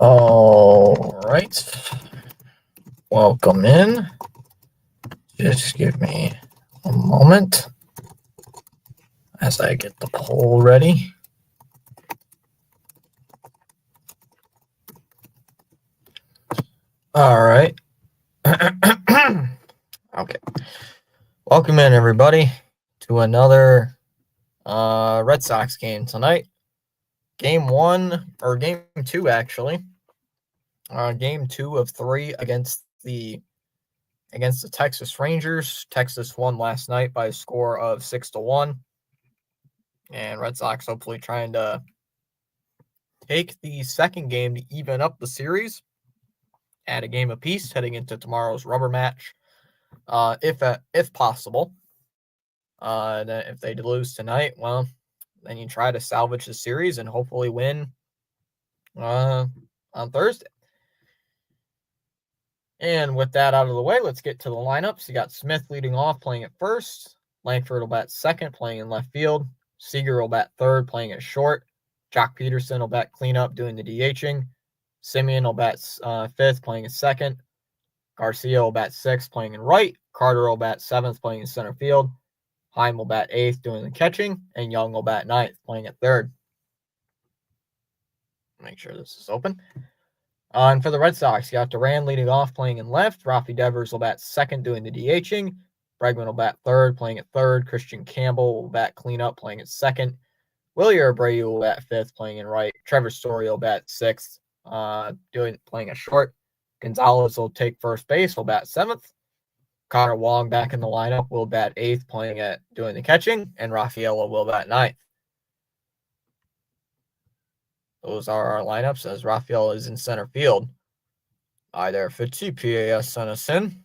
All right. Welcome in. Just give me a moment as I get the poll ready. All right. Okay. Welcome in, everybody, to another Red Sox game tonight. Game 2, actually. Game 2 of 3 against the Texas Rangers. Texas won last night by a score of 6-1. And Red Sox hopefully trying to take the second game to even up the series, add a game apiece heading into tomorrow's rubber match, if possible. And if they lose tonight, well, then you try to salvage the series and hopefully win on Thursday. And with that out of the way, let's get to the lineups. You got Smith leading off, playing at first. Langford will bat second, playing in left field. Seager will bat third, playing at short. Jock Peterson will bat cleanup, doing the DHing. Simeon will bat fifth, playing at second. Garcia will bat sixth, playing in right. Carter will bat seventh, playing in center field. Heim will bat eighth, doing the catching. And Young will bat ninth, playing at third. Make sure this is open. And for the Red Sox, you got Duran leading off, playing in left. Rafi Devers will bat second, doing the DHing. Bregman will bat third, playing at third. Christian Campbell will bat cleanup, playing at second. Willie Abreu will bat fifth, playing in right. Trevor Story will bat sixth, playing at short. Gonzalez will take first base, will bat seventh. Connor Wong back in the lineup will bat eighth, doing the catching. And Rafaela will bat ninth. Those are our lineups as Rafael is in center field. Hi there, Fitzy. PAS sent us in.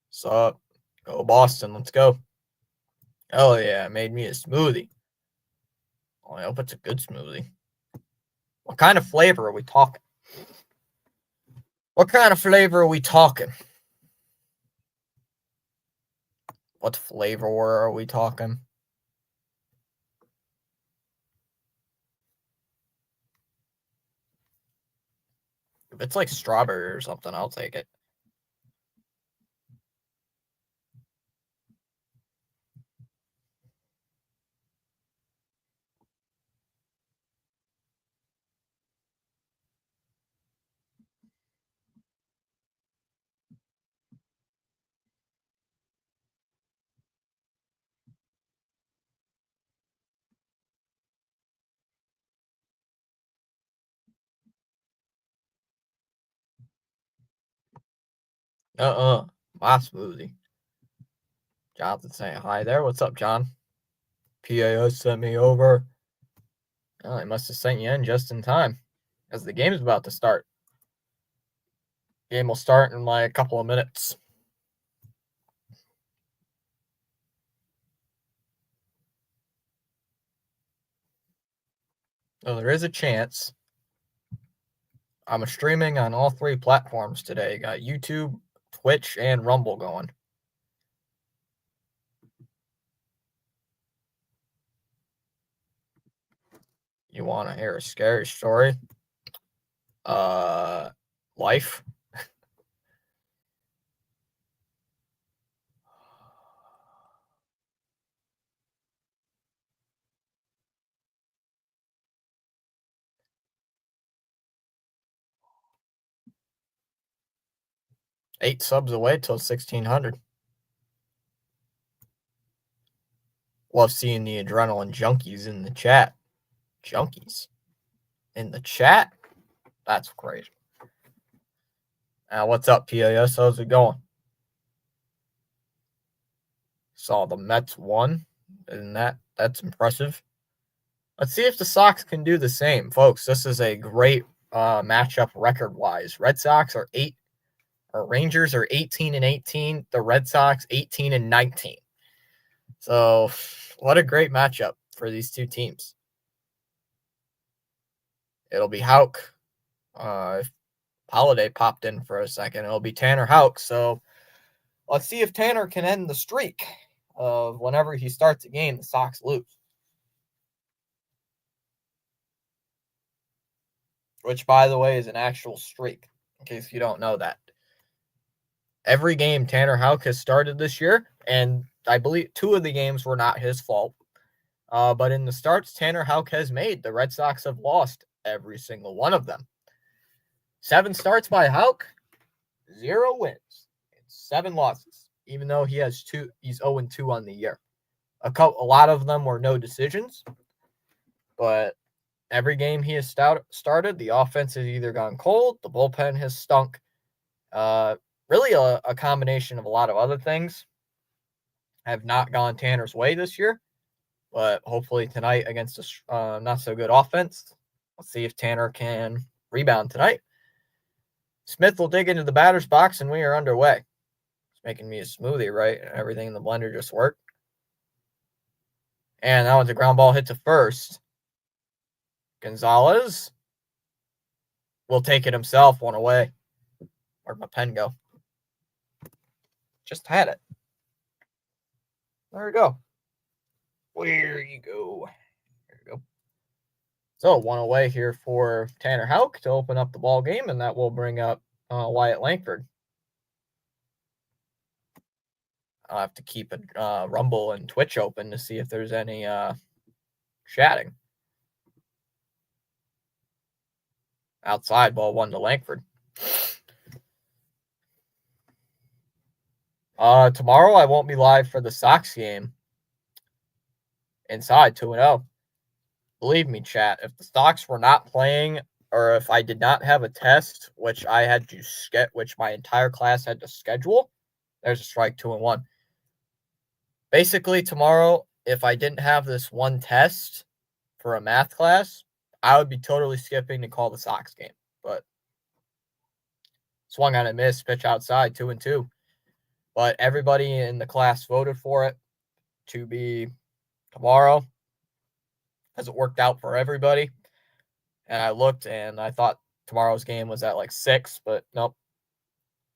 So, go Boston. Let's go. Oh, yeah. Made me a smoothie. Oh, I hope it's a good smoothie. What kind of flavor are we talking? What flavor are we talking? If it's like strawberry or something, I'll take it. My smoothie. Jonathan saying hi there. What's up, John? PAS sent me over. Oh, I must have sent you in just in time, as the game is about to start. Game will start in like a couple of minutes. So there is a chance. I'm streaming on all 3 platforms today. Got YouTube, Twitch, and Rumble going. You want to hear a scary story? Life. Eight subs away till 1,600. Love seeing the adrenaline junkies in the chat. Junkies in the chat? That's crazy. What's up, PAS? How's it going? Saw the Mets won. Isn't that's impressive? Let's see if the Sox can do the same. Folks, this is a great matchup record-wise. Red Sox are 8, or Rangers are 18-18. The Red Sox 18-19. So, what a great matchup for these two teams. It'll be Houck. If Holiday popped in for a second, it'll be Tanner Houck. So, let's see if Tanner can end the streak of whenever he starts a game, the Sox lose. Which, by the way, is an actual streak, in case you don't know that. Every game Tanner Houck has started this year, and I believe 2 of the games were not his fault. But in the starts Tanner Houck has made, the Red Sox have lost every single one of them. 7 starts by Houck, 0 wins, and 7 losses, even though he's 0-2 on the year. A lot of them were no decisions, but every game he has started, the offense has either gone cold, the bullpen has stunk. Really a combination of a lot of other things have not gone Tanner's way this year. But hopefully tonight against a not-so-good offense, let's see if Tanner can rebound tonight. Smith will dig into the batter's box, and we are underway. It's making me a smoothie, right? Everything in the blender just worked. And that one's a ground ball hit to first. Gonzalez will take it himself, one away. Where'd my pen go? Just had it. There we go. Where you go? There you go. So 1 away here for Tanner Houck to open up the ball game, and that will bring up Wyatt Langford. I'll have to keep a Rumble and Twitch open to see if there's any chatting. Outside, ball 1 to Langford. Tomorrow I won't be live for the Sox game. Inside 2-0. Believe me, chat, if the Sox were not playing, or if I did not have a test, which my entire class had to schedule, there's a strike. 2-1. Basically, tomorrow, if I didn't have this one test for a math class, I would be totally skipping to call the Sox game. But swung on a miss, pitch outside, 2-2. But everybody in the class voted for it to be tomorrow. Has it worked out for everybody? And I looked and I thought tomorrow's game was at like 6, but nope.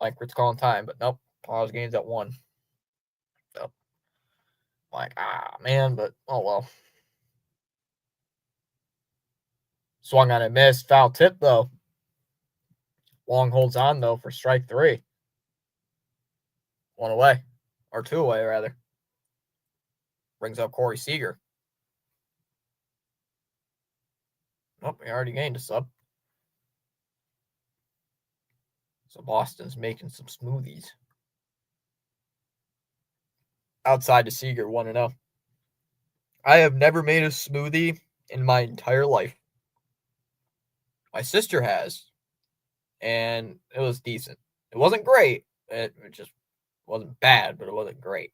Like we're calling time, but nope. Tomorrow's game's at 1. So like, man, but oh well. Swung on a miss, foul tip though. Wong holds on though for strike 3. 1 away, or 2 away rather. Brings up Corey Seager. Nope, he already gained a sub. So Boston's making some smoothies. Outside to Seager, 1-0. I have never made a smoothie in my entire life. My sister has, and it was decent. It wasn't great. It just wasn't bad, but it wasn't great.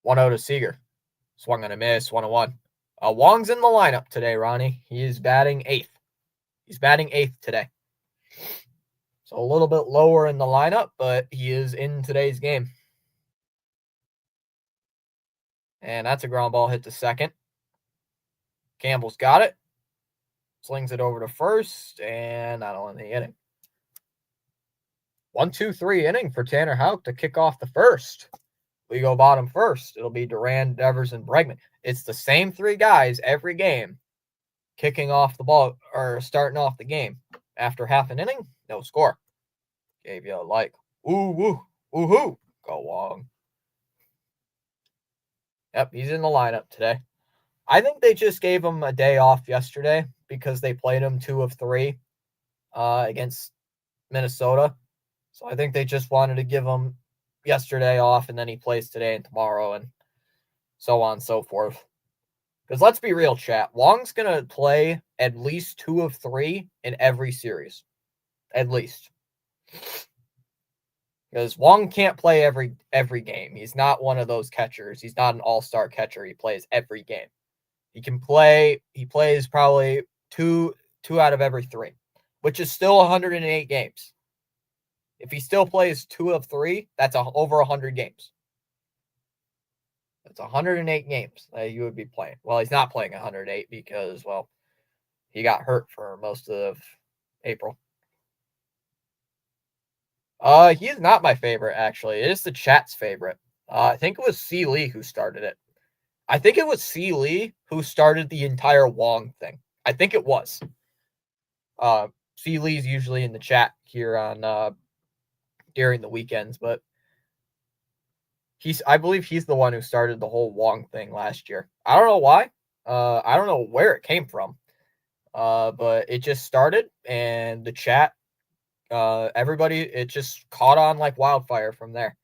1-0 to Seager. Swung on a miss, 1-1. Wong's in the lineup today, Ronnie. He is batting 8th. He's batting 8th today. So a little bit lower in the lineup, but he is in today's game. And that's a ground ball hit to second. Campbell's got it. Slings it over to first, and that'll end the inning. 1-2-3 inning for Tanner Houck to kick off the first. We go bottom first. It'll be Duran, Devers, and Bregman. It's the same 3 guys every game kicking off the ball or starting off the game. After half an inning, no score. Gave you a like. Ooh, woo, woohoo. Go Wong. Yep, he's in the lineup today. I think they just gave him a day off yesterday because they played him 2 of 3 against Minnesota. So I think they just wanted to give him yesterday off, and then he plays today and tomorrow and so on and so forth. Because let's be real, chat. Wong's going to play at least 2 of 3 in every series. At least. Because Wong can't play every game. He's not one of those catchers. He's not an all-star catcher. He plays every game. He can play. He plays probably two out of every 3, which is still 108 games. If he still plays 2 of 3, that's over 100 games. That's 108 games that you would be playing. Well, he's not playing 108 because, well, he got hurt for most of April. He's not my favorite, actually. It is the chat's favorite. I think it was C. Lee who started it. I think it was C. Lee who started the entire Wong thing. I think it was. C. Lee's usually in the chat here on during the weekends, but I believe he's the one who started the whole Wong thing last year. I don't know why. I don't know where it came from. But it just started, and the chat, everybody, it just caught on like wildfire from there.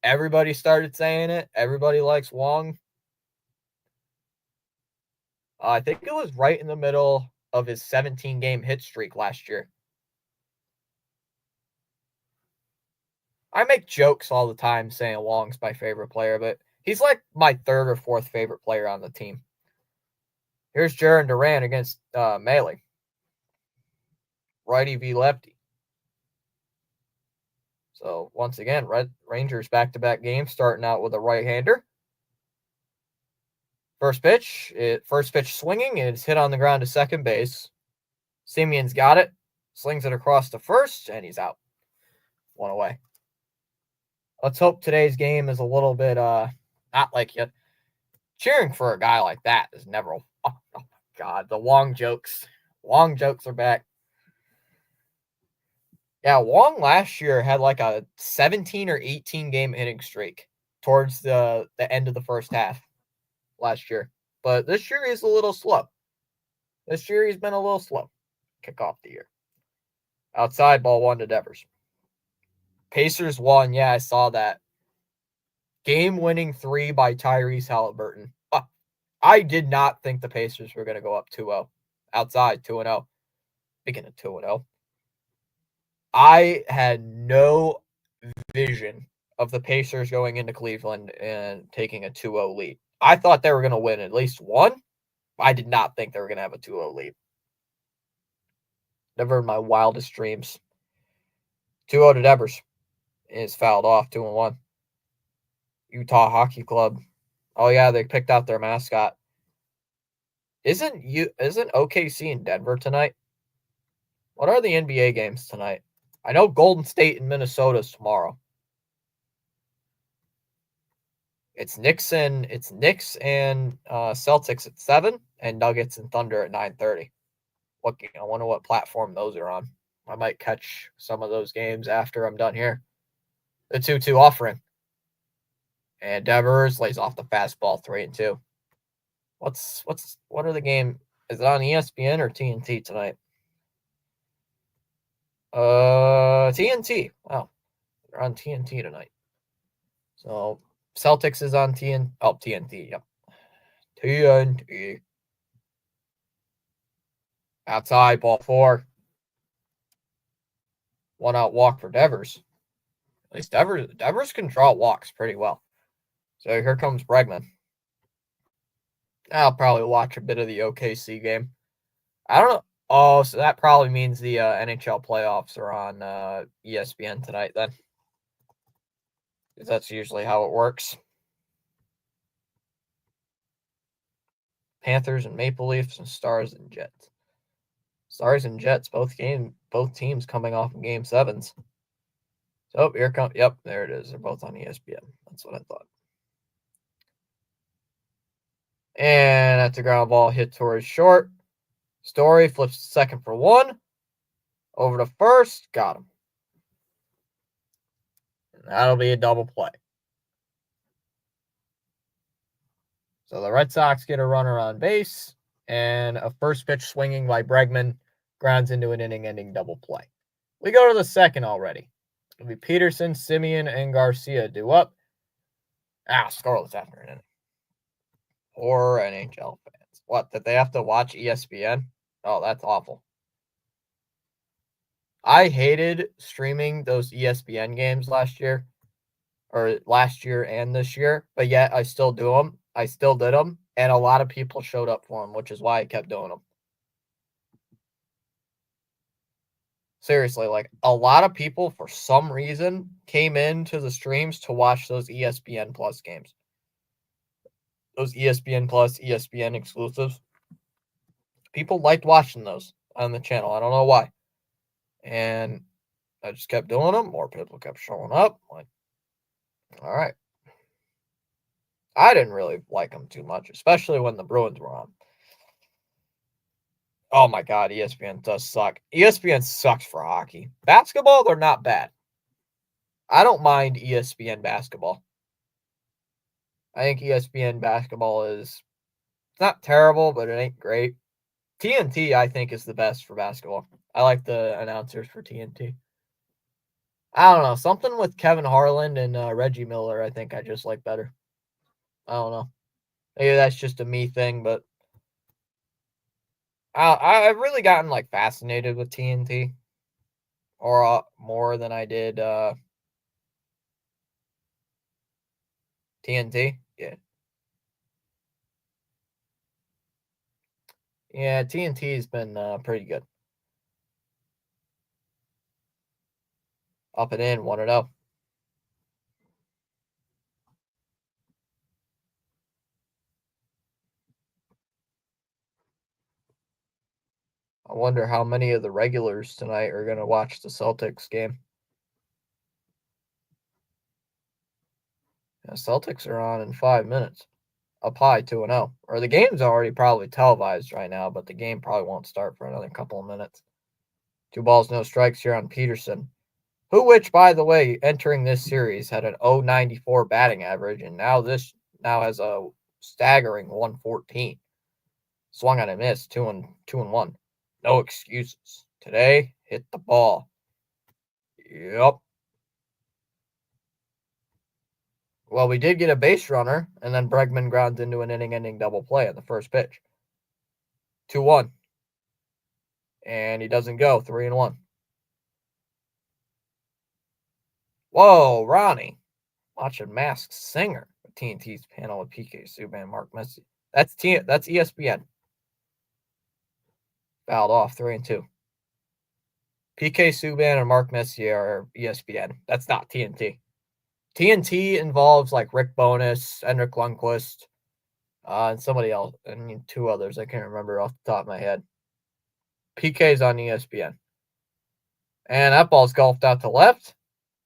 Everybody started saying it. Everybody likes Wong. I think it was right in the middle of his 17-game hit streak last year. I make jokes all the time saying Wong's my favorite player, but he's like my 3rd or 4th favorite player on the team. Here's Jarren Duran against Melee. Righty v lefty. So once again, Rangers back-to-back games starting out with a right-hander. First pitch swinging. It's hit on the ground to second base. Simeon's got it. Slings it across to first, and he's out. 1 away. Let's hope today's game is a little bit not like you. Cheering for a guy like that is never. Oh my God, the Wong jokes. Wong jokes are back. Yeah, Wong last year had like a 17 or 18 game hitting streak towards the end of the first half last year. But this year he's a little slow. This year he's been a little slow. Kick off the year. Outside, ball 1 to Devers. Pacers won. Yeah, I saw that. Game-winning 3 by Tyrese Halliburton. I did not think the Pacers were going to go up 2-0. Outside, 2-0. Speaking of 2-0. I had no vision of the Pacers going into Cleveland and taking a 2-0 lead. I thought they were going to win at least 1. I did not think they were going to have a 2-0 lead. Never in my wildest dreams. 2-0 to Devers. Is fouled off, 2-1. Utah Hockey Club. Oh yeah, they picked out their mascot. Isn't OKC in Denver tonight? What are the NBA games tonight? I know Golden State and Minnesota is tomorrow. It's Knicks and Celtics at 7 and Nuggets and Thunder at 9:30. I wonder what platform those are on. I might catch some of those games after I'm done here. The 2-2 offering. And Devers lays off the fastball 3-2. What are the game? Is it on ESPN or TNT tonight? TNT. Wow. They're on TNT tonight. So Celtics is on TNT. Yep. TNT. Outside, ball 4. 1 out walk for Devers. At least Devers can draw walks pretty well. So here comes Bregman. I'll probably watch a bit of the OKC game. I don't know. Oh, so that probably means the NHL playoffs are on ESPN tonight then. Because that's usually how it works. Panthers and Maple Leafs and Stars and Jets. Stars and Jets, both teams coming off of game 7s. So here comes, yep, there it is. They're both on ESPN. That's what I thought. And that's a ground ball hit towards short. Story flips to second for 1. Over to first. Got him. And that'll be a double play. So the Red Sox get a runner on base. And a first pitch swinging by Bregman grounds into an inning-ending double play. We go to the second already. It'll be Peterson, Simeon, and Garcia due up. Scoreless after an inning. Poor NHL fans. What, did they have to watch ESPN? Oh, that's awful. I hated streaming those ESPN games last year and this year, but yet I still do them I still did them, and a lot of people showed up for them, which is why I kept doing them. Seriously, like a lot of people for some reason came into the streams to watch those ESPN Plus games. Those ESPN Plus, ESPN exclusives. People liked watching those on the channel. I don't know why. And I just kept doing them. More people kept showing up. Like, all right. I didn't really like them too much, especially when the Bruins were on. Oh my God, ESPN does suck. ESPN sucks for hockey. Basketball, they're not bad. I don't mind ESPN basketball. I think ESPN basketball is not terrible, but it ain't great. TNT, I think, is the best for basketball. I like the announcers for TNT. I don't know. Something with Kevin Harlan and Reggie Miller, I think I just like better. I don't know. Maybe that's just a me thing, but I've really gotten like fascinated with TNT, or more than I did TNT. Yeah, TNT's been pretty good. Up and in, 1-0. I wonder how many of the regulars tonight are going to watch the Celtics game. The Celtics are on in 5 minutes. Up high 2-0. Or the game's already probably televised right now, but the game probably won't start for another couple of minutes. 2 balls, no strikes here on Peterson, which, by the way, entering this series had an 0.94 batting average, and now has a staggering 114. Swung on a miss, 2-1. No excuses. Today, hit the ball. Yep. Well, we did get a base runner, and then Bregman grounds into an inning-ending double play on the first pitch. 2-1. And he doesn't go. 3-1. Whoa, Ronnie. Watching Masked Singer with TNT's panel with PK Subban, Mark Messier. That's ESPN. Fouled off 3-2. PK Subban and Mark Messier are ESPN. That's not TNT. TNT involves like Rick Bowness, Henrik Lundqvist, and somebody else. I mean, 2 others. I can't remember off the top of my head. PK's on ESPN. And that ball's golfed out to left.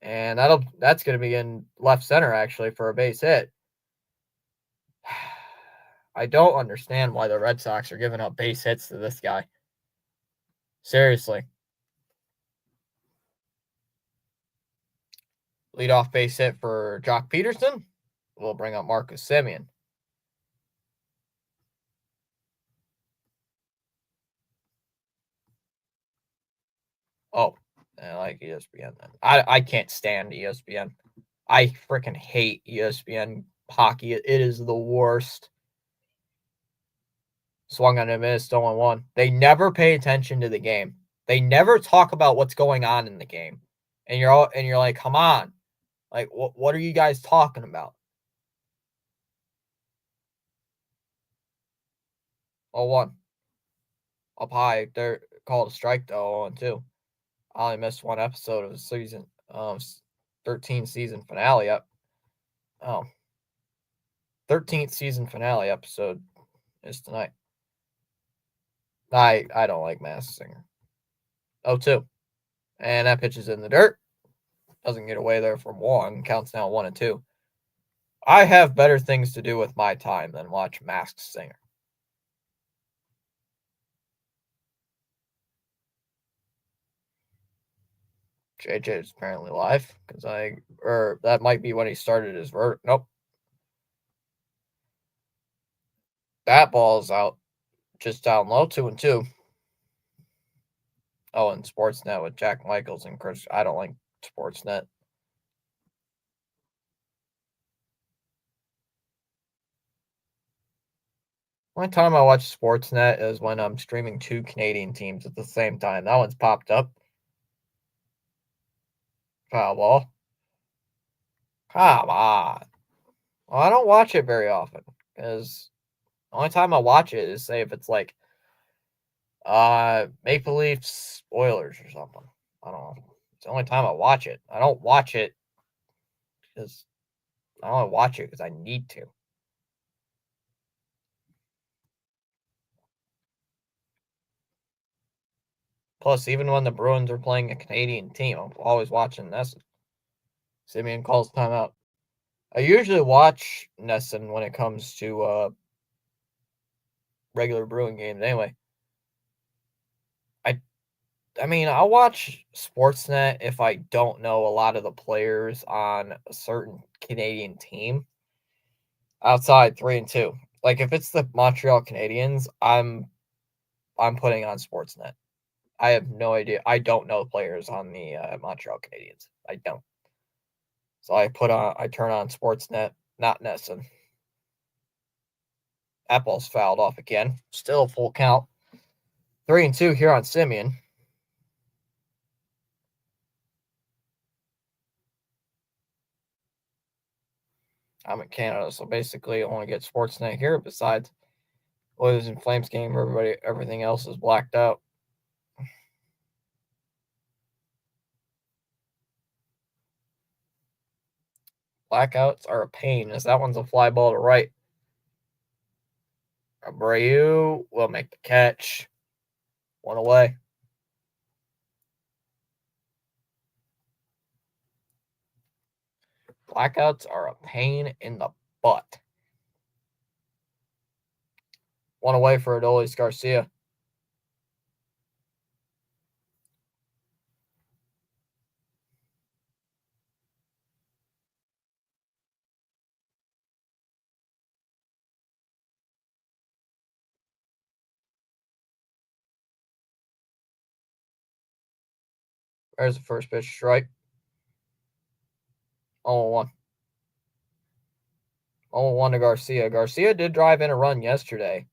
And that's going to be in left center, actually, for a base hit. I don't understand why the Red Sox are giving up base hits to this guy. Seriously. Leadoff base hit for Jock Peterson. We'll bring up Marcus Semien. Oh, I like ESPN then. I can't stand ESPN. I freaking hate ESPN hockey. It is the worst. Swung on a miss, 0-1. They never pay attention to the game. They never talk about what's going on in the game. And you're like, come on. Like, what are you guys talking about? 0-1. Up high. They're called a strike though, 0-2. I only missed one episode of the season 13 season finale up. 13th season finale episode is tonight. I don't like Masked Singer. 0-2. And that pitch is in the dirt. Doesn't get away there from 1. Counts now 1-2. I have better things to do with my time than watch Masked Singer. JJ is apparently live because that might be when he started his vert. Nope. That ball's out. Just down low, 2-2. Oh, and Sportsnet with Jack Michaels and Chris. I don't like Sportsnet. One time I watch Sportsnet is when I'm streaming 2 Canadian teams at the same time. That one's popped up. Foul ball. Come on. Well, I don't watch it very often. because the only time I watch it is say if it's like Maple Leafs Oilers or something. I don't know. It's the only time I watch it. I don't watch it because I only watch it because I need to. Plus, even when the Bruins are playing a Canadian team, I'm always watching NESN. Simeon calls timeout. I usually watch NESN when it comes to regular Bruin games. Anyway, I I mean, I'll watch Sportsnet if I don't know a lot of the players on a certain Canadian team outside 3-2. Like if it's the Montreal Canadiens, I'm putting on Sportsnet. I have no idea. I don't know players on the Montreal Canadiens. I don't. So I turn on Sportsnet, not NESN. Apple's fouled off again. Still full count. 3-2 here on Simeon. I'm in Canada, so basically I only get Sportsnet here. Besides Oilers and Flames game, everything else is blacked out. Blackouts are a pain, as that one's a fly ball to right. Abreu will make the catch. One away. Blackouts are a pain in the butt. One away for Adolis Garcia. There's the first pitch strike. 0-1. 0-1 to Garcia. Garcia did drive in a run yesterday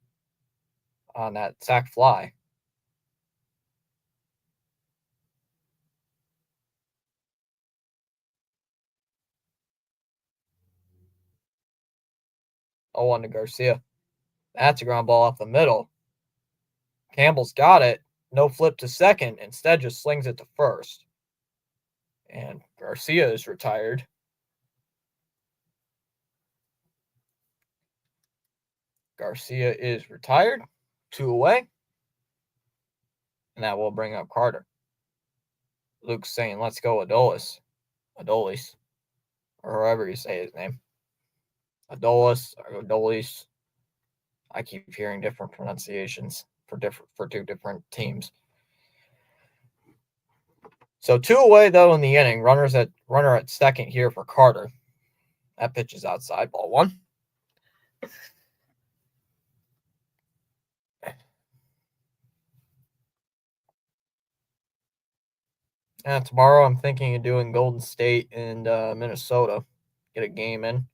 on that sac fly. Oh, 1 to Garcia. That's a ground ball off the middle. Campbell's got it. No flip to second. Instead, just slings it to first. And Garcia is retired. Garcia is retired. 2 away. And that will bring up Carter. Luke's saying, let's go Adolis. Adolis. Or however you say his name. Adolis or Adolis. I keep hearing different pronunciations for two different teams. So 2 away though in the inning. Runner at second here for Carter. That pitch is outside. Ball 1. And tomorrow I'm thinking of doing Golden State and Minnesota. Get a game in.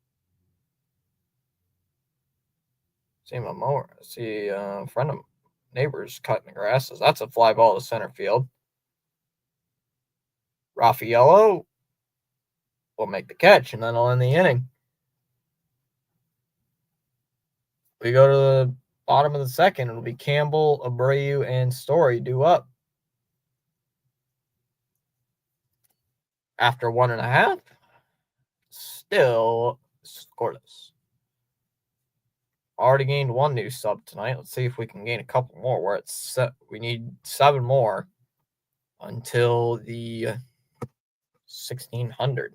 See my mower. See a friend of neighbors cutting the grasses. That's a fly ball to center field. Raffaello will make the catch, and then I'll end the inning. We go to the bottom of the second. It'll be Campbell, Abreu, and Story due up. After 1.5, still scoreless. Already gained 1 new sub tonight. Let's see if we can gain a couple more. We're at we need 7 more until the 1600.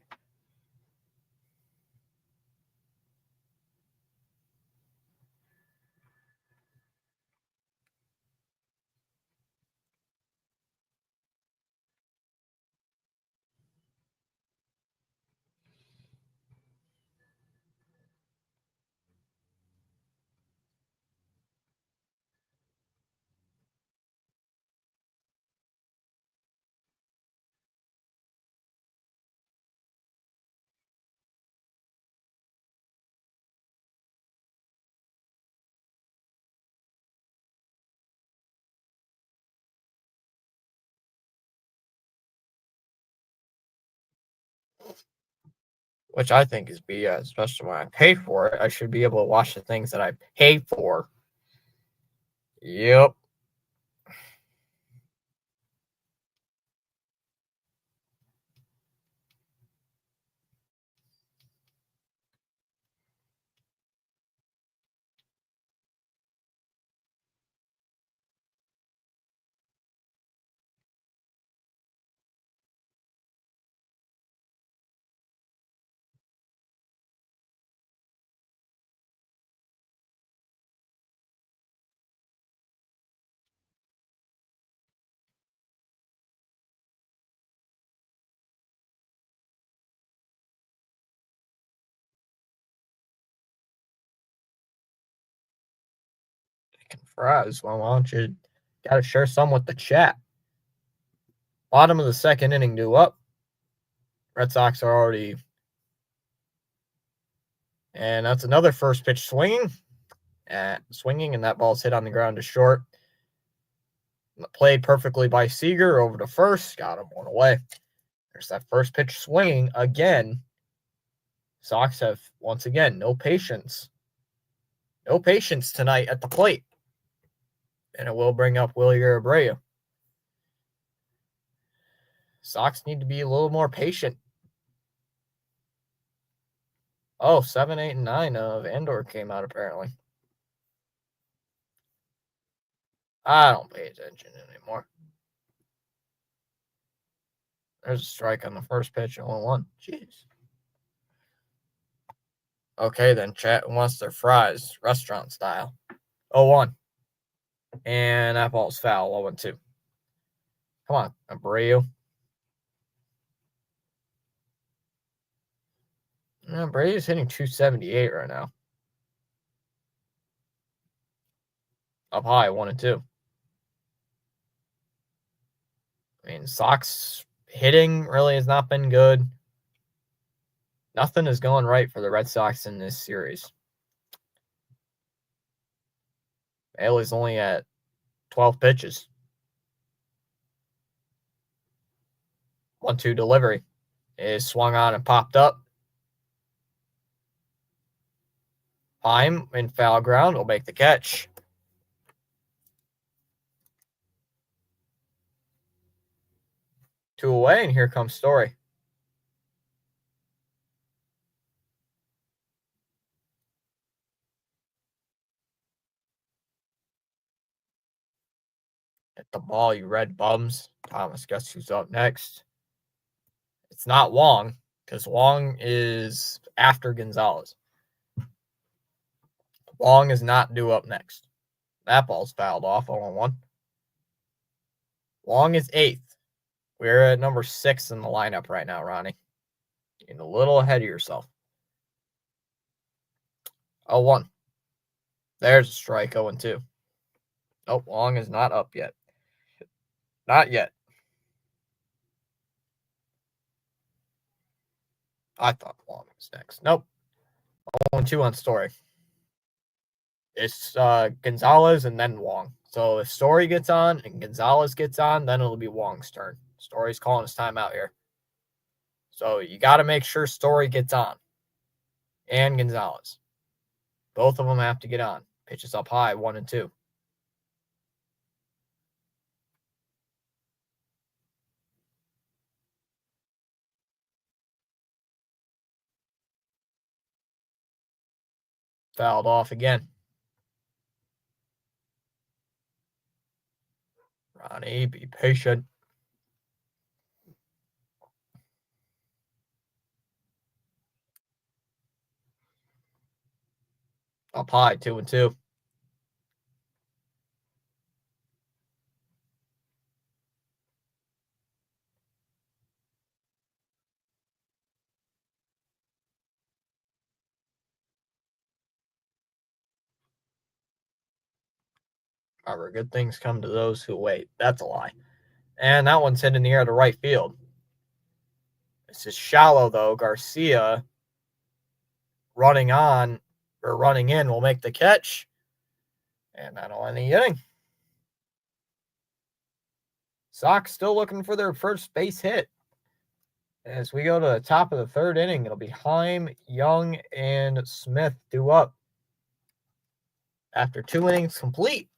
which I think is BS, especially when I pay for it. I should be able to watch the things that I pay for. Yep. Fries. Well, why don't you got to share some with the chat? Bottom of the second inning, due up. Red Sox are already, and that's another first pitch swinging, and that ball's hit on the ground to short. Played perfectly by Seager over to first, got him one away. There's that first pitch swinging again. Sox have once again no patience tonight at the plate, and it will bring up Wilyer Abreu. Sox need to be a little more patient. Oh, 7, 8, and 9 of Andor came out apparently. I don't pay attention anymore. There's a strike on the first pitch and 1-1. Jeez. Okay, then chat wants their fries, restaurant style. 0-1. And that ball's foul, 0-2. Come on, Abreu. Abreu's hitting 278 right now. Up high, 1-2. I mean, Sox hitting really has not been good. Nothing is going right for the Red Sox in this series. Bailey's only at 12 pitches. 1-2 delivery is swung on and popped up. Heim in foul ground will make the catch. Two away, and here comes Story. Hit the ball, you red bums. Thomas, guess who's up next? It's not Wong, because Wong is after Gonzalez. Wong is not due up next. That ball's fouled off, 0-1. Wong is 8th. We're at number 6 in the lineup right now, Ronnie. Getting a little ahead of yourself. 0-1. There's a strike, 0-2. Oh, Wong is not up yet. Not yet. I thought Wong was next. Nope. 0-2 on Story. It's Gonzalez and then Wong. So if Story gets on and Gonzalez gets on, then it'll be Wong's turn. Story's calling his time out here. So you got to make sure Story gets on. And Gonzalez. Both of them have to get on. Pitches up high, 1-2. Fouled off again. Ronnie, be patient. Up high, 2-2. However, good things come to those who wait. That's a lie. And that one's hit in the air to right field. This is shallow, though. Garcia running in will make the catch. And that'll end the inning. Sox still looking for their first base hit. As we go to the top of the third inning, it'll be Heim, Young, and Smith due up. After 2 innings complete,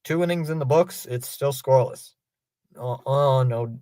2 innings in the books, it's still scoreless. Oh no.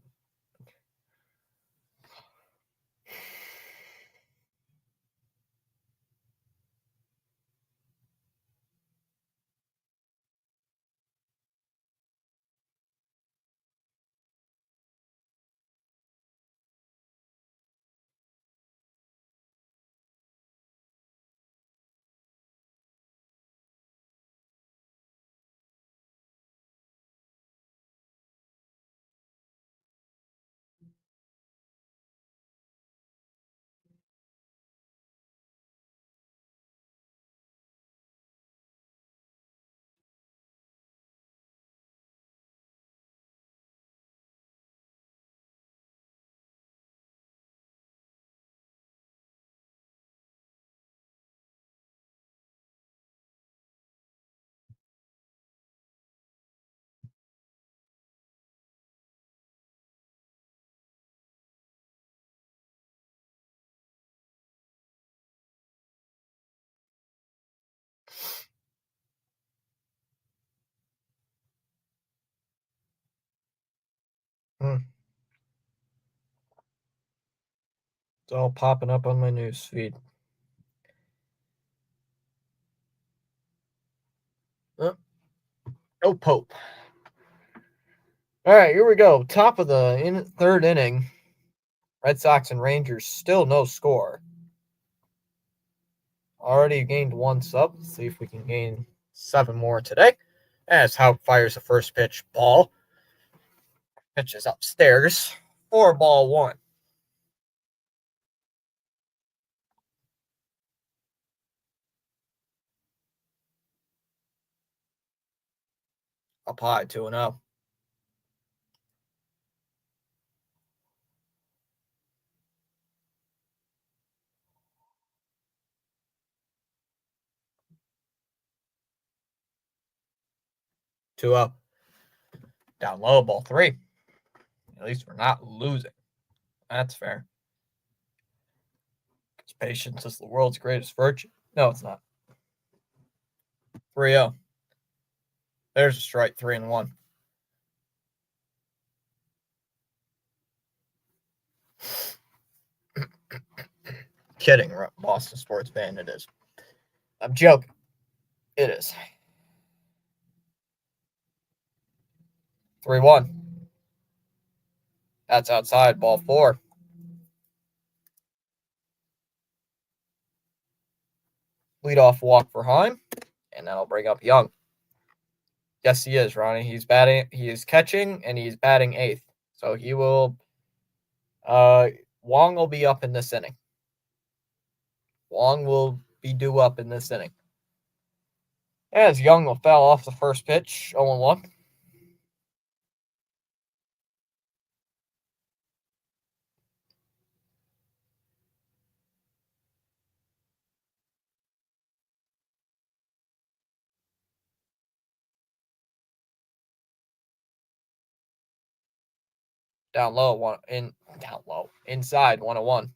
It's all popping up on my news feed. No Pope. All right, here we go. Top of the third inning. Red Sox and Rangers still no score. Already gained 1 sub. Let's see if we can gain 7 more today. As Houck fires the first pitch ball. Pitches upstairs. 4-1. Up high, 2-0. Two up. Down low, ball 3. At least we're not losing. That's fair. Because patience is the world's greatest virtue. No, it's not. 3-0. There's a strike, 3-1. Kidding, Boston sports fan, it is. I'm joking. It is. 3-1. That's outside, ball 4. Leadoff walk for Heim, and that'll bring up Young. Yes, he is, Ronnie. He is catching, and he's batting 8th. So he will, Wong will be up in this inning. Wong will be due up in this inning. As Young will foul off the first pitch, 0-1. Down low, inside, 1-1.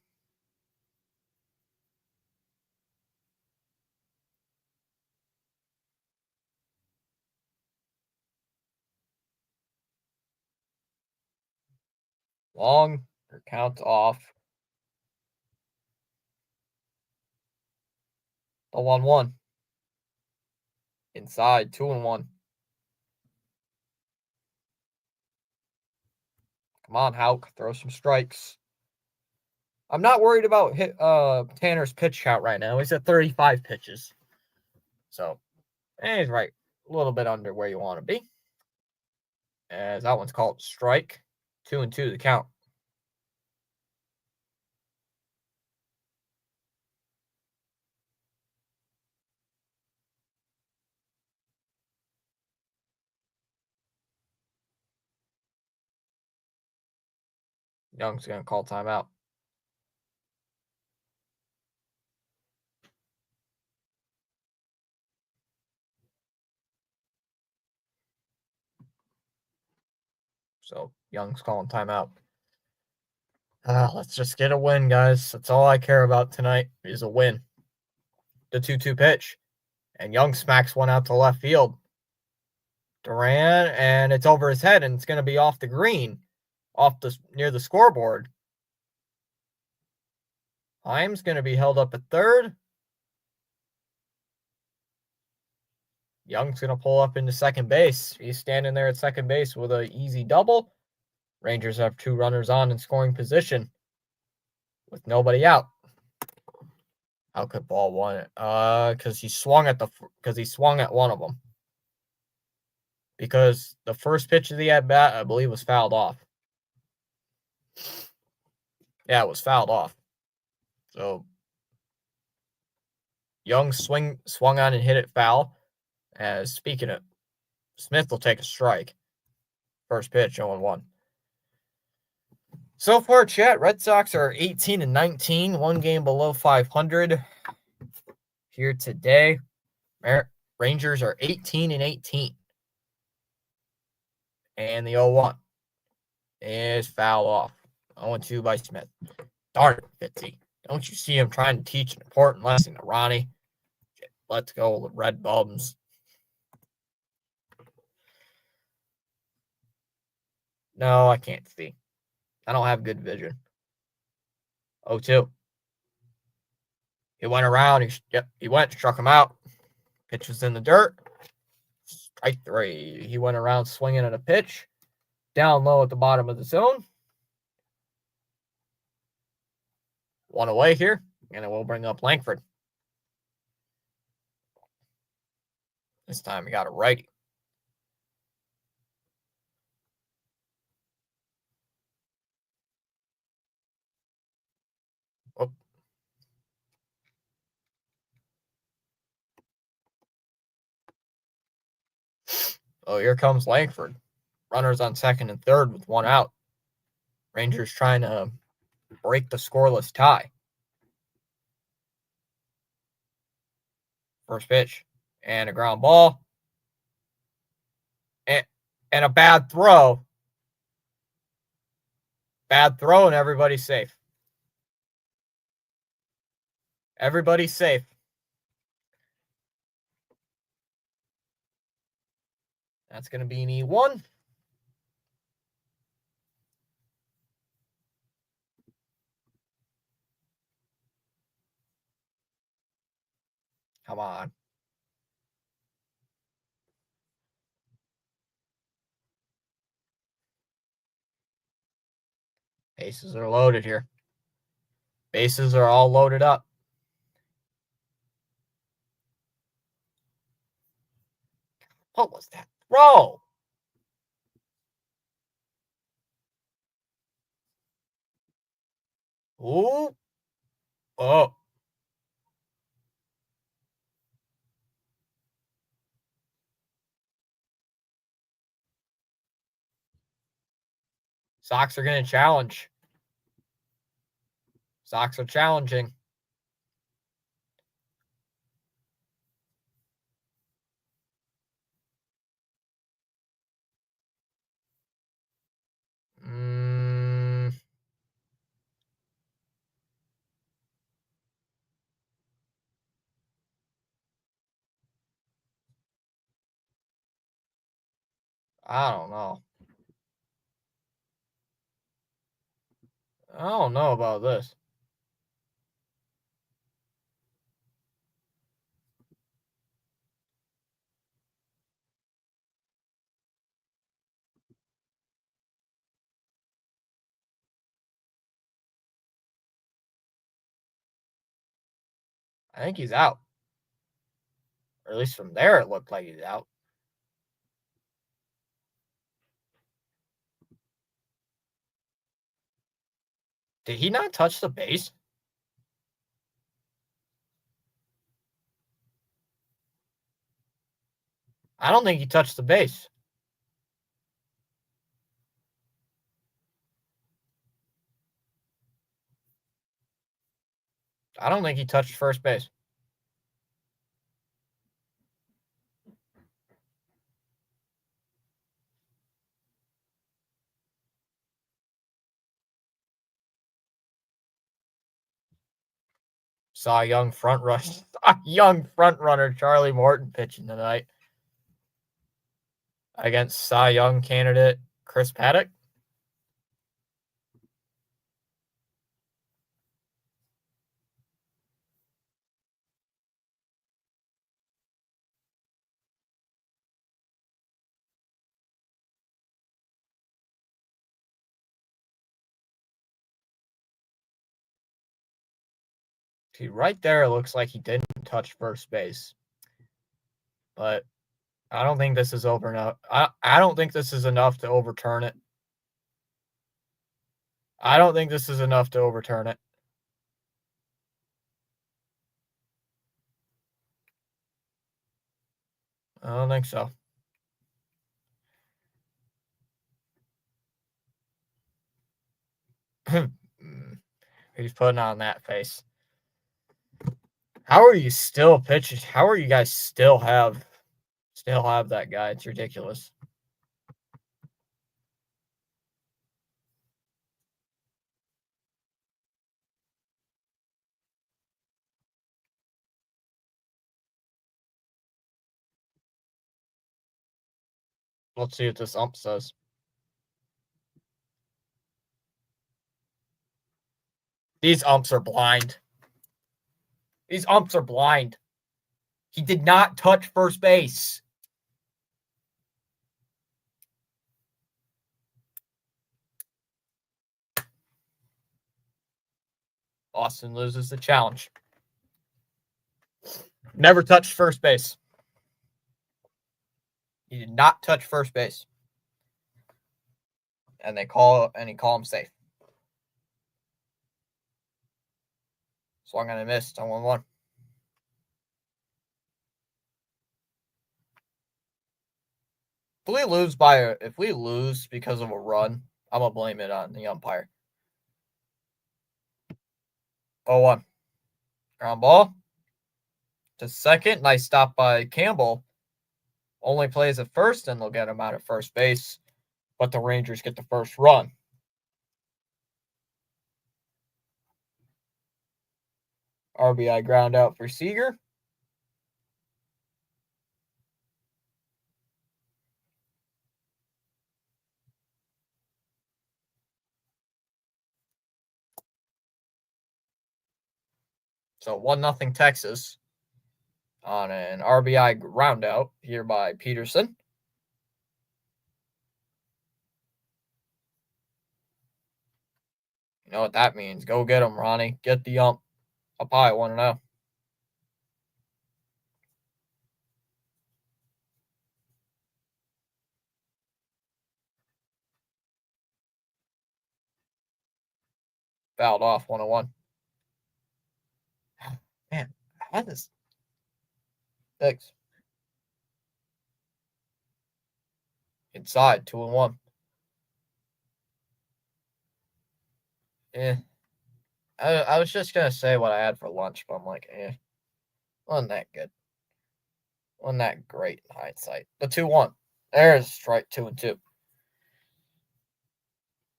Long, your count off. The 1-1. Inside, 2-1. Come on, Houck, throw some strikes. I'm not worried about Tanner's pitch count right now. He's at 35 pitches. So, he's right a little bit under where you want to be. As that one's called strike. 2-2 the count. Young's going to call timeout. So Young's calling timeout. Let's just get a win, guys. That's all I care about tonight is a win. The 2-2 pitch. And Young smacks one out to left field. Duran, and it's over his head, and it's going to be off the green, near the scoreboard. Himes going to be held up at third. Young's going to pull up into second base. He's standing there at second base with an easy double. Rangers have 2 runners on in scoring position with nobody out. How could ball one? Because he swung at one of them. Because the first pitch of the at bat, I believe, was fouled off. Yeah, it was fouled off. So Young swung on and hit it foul. As speaking of, Smith will take a strike. First pitch, 0-1. So far, chat, Red Sox are 18-19, 1 game below 500 here today. Rangers are 18-18. And the 0-1 is foul off. 0-2 by Smith. Darn it, Fitzy. Don't you see him trying to teach an important lesson to Ronnie? Let's go, the Red Bums. No, I can't see. I don't have good vision. 0-2. He went around. He went, struck him out. Pitch was in the dirt. Strike 3. He went around swinging at a pitch. Down low at the bottom of the zone. 1 away here. And it will bring up Langford. This time he got a righty. Oh. Oh, here comes Langford. Runners on second and third with 1 out. Rangers trying to break the scoreless tie. First pitch. And a ground ball. And a bad throw. Bad throw, and everybody's safe. Everybody's safe. That's going to be an E1. Come on. Bases are loaded here. Bases are all loaded up. What was that throw? Ooh. Oh. Sox are going to challenge. Sox are challenging. I don't know. I don't know about this. I think he's out. Or at least from there, it looked like he's out. Did he not touch the base? I don't think he touched the base. I don't think he touched first base. Cy Young front runner Charlie Morton pitching tonight against Cy Young candidate Chris Paddock. See, right there, it looks like he didn't touch first base. But I don't think this is over enough. I don't think this is enough to overturn it. I don't think this is enough to overturn it. I don't think so. He's putting on that face. How are you still pitching? How are you guys still have that guy? It's ridiculous. Let's see what this ump says. These umps are blind. These umps are blind. He did not touch first base. Austin loses the challenge. Never touched first base. He did not touch first base. And he call him safe. Swung and a missed on 1-1. If we lose because of a run, I'm gonna blame it on the umpire. 0-1. Ground ball to second. Nice stop by Campbell. Only plays at first, and they'll get him out at first base. But the Rangers get the first run. RBI ground out for Seager. So 1-0 Texas on an RBI ground out here by Peterson. You know what that means. Go get him, Ronnie. Get the ump up high 1-0. Fouled off 1-1. Man, how does Thanks. Inside 2-1. I was just gonna say what I had for lunch, but I'm like, wasn't that good. Wasn't that great in hindsight. The 2-1. There's strike 2 and 2.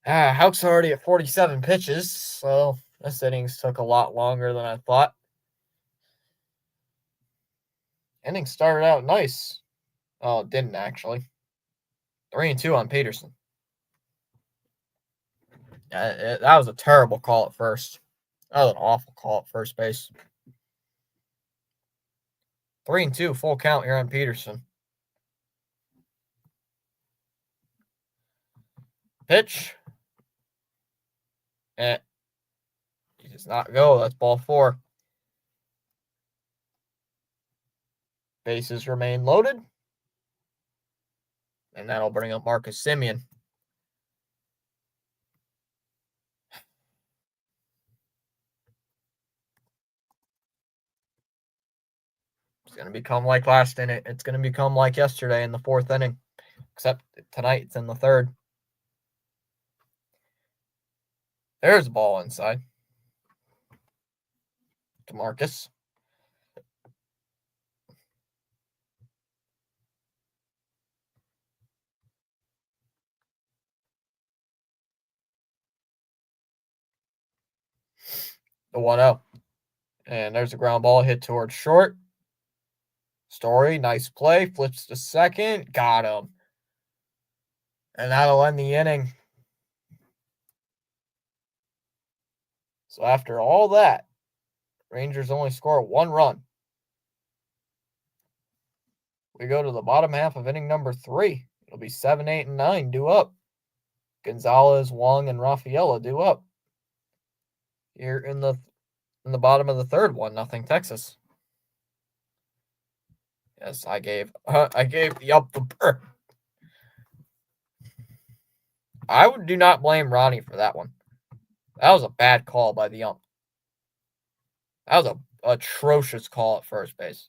Houck's already at 47 pitches, so this innings took a lot longer than I thought. Inning started out nice. Oh, it didn't actually. 3-2 on Peterson. That was a terrible call at first. That was an awful call at first base. 3-2, full count here on Peterson. Pitch. He does not go. That's ball 4. Bases remain loaded. And that'll bring up Marcus Semien. It's going to become like last inning. It's going to become like yesterday in the 4th inning. Except tonight it's in the 3rd. There's a ball inside. To Marcus. The 1-0. And there's a ground ball hit towards short. Story, nice play, flips to second, got him. And that'll end the inning. So after all that, Rangers only score 1 run. We go to the bottom half of inning number 3. It'll be 7, 8, and 9 due up. Gonzalez, Wong, and Rafaela due up. Here in the bottom of the third, 1-0 Texas. Yes, I gave the up the bird. I do not blame Ronnie for that one. That was a bad call by the ump. That was an atrocious call at first base.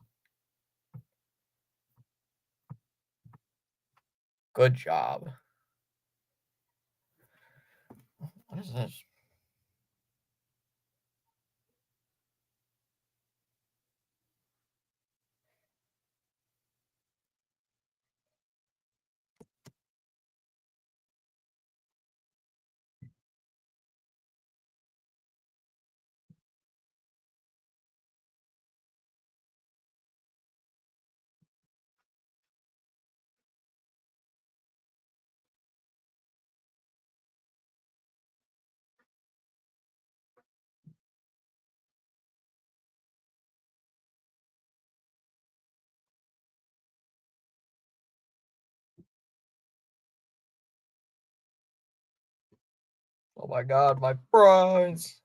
Good job. What is this? Oh my God, my prize.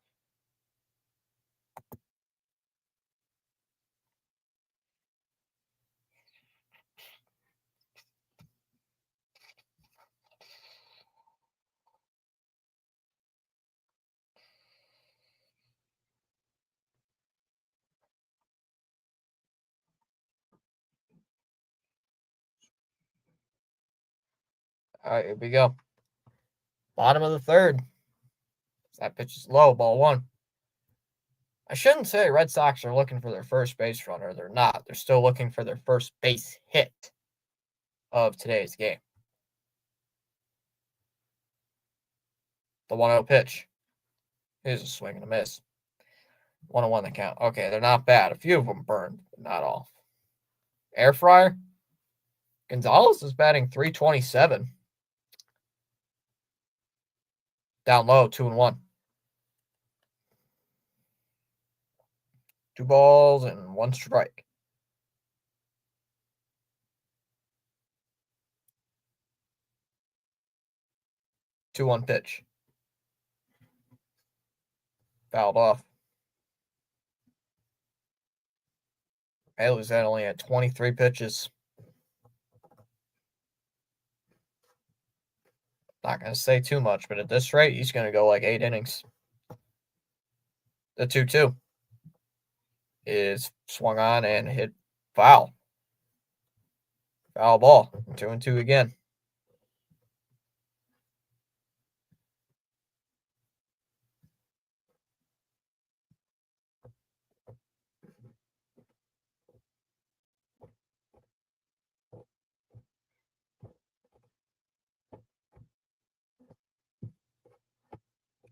All right, here we go. Bottom of the third. That pitch is low, ball 1. I shouldn't say Red Sox are looking for their first base runner. They're not. They're still looking for their first base hit of today's game. The 1-0 pitch. Here's a swing and a miss. 1-1 the count. Okay, they're not bad. A few of them burned, but not all. Air fryer. Gonzalez is batting .327. Down low, 2-1. 2 balls and 1 strike. Two-one pitch. Fouled off. Bailey's only had 23 pitches. Not going to say too much, but at this rate, he's going to go like 8 innings. The 2-2 is swung on and hit foul. Foul ball. 2-2 again.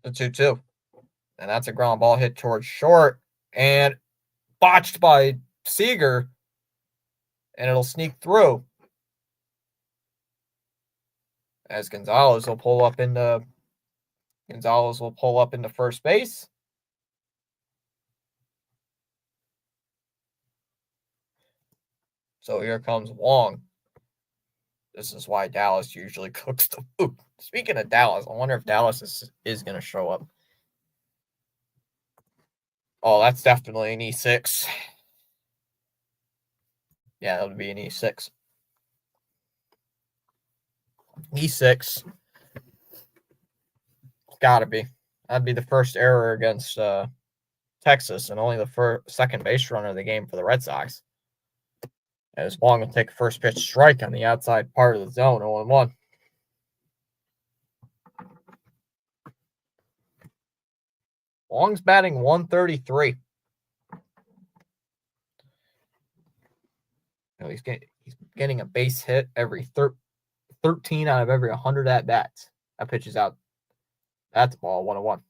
The 2-2. And that's a ground ball hit towards short and botched by Seager. And it'll sneak through. As Gonzalez will pull up into first base. So here comes Wong. This is why Dallas usually cooks the food. Speaking of Dallas, I wonder if Dallas is going to show up. Oh, that's definitely an E6. Yeah, that would be an E6. E6. Gotta be. That'd be the first error against Texas and only the second base runner of the game for the Red Sox. As Wong will take a first pitch strike on the outside part of the zone, 0-1. Wong's batting .133. He's getting a base hit every 13 out of every 100 at bats. That pitch is out. That's a ball, 1-1.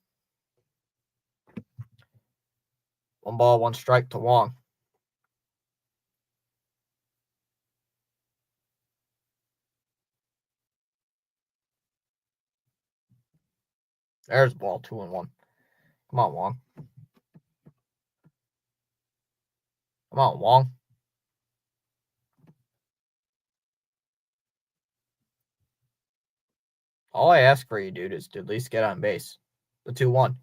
1 ball, 1 strike to Wong. There's ball, 2-1. Come on, Wong. Come on, Wong. All I ask for you, dude, is to at least get on base. The 2-1.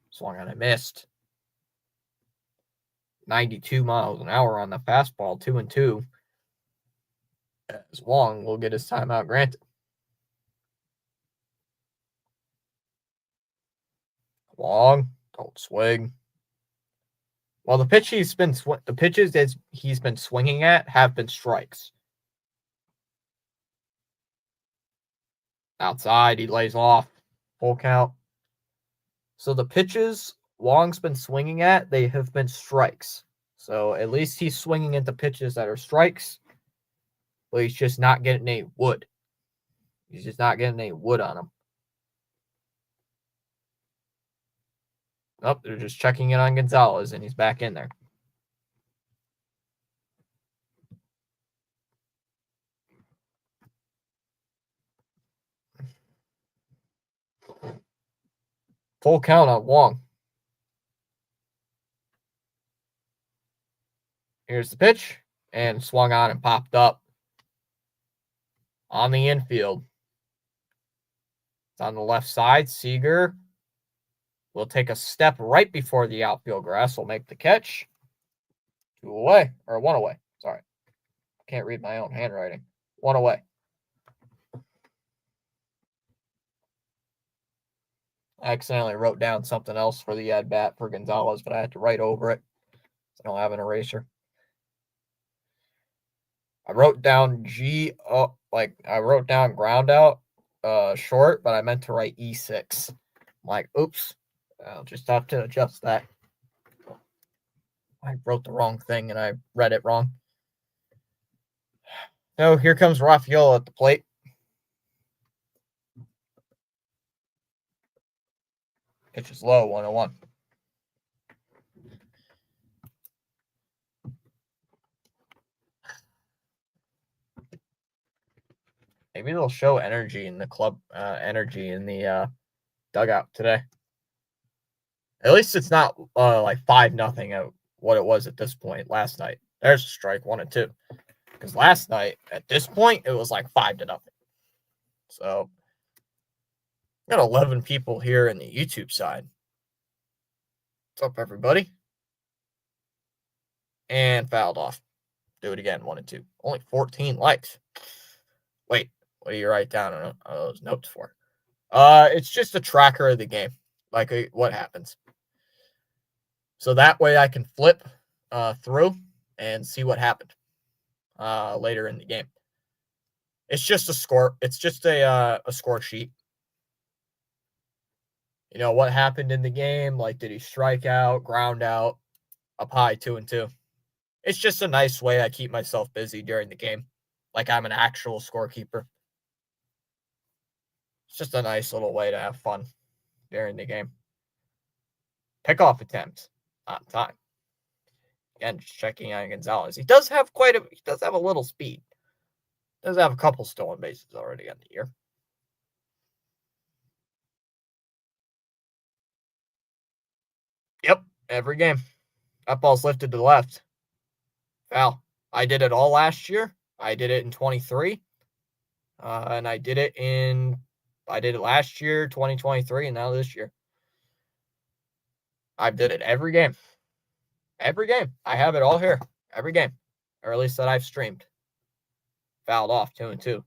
Swung on, I missed. 92 miles an hour on the fastball, 2-2. As Wong will get his timeout granted. Wong, don't swing. Well, the pitches that he's been swinging at have been strikes. Outside, he lays off. Full count. So the pitches Wong's been swinging at, they have been strikes. So at least he's swinging into pitches that are strikes, but he's just not getting any wood. He's just not getting any wood on him. Oh, they're just checking in on Gonzalez, and he's back in there. Full count on Wong. Here's the pitch, and swung on and popped up on the infield. It's on the left side. Seager will take a step right before the outfield grass. Will make the catch. 2 away, or 1 away. Sorry. I can't read my own handwriting. 1 away. I accidentally wrote down something else for the at-bat for Gonzalez, but I had to write over it. So I don't have an eraser. I wrote down I wrote down ground out short, but I meant to write E6. I'm like, oops. I'll just have to adjust that. I wrote the wrong thing and I read it wrong. So here comes Rafael at the plate. Pitch is low, 1-1. Maybe they'll show energy in the club, dugout today. At least it's not like 5-0 at what it was at this point last night. There's a strike, 1-2. Because last night, at this point, it was like 5-0. So, got 11 people here in the YouTube side. What's up, everybody? And fouled off. Do it again, 1-2. Only 14 likes. Wait, what do you write down on those notes for? It's just a tracker of the game, like what happens. So that way I can flip through and see what happened later in the game. It's just a score. It's just a score sheet. You know, what happened in the game? Like, did he strike out, ground out, up high, 2-2? It's just a nice way I keep myself busy during the game. Like I'm an actual scorekeeper. It's just a nice little way to have fun during the game. Pickoff attempts on time. Again, just checking on Gonzalez. He does have a little speed. Does have a couple stolen bases already on the year. Yep, every game. That ball's lifted to the left. Foul. I did it all last year. I did it in 23. And I did it last year, 2023, and now this year. I did it every game. Every game. I have it all here. Every game. Or at least that I've streamed. Fouled off, 2-2.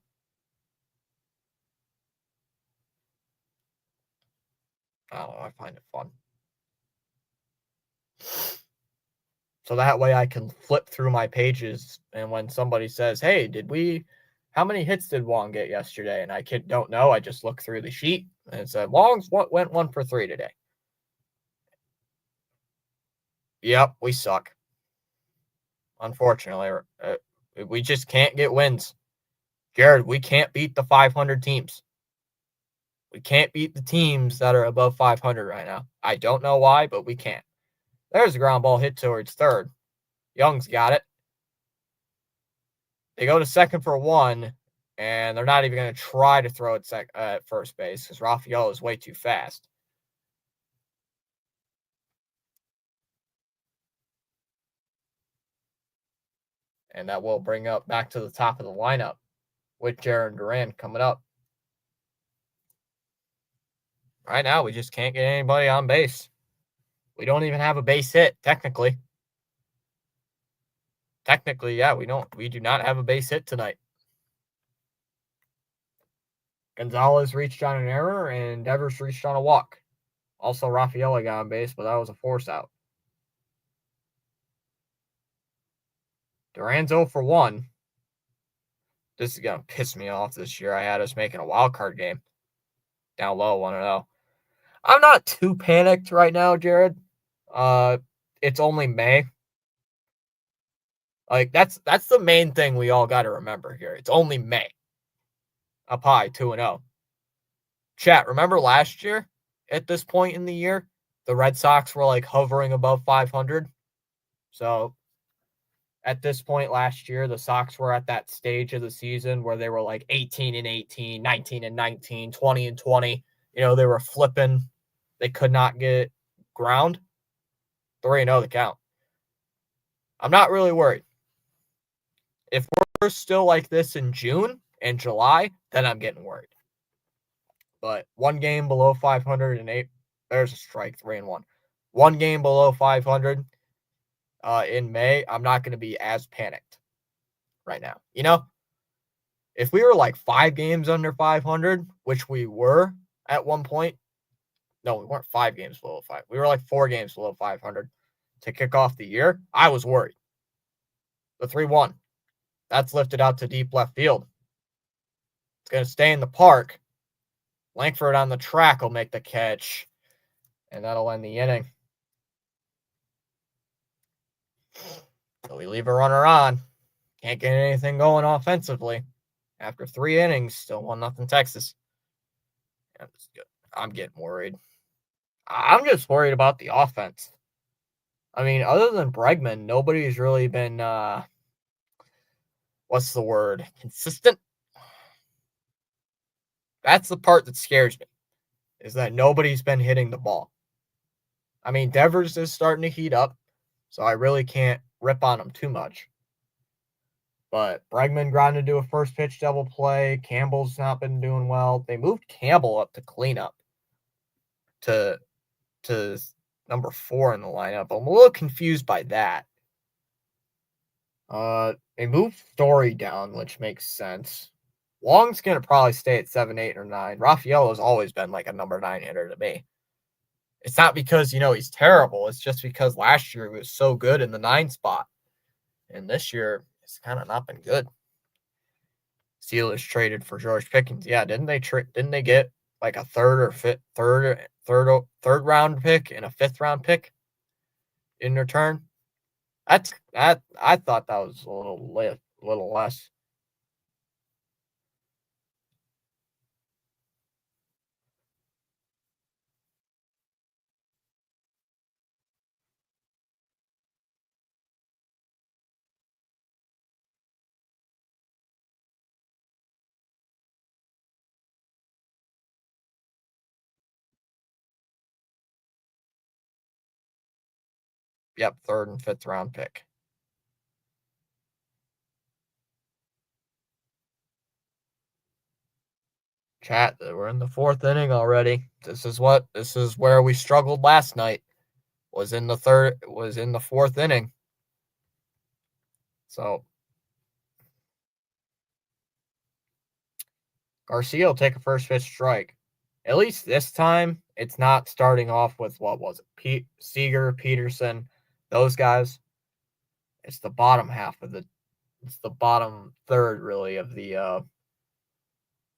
I don't know. I find it fun. So that way I can flip through my pages, and when somebody says, hey, how many hits did Wong get yesterday? And I don't know. I just look through the sheet, and it said, Wong's went 1 for 3 today. Yep, we suck. Unfortunately, we just can't get wins. Jared, we can't beat the 500 teams. We can't beat the teams that are above 500 right now. I don't know why, but we can't. There's a ground ball hit towards third. Young's got it. They go to second for one, and they're not even going to try to throw it at first base because Rafael is way too fast. And that will bring up back to the top of the lineup with Jarren Duran coming up. Right now, we just can't get anybody on base. We don't even have a base hit, technically. Technically, yeah, we don't. We do not have a base hit tonight. Gonzalez reached on an error, and Devers reached on a walk. Also, Rafaela got on base, but that was a force out. Duran's 0 for 1. This is going to piss me off this year. I had us making a wild card game. Down low, 1-0. I'm not too panicked right now, Jared. It's only May. Like, that's the main thing we all got to remember here. It's only May. Up high, 2-0. Chat, remember last year at this point in the year, the Red Sox were like hovering above 500. So at this point last year, the Sox were at that stage of the season where they were like 18-18, 19-19, 20-20. You know, they were flipping. They could not get ground. 3-0 the count. I'm not really worried. If we're still like this in June and July, then I'm getting worried. But one game below 508, there's a strike, 3-1. One game below 500 in May, I'm not going to be as panicked right now. You know, if we were like 5 games under 500, which we were at one point, no, we weren't 5 games below 5. We were like 4 games below 500 to kick off the year. I was worried. The 3-1, that's lifted out to deep left field. It's going to stay in the park. Langford on the track will make the catch, and that'll end the inning. So we leave a runner on. Can't get anything going offensively. After 3 innings, still 1-0 Texas. I'm getting worried. I'm just worried about the offense. I mean, other than Bregman, nobody's really been, what's the word? Consistent? That's the part that scares me, is that nobody's been hitting the ball. I mean, Devers is starting to heat up, so I really can't rip on him too much. But Bregman grounded to a first pitch double play. Campbell's not been doing well. They moved Campbell up to cleanup to number 4 in the lineup. I'm a little confused by that. They moved Story down, which makes sense. Wong's going to probably stay at 7, 8, or 9. Rafael has always been like a number 9 hitter to me. It's not because, you know, he's terrible. It's just because last year he was so good in the 9 spot. And this year, it's kind of not been good. Steelers traded for George Pickens. Yeah, didn't they get like a third round pick and a 5th round pick in return? I thought that was a little less. Yep, 3rd and 5th round pick. Chat, we're in the 4th inning already. This is where we struggled last night. Was in the 4th inning. So Garcia will take a first pitch strike. At least this time, it's not starting off with, what was it, Seager, Peterson, those guys. It's the bottom it's the bottom third, really, of the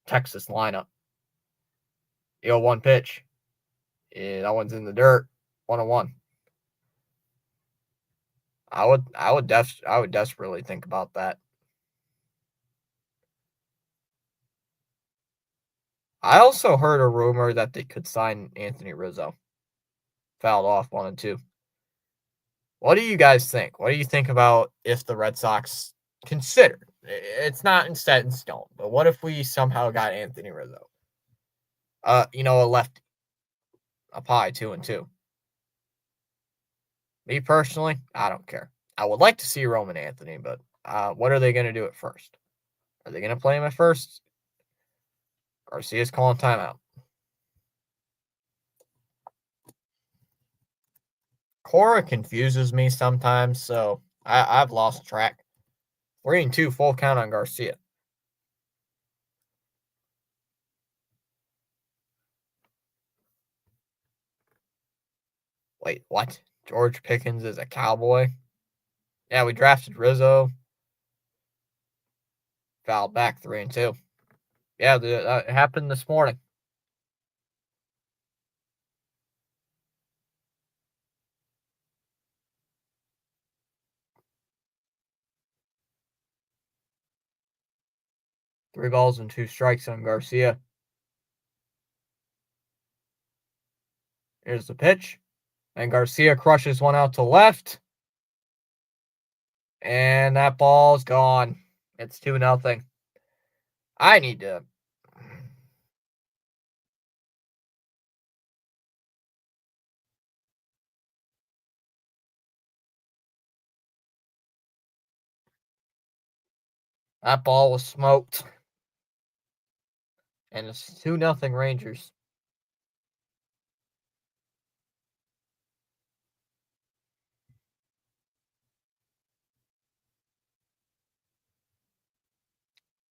Texas lineup. The 0-1 pitch. Yeah, that one's in the dirt. 1-1. I would desperately think about that. I also heard a rumor that they could sign Anthony Rizzo. Fouled off 1-2. What do you guys think? What do you think about if the Red Sox consider? It's not in set in stone, but what if we somehow got Anthony Rizzo? A lefty, a pie 2-2. Me personally, I don't care. I would like to see Roman Anthony, but what are they going to do at first? Are they going to play him at first? Garcia's calling timeout. Cora confuses me sometimes, so I've lost track. 3-2, full count on Garcia. Wait, what? George Pickens is a Cowboy? Yeah, we drafted Rizzo. Fouled back 3-2. Yeah, that happened this morning. Three balls and two strikes on Garcia. Here's the pitch. And Garcia crushes one out to left. And that ball's gone. It's 2-0. I need to. That ball was smoked. And it's 2-0 Rangers.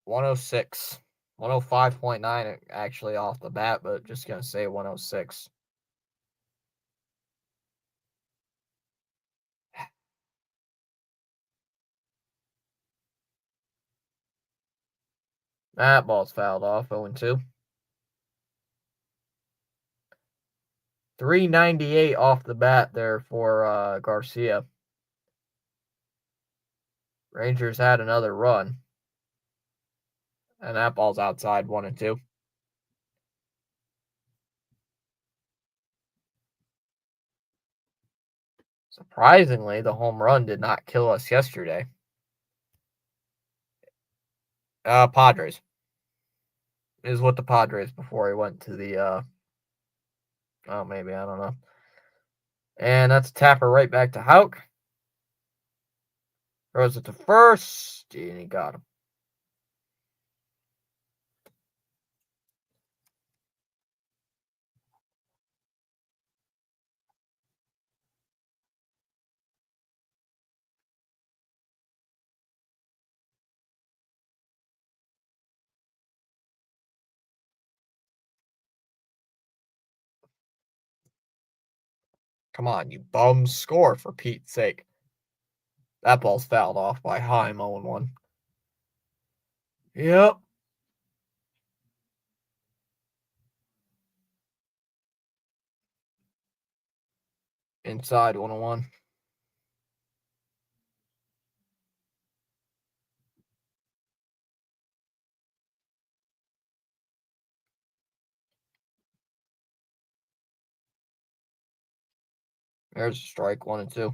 .106. 105.9 actually off the bat, but just going to say 106. That ball's fouled off, 0-2. 398 off the bat there for Garcia. Rangers had another run. And that ball's outside, 1-2. Surprisingly, the home run did not kill us yesterday. Padres. Is what the Padres before he went to the maybe, I don't know. And that's a tapper right back to Houck. Throws it to first, and he got him. Come on, you bums, score for Pete's sake. That ball's fouled off by Heim, 0-1. Yep. Inside, 1-1. There's a strike, 1-2.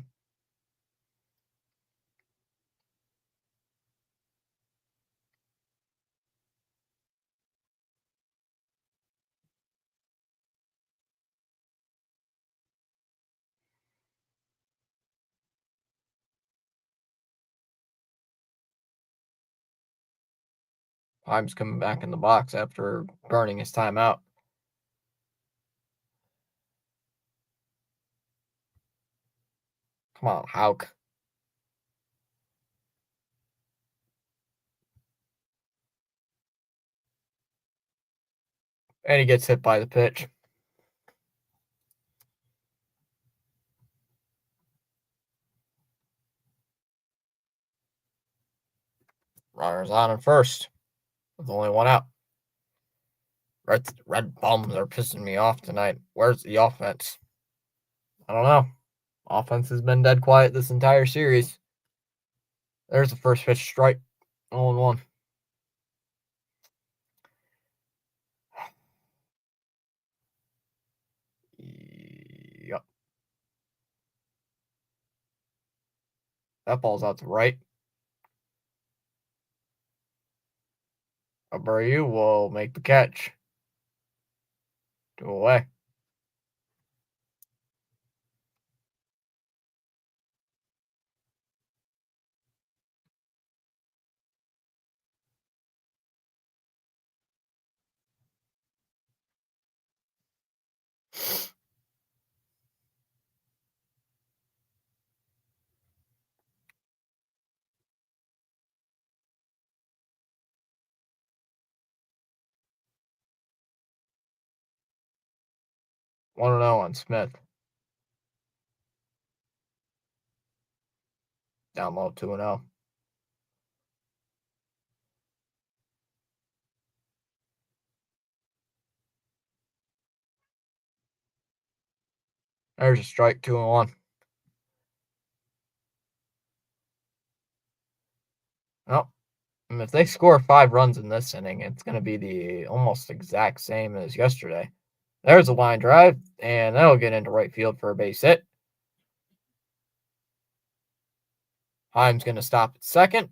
Heim's coming back in the box after burning his timeout. Come on, Houck. And he gets hit by the pitch. Runners on in first with only one out. Red bums are pissing me off tonight. Where's the offense? I don't know. Offense has been dead quiet this entire series. There's the first pitch strike. 0-1. Yep. That ball's out to right. Abreu will make the catch. 2 away. One and 0 on Smith. Down low 2 and 0. There's a strike, 2 and 1. Well, if they score 5 runs in this inning, it's going to be the almost exact same as yesterday. There's a line drive, and that'll get into right field for a base hit. Heim's going to stop at second.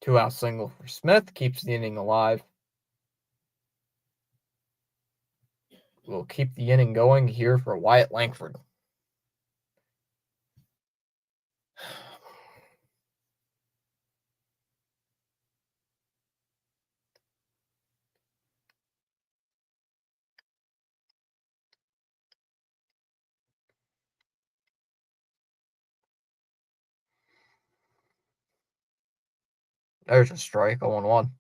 2-out single for Smith keeps the inning alive. We'll keep the inning going here for Wyatt Langford. There's a strike, 0 and 1.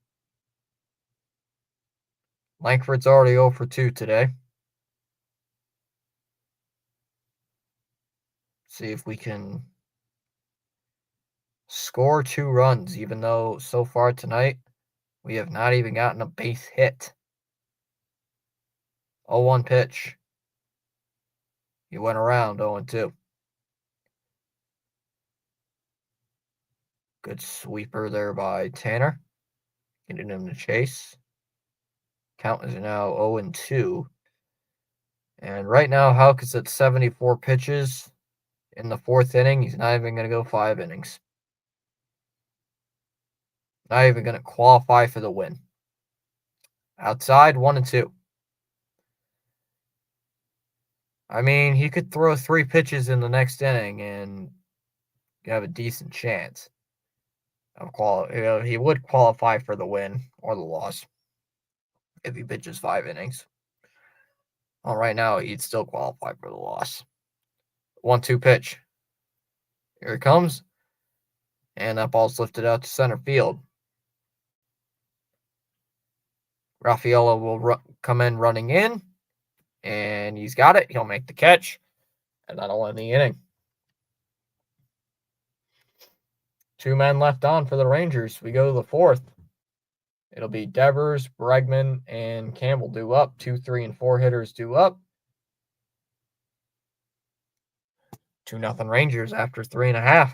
Langford's already 0 for 2 today. See if we can score 2 runs, even though so far tonight we have not even gotten a base hit. 0-1 pitch. He went around 0-2. Good sweeper there by Tanner. Getting him to chase. Count is now 0-2. And right now, Houck is at 74 pitches in the 4th inning. He's not even going to go 5 innings. Not even going to qualify for the win. Outside, 1-2. I mean, he could throw 3 pitches in the next inning and have a decent chance of he would qualify for the win or the loss if he pitches 5 innings. Well, right now, he'd still qualify for the loss. 1-2 pitch. Here it comes. And that ball's lifted out to center field. Raffaello will come in running in. And he's got it. He'll make the catch. And that'll end the inning. 2 men left on for the Rangers. We go to the 4th. It'll be Devers, Bregman, and Campbell due up. 2, 3, and 4 hitters due up. 2-0 Rangers after 3.5.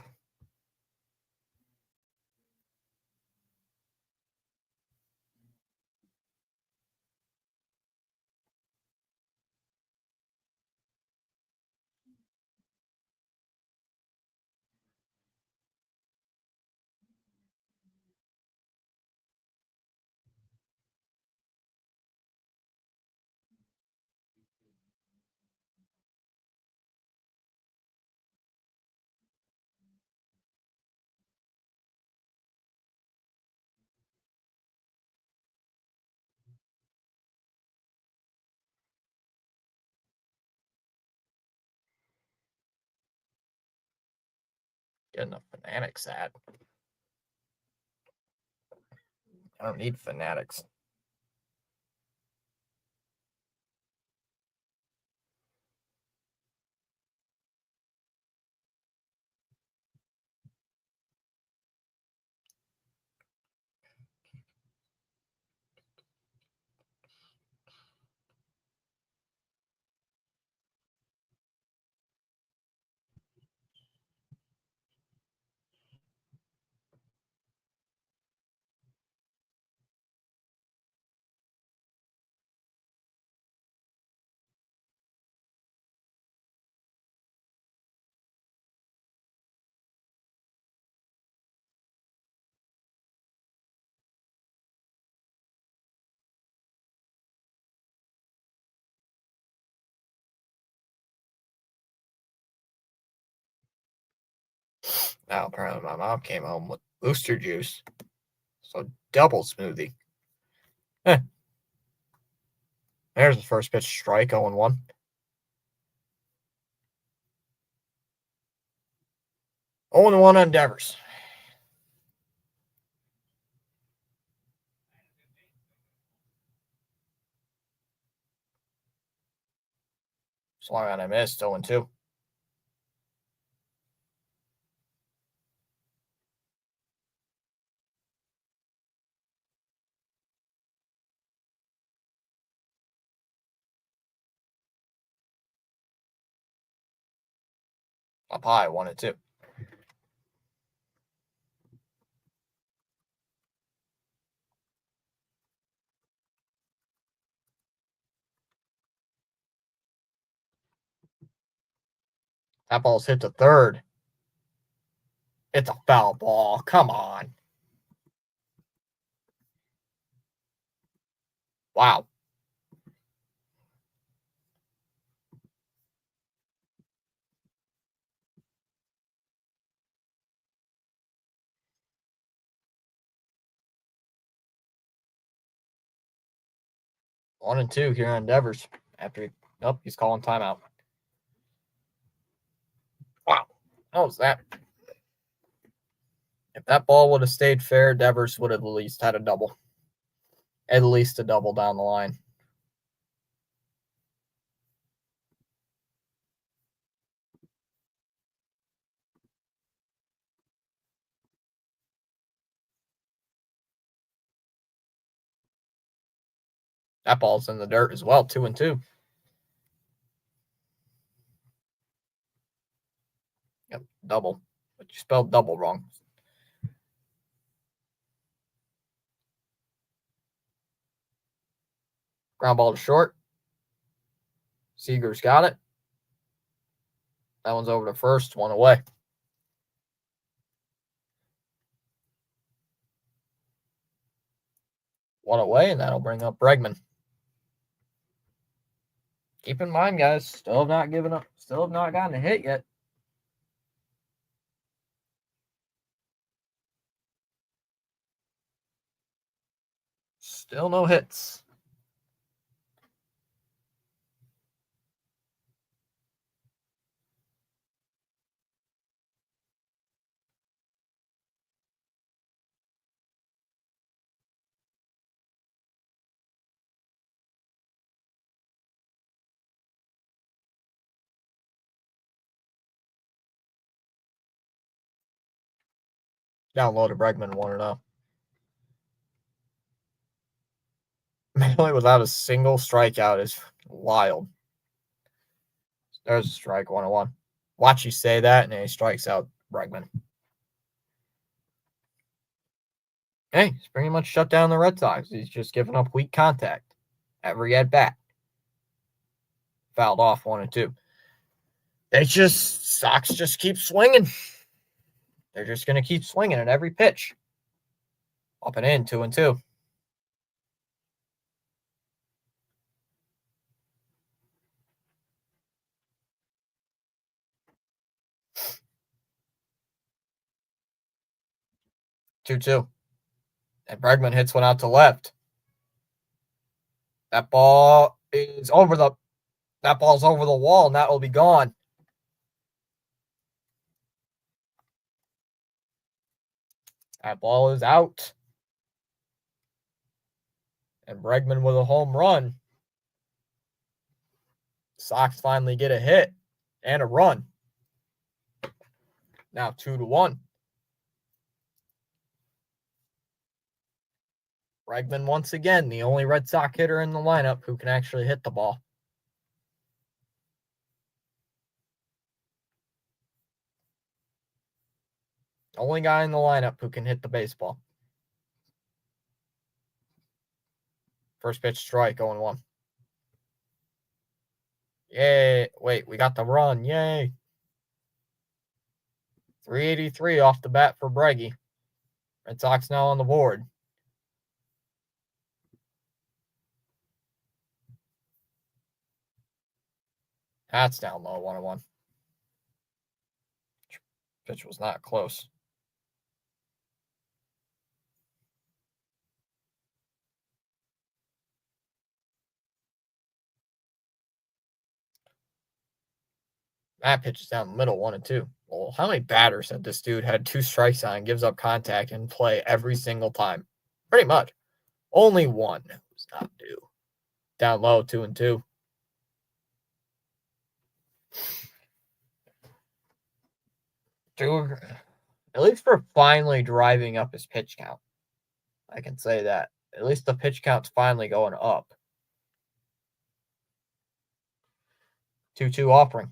Getting a Fanatics ad. I don't need Fanatics. Now, apparently, my mom came home with booster juice. So, double smoothie. Eh. There's the first pitch strike, 0-1. 0-1 on Devers. Swung on, I missed. 0-2. Up high, 1-2. That ball's hit to third. It's a foul ball. Come on. Wow. One and two here on Devers. After he's calling timeout. Wow. How was that? If that ball would have stayed fair, Devers would have at least had a double. At least a double down the line. That ball's in the dirt as well, 2-2. Yep, double. But you spelled double wrong. Ground ball to short. Seager's got it. That one's over to first, one away. One away, and that'll bring up Bregman. Keep in mind, guys, still have not given up. Still have not gotten a hit yet. Still no hits. Down low to Bregman, 1-0. Manley without a single strikeout is wild. There's a strike, 1-1. Watch you say that, and then he strikes out Bregman. Hey, he's pretty much shut down the Red Sox. He's just giving up weak contact every at bat. Fouled off 1-2. Sox just keep swinging. They're just going to keep swinging at every pitch. Up and in, 2-2. Two. And Bregman hits one out to left. That ball's over the wall, and that will be gone. That ball is out. And Bregman with a home run. Sox finally get a hit and a run. Now 2-1. Bregman once again, the only Red Sox hitter in the lineup who can actually hit the ball. Only guy in the lineup who can hit the baseball. First pitch strike, 0-1. Yay. Wait, we got the run. Yay. 383 off the bat for Breggy. Red Sox now on the board. That's down low, 1-1. Pitch was not close. That pitch is down the middle, 1-2. Well, how many batters had this dude had 2 strikes on, gives up contact, and play every single time? Pretty much. Only one was not due. Down low, 2-2. Dude, at least for finally driving up his pitch count. I can say that. At least the pitch count's finally going up. 2-2 offering.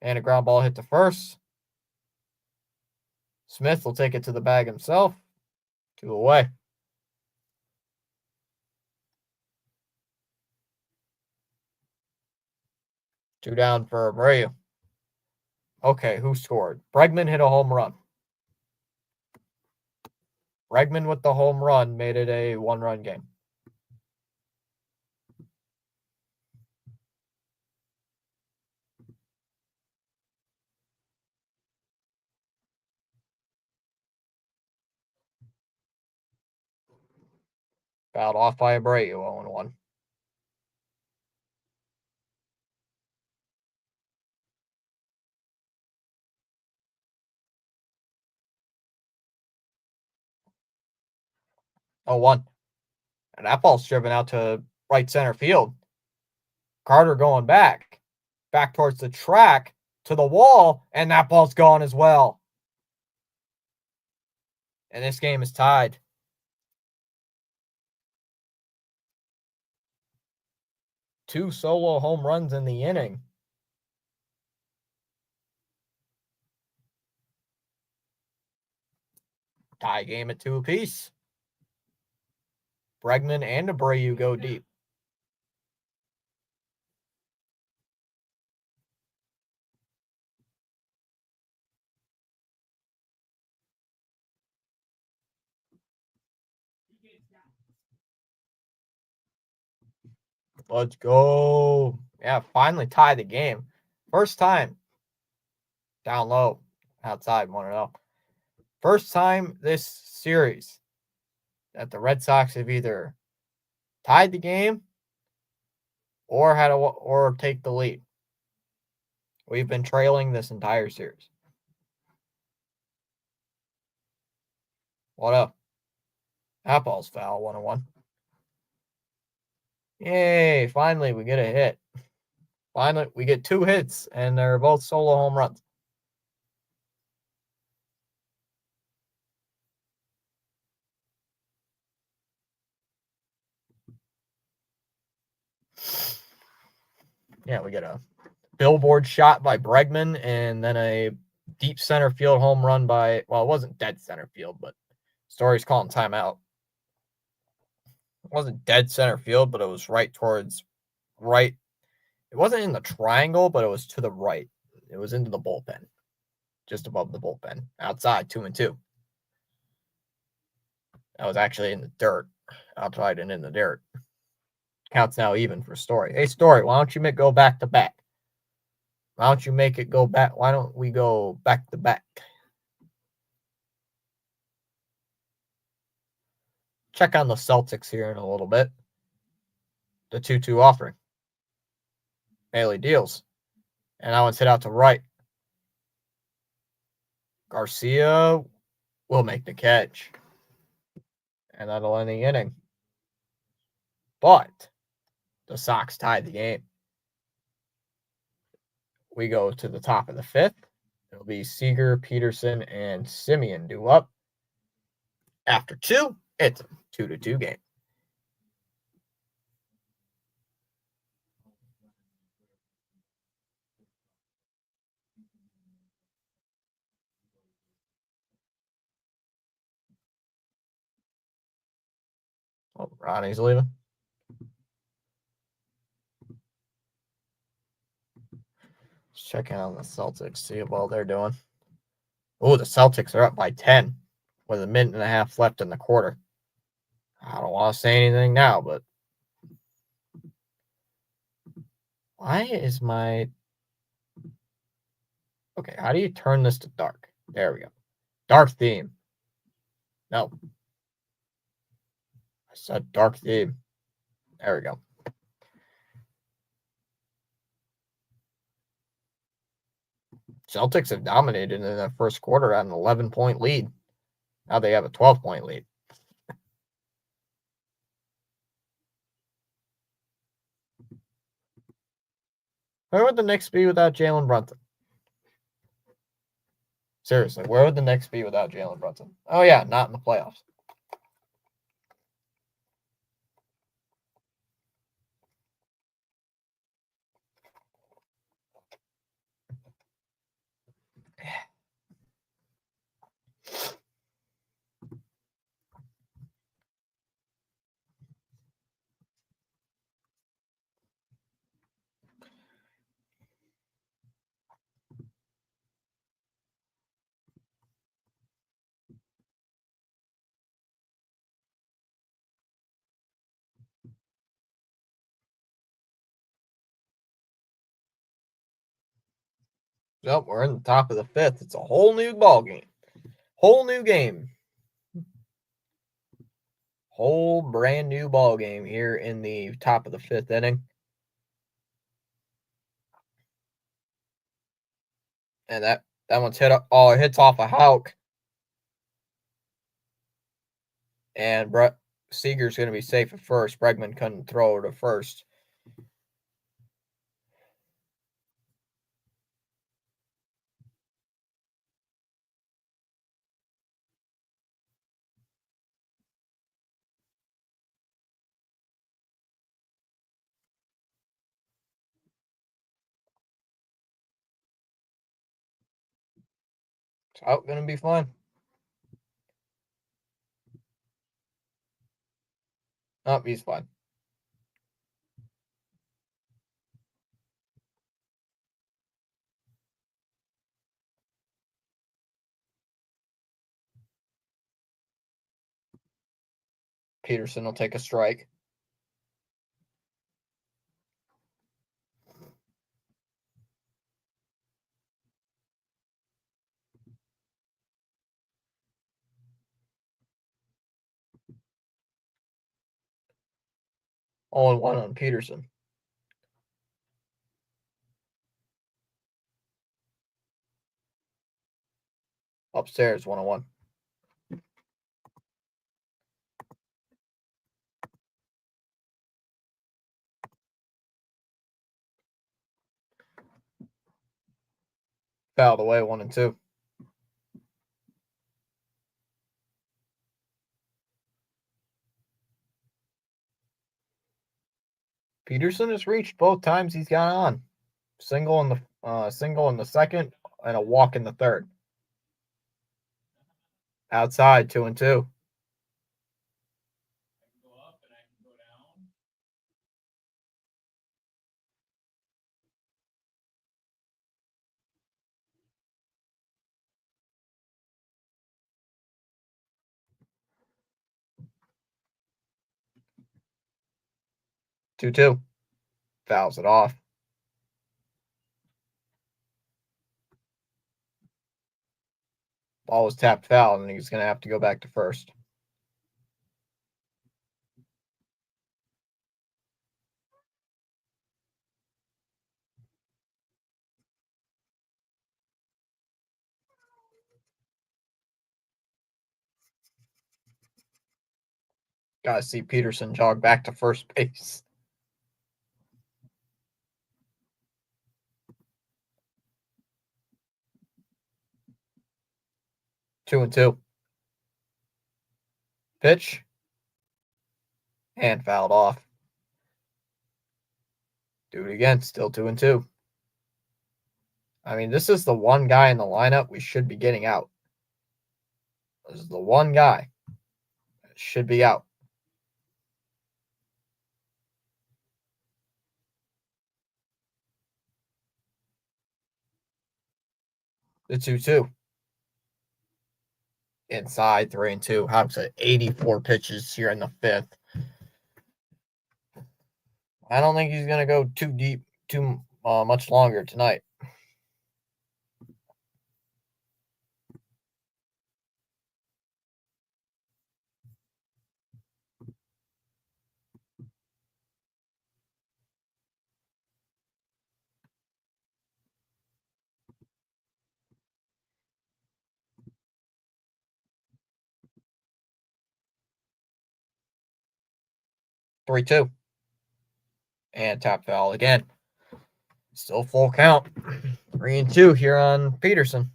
And a ground ball hit to first. Smith will take it to the bag himself. 2 away. Two down for Abreu. Okay, who scored? Bregman hit a home run. Bregman with the home run made it a 1-run game. Fouled off by Abreu, 0-1. Oh, 1. And that ball's driven out to right center field. Carter going back towards the track, to the wall, and that ball's gone as well. And this game is tied. Two solo home runs in the inning. Tie game at 2 apiece. Bregman and Abreu go deep. Let's go. Yeah, finally tie the game. First time. Down low. Outside, 1-0. First time this series that the Red Sox have either tied the game or take the lead. We've been trailing this entire series. What up? That ball's foul, 1-1. Yay, finally we get a hit. Finally, we get 2 hits, and they're both solo home runs. Yeah, we get a billboard shot by Bregman, and then a deep center field home run by, well, it wasn't dead center field, but Story's calling timeout. It wasn't dead center field, but it was right towards right. It wasn't in the triangle, but it was to the right. It was into the bullpen, just above the bullpen, outside, 2-2. That was actually in the dirt, outside and in the dirt. Counts now even for Story. Hey, Story, why don't you go back to back? Why don't you make it go back? Why don't we go back to back? Check on the Celtics here in a little bit. The 2-2 offering. Bailey deals. And that one's hit out to right. Garcia will make the catch. And that'll end the inning. But the Sox tied the game. We go to the top of the 5th. It'll be Seager, Peterson, and Semien due up. After 2, it's a 2-2 game. Oh, Ronnie's leaving. Let's check in on the Celtics, see how well they're doing. Oh, the Celtics are up by 10 with 1.5 minutes left in the quarter. I don't want to say anything now, but why is my... Okay, how do you turn this to dark? There we go. Dark theme. No. I said dark theme. There we go. Celtics have dominated in the first quarter at an 11-point lead. Now they have a 12-point lead. Where would the Knicks be without Jalen Brunson? Seriously, where would the Knicks be without Jalen Brunson? Oh, yeah, not in the playoffs. Nope, we're in the top of the fifth. It's a whole new ball game. Whole new game. Whole brand new ball game here in the top of the fifth inning. And that one's hit. Oh, it hits off a Houck. And Brett Seager's going to be safe at first. Bregman couldn't throw to first. It's out going to be fun. Oh, he's fine. Peterson will take a strike. All in one on Peterson. Upstairs, 101. Fouled away, 1-2. Peterson has reached both times he's gone on. Single in the second and a walk in the third. Outside, 2-2. 2-2. Fouls it off. Ball was tapped foul, and he's going to have to go back to first. Got to see Peterson jog back to first base. Two and two. Pitch. And fouled off. Do it again. Still 2-2. I mean, this is the one guy in the lineup we should be getting out. This is the one guy that should be out. The 2-2. Inside 3-2. Hawks at 84 pitches here in the fifth. I don't think he's going to go too deep, too much longer tonight. 3-2. And tap foul again. Still full count. 3-2 here on Peterson.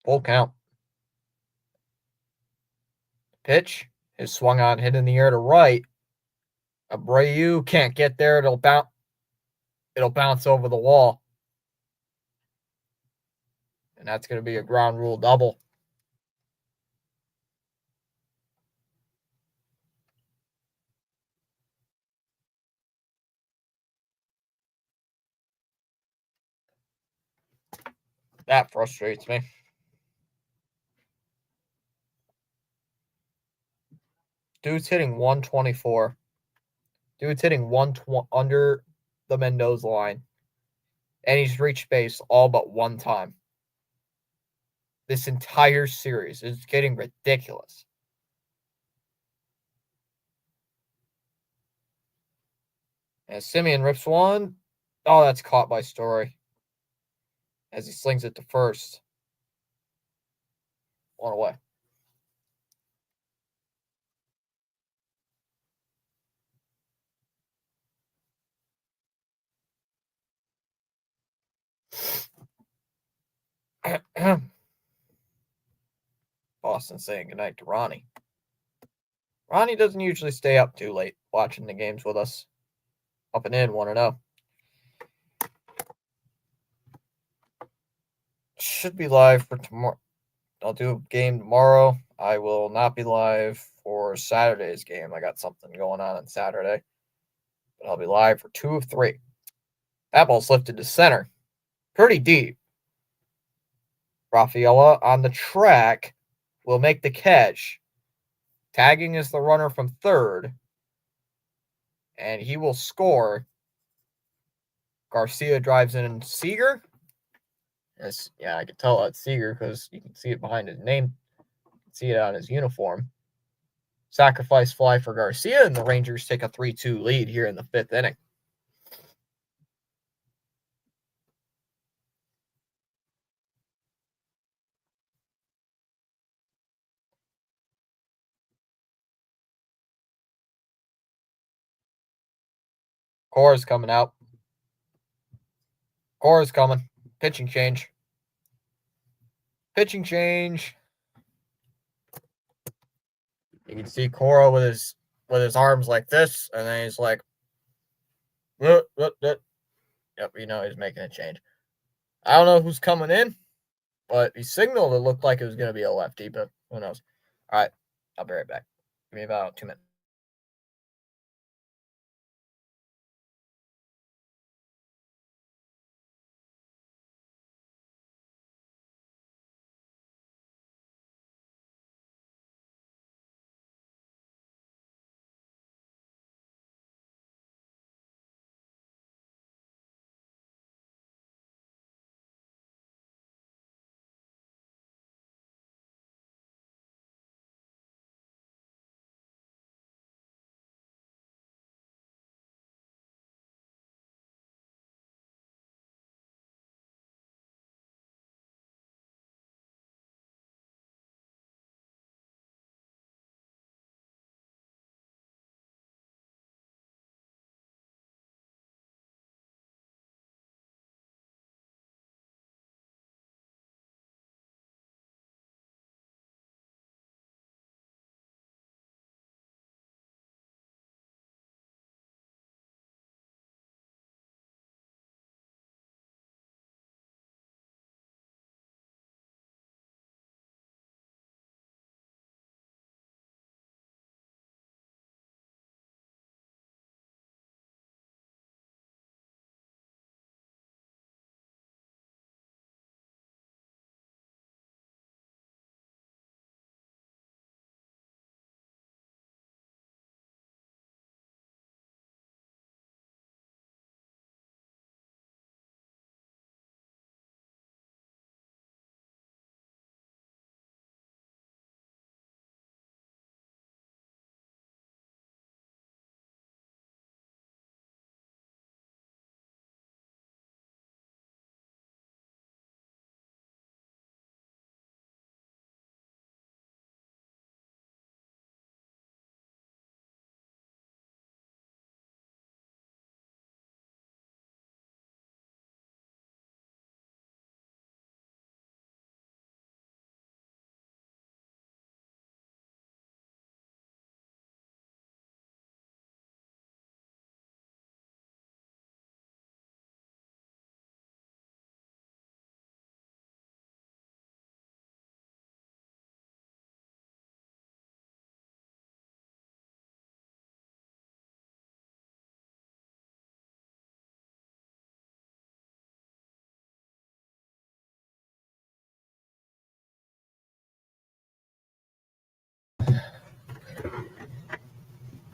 Full count. Pitch is swung on, hit in the air to right. Abreu can't get there. It'll bounce over the wall. And that's going to be a ground rule double. That frustrates me. Dude's hitting 124. Dude's hitting 120 under the Mendoza line. And he's reached base all but one time. This entire series is getting ridiculous. And Semien rips one. Oh, that's caught by Story. As he slings it to first. One away. Boston saying goodnight to Ronnie. Ronnie doesn't usually stay up too late watching the games with us. Up and in, 1-0. Should be live for tomorrow. I'll do a game tomorrow. I will not be live for Saturday's game. I got something going on Saturday. But I'll be live for 2 of 3. That ball's lifted to center. Pretty deep. Rafaela on the track will make the catch. Tagging is the runner from third. And he will score. Garcia drives in Seager. Yes, yeah, I can tell that's Seager because you can see it behind his name. You can see it on his uniform. Sacrifice fly for Garcia, and the Rangers take a 3-2 lead here in the 5th inning. Cora's coming out. Cora's coming. Pitching change. Pitching change. You can see Cora with his arms like this, and then he's like, yep, you know he's making a change. I don't know who's coming in, but he signaled it looked like it was going to be a lefty, but who knows. All right, I'll be right back. Give me about 2 minutes.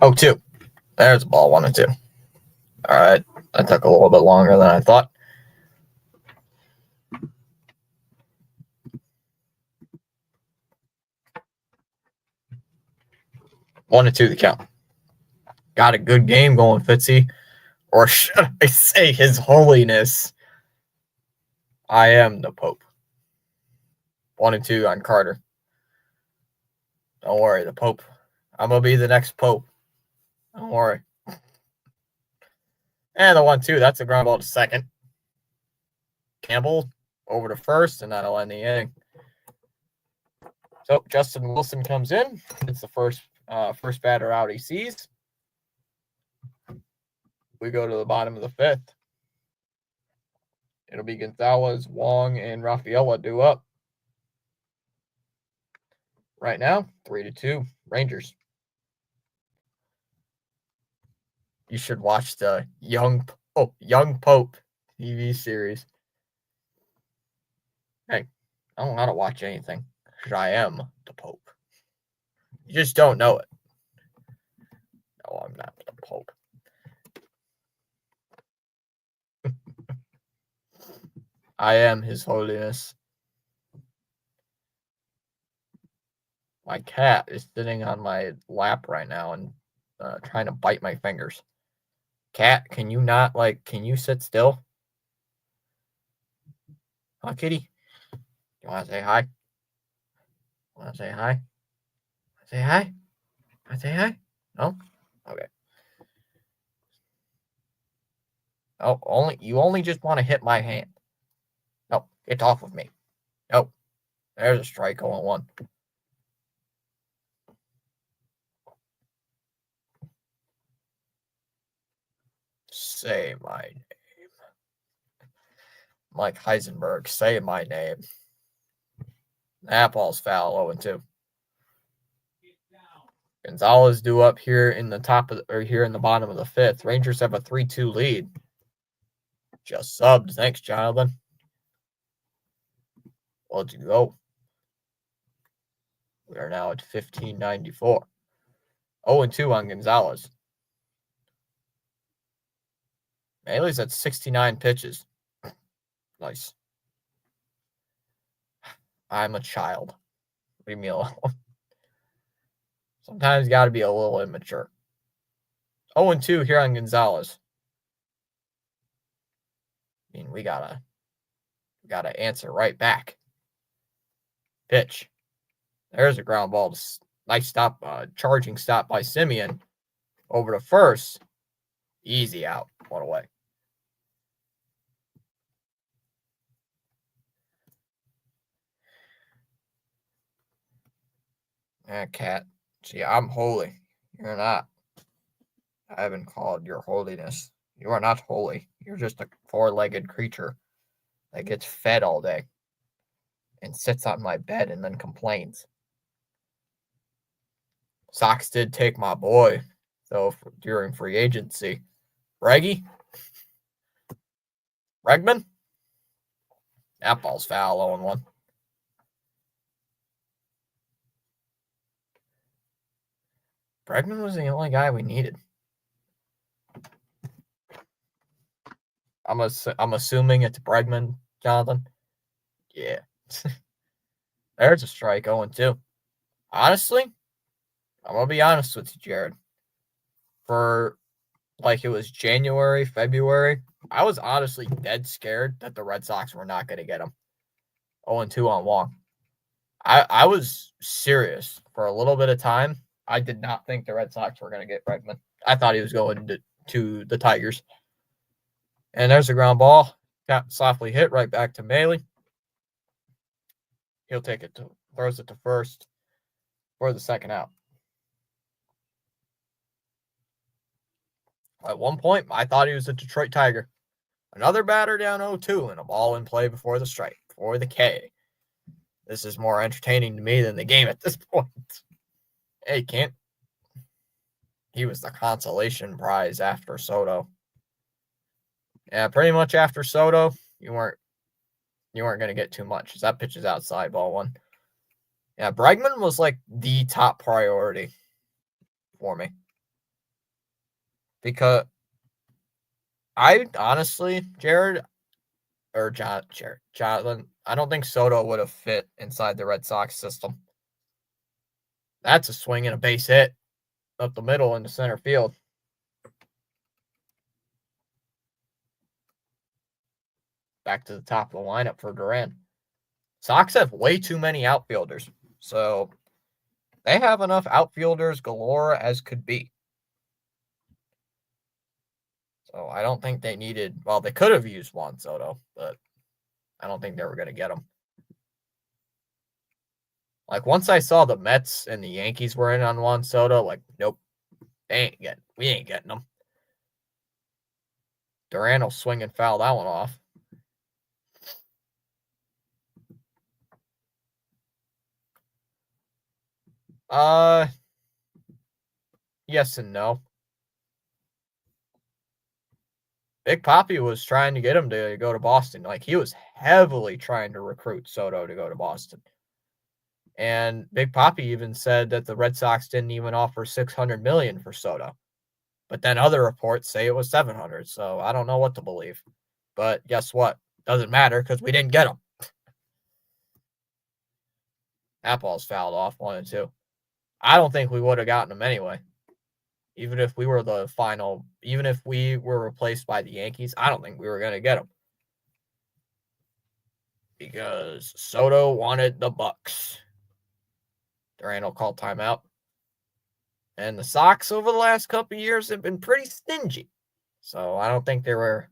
Oh, 2. There's ball 1 and 2. All right. That took a little bit longer than I thought. One and 2 the count. Got a good game going, Fitzy. Or should I say His Holiness? I am the Pope. 1 and 2 on Carter. Don't worry, the Pope. I'm going to be the next Pope. Don't worry. And the 1-2, that's a ground ball to second. Campbell over to first, and that'll end the inning. So Justin Wilson comes in. It's the first batter out he sees. We go to the bottom of the 5th. It'll be Gonzalez, Wong, and Rafaela due up. Right now, 3-2, Rangers. You should watch the Young Pope TV series. Hey, I don't know how to watch anything because I am the Pope. You just don't know it. No, I'm not the Pope. I am His Holiness. My cat is sitting on my lap right now and trying to bite my fingers. Cat, can you not, can you sit still? Huh, kitty? You want to say hi? Want to say hi? Say hi? I say hi? No? Okay. Oh, you only just want to hit my hand. No, get off of me. No. There's a strike, 0-1. Say my name. Mike Heisenberg, say my name. That ball's foul, 0-2. Gonzalez due up here in the bottom of the 5th. Rangers have a 3-2 lead. Just subbed. Thanks, Jonathan. Let's go. We are now at 1594. 0-2 on Gonzalez. Maley's at 69 pitches. Nice. I'm a child. Leave me alone. Sometimes got to be a little immature. 0-2 here on Gonzalez. I mean, we gotta answer right back. Pitch. There's a ground ball. Nice stop, charging stop by Simeon. Over to first. Easy out. 1 away. Cat. See, I'm holy. You're not. I haven't called your holiness. You are not holy. You're just a 4-legged creature that gets fed all day and sits on my bed and then complains. Sox did take my boy, though, during free agency. Bregman? That ball's foul, 0-1. Bregman was the only guy we needed. I'm assuming it's Bregman, Jonathan. Yeah. There's a strike, 0-2. Honestly, I'm going to be honest with you, Jared. For it was January, February, I was honestly dead scared that the Red Sox were not going to get him. 0-2 on Wong. I was serious for a little bit of time. I did not think the Red Sox were going to get Bregman. I thought he was going to the Tigers. And there's a ground ball. Got softly hit right back to Maley. He'll take it throws it to first for the second out. At one point, I thought he was a Detroit Tiger. Another batter down 0-2 and a ball in play before the strike, for the K. This is more entertaining to me than the game at this point. Hey, Kent. He was the consolation prize after Soto. Yeah, pretty much after Soto, you weren't going to get too much. That pitch is outside, ball 1. Yeah, Bregman was the top priority for me. because I honestly, Jared or Jonathan, I don't think Soto would have fit inside the Red Sox system. That's a swing and a base hit up the middle into center field. Back to the top of the lineup for Duran. Sox have way too many outfielders, so they have enough outfielders galore as could be. So I don't think they needed, well, they could have used Juan Soto, but I don't think they were going to get him. Like, once I saw the Mets and the Yankees were in on Juan Soto, like, nope, we ain't getting them. Duran will swing and foul that one off. Yes and no. Big Papi was trying to get him to go to Boston. Like, he was heavily trying to recruit Soto to go to Boston. And Big Papi even said that the Red Sox didn't even offer $600 million for Soto. But then other reports say it was 700. So I don't know what to believe. But guess what? Doesn't matter because we didn't get him. That ball's fouled off 1-2. I don't think we would have gotten him anyway. Even if we were even if we were replaced by the Yankees, I don't think we were going to get him. Because Soto wanted the Bucks. Duran will call timeout. And the Sox over the last couple of years have been pretty stingy. So I didn't think they were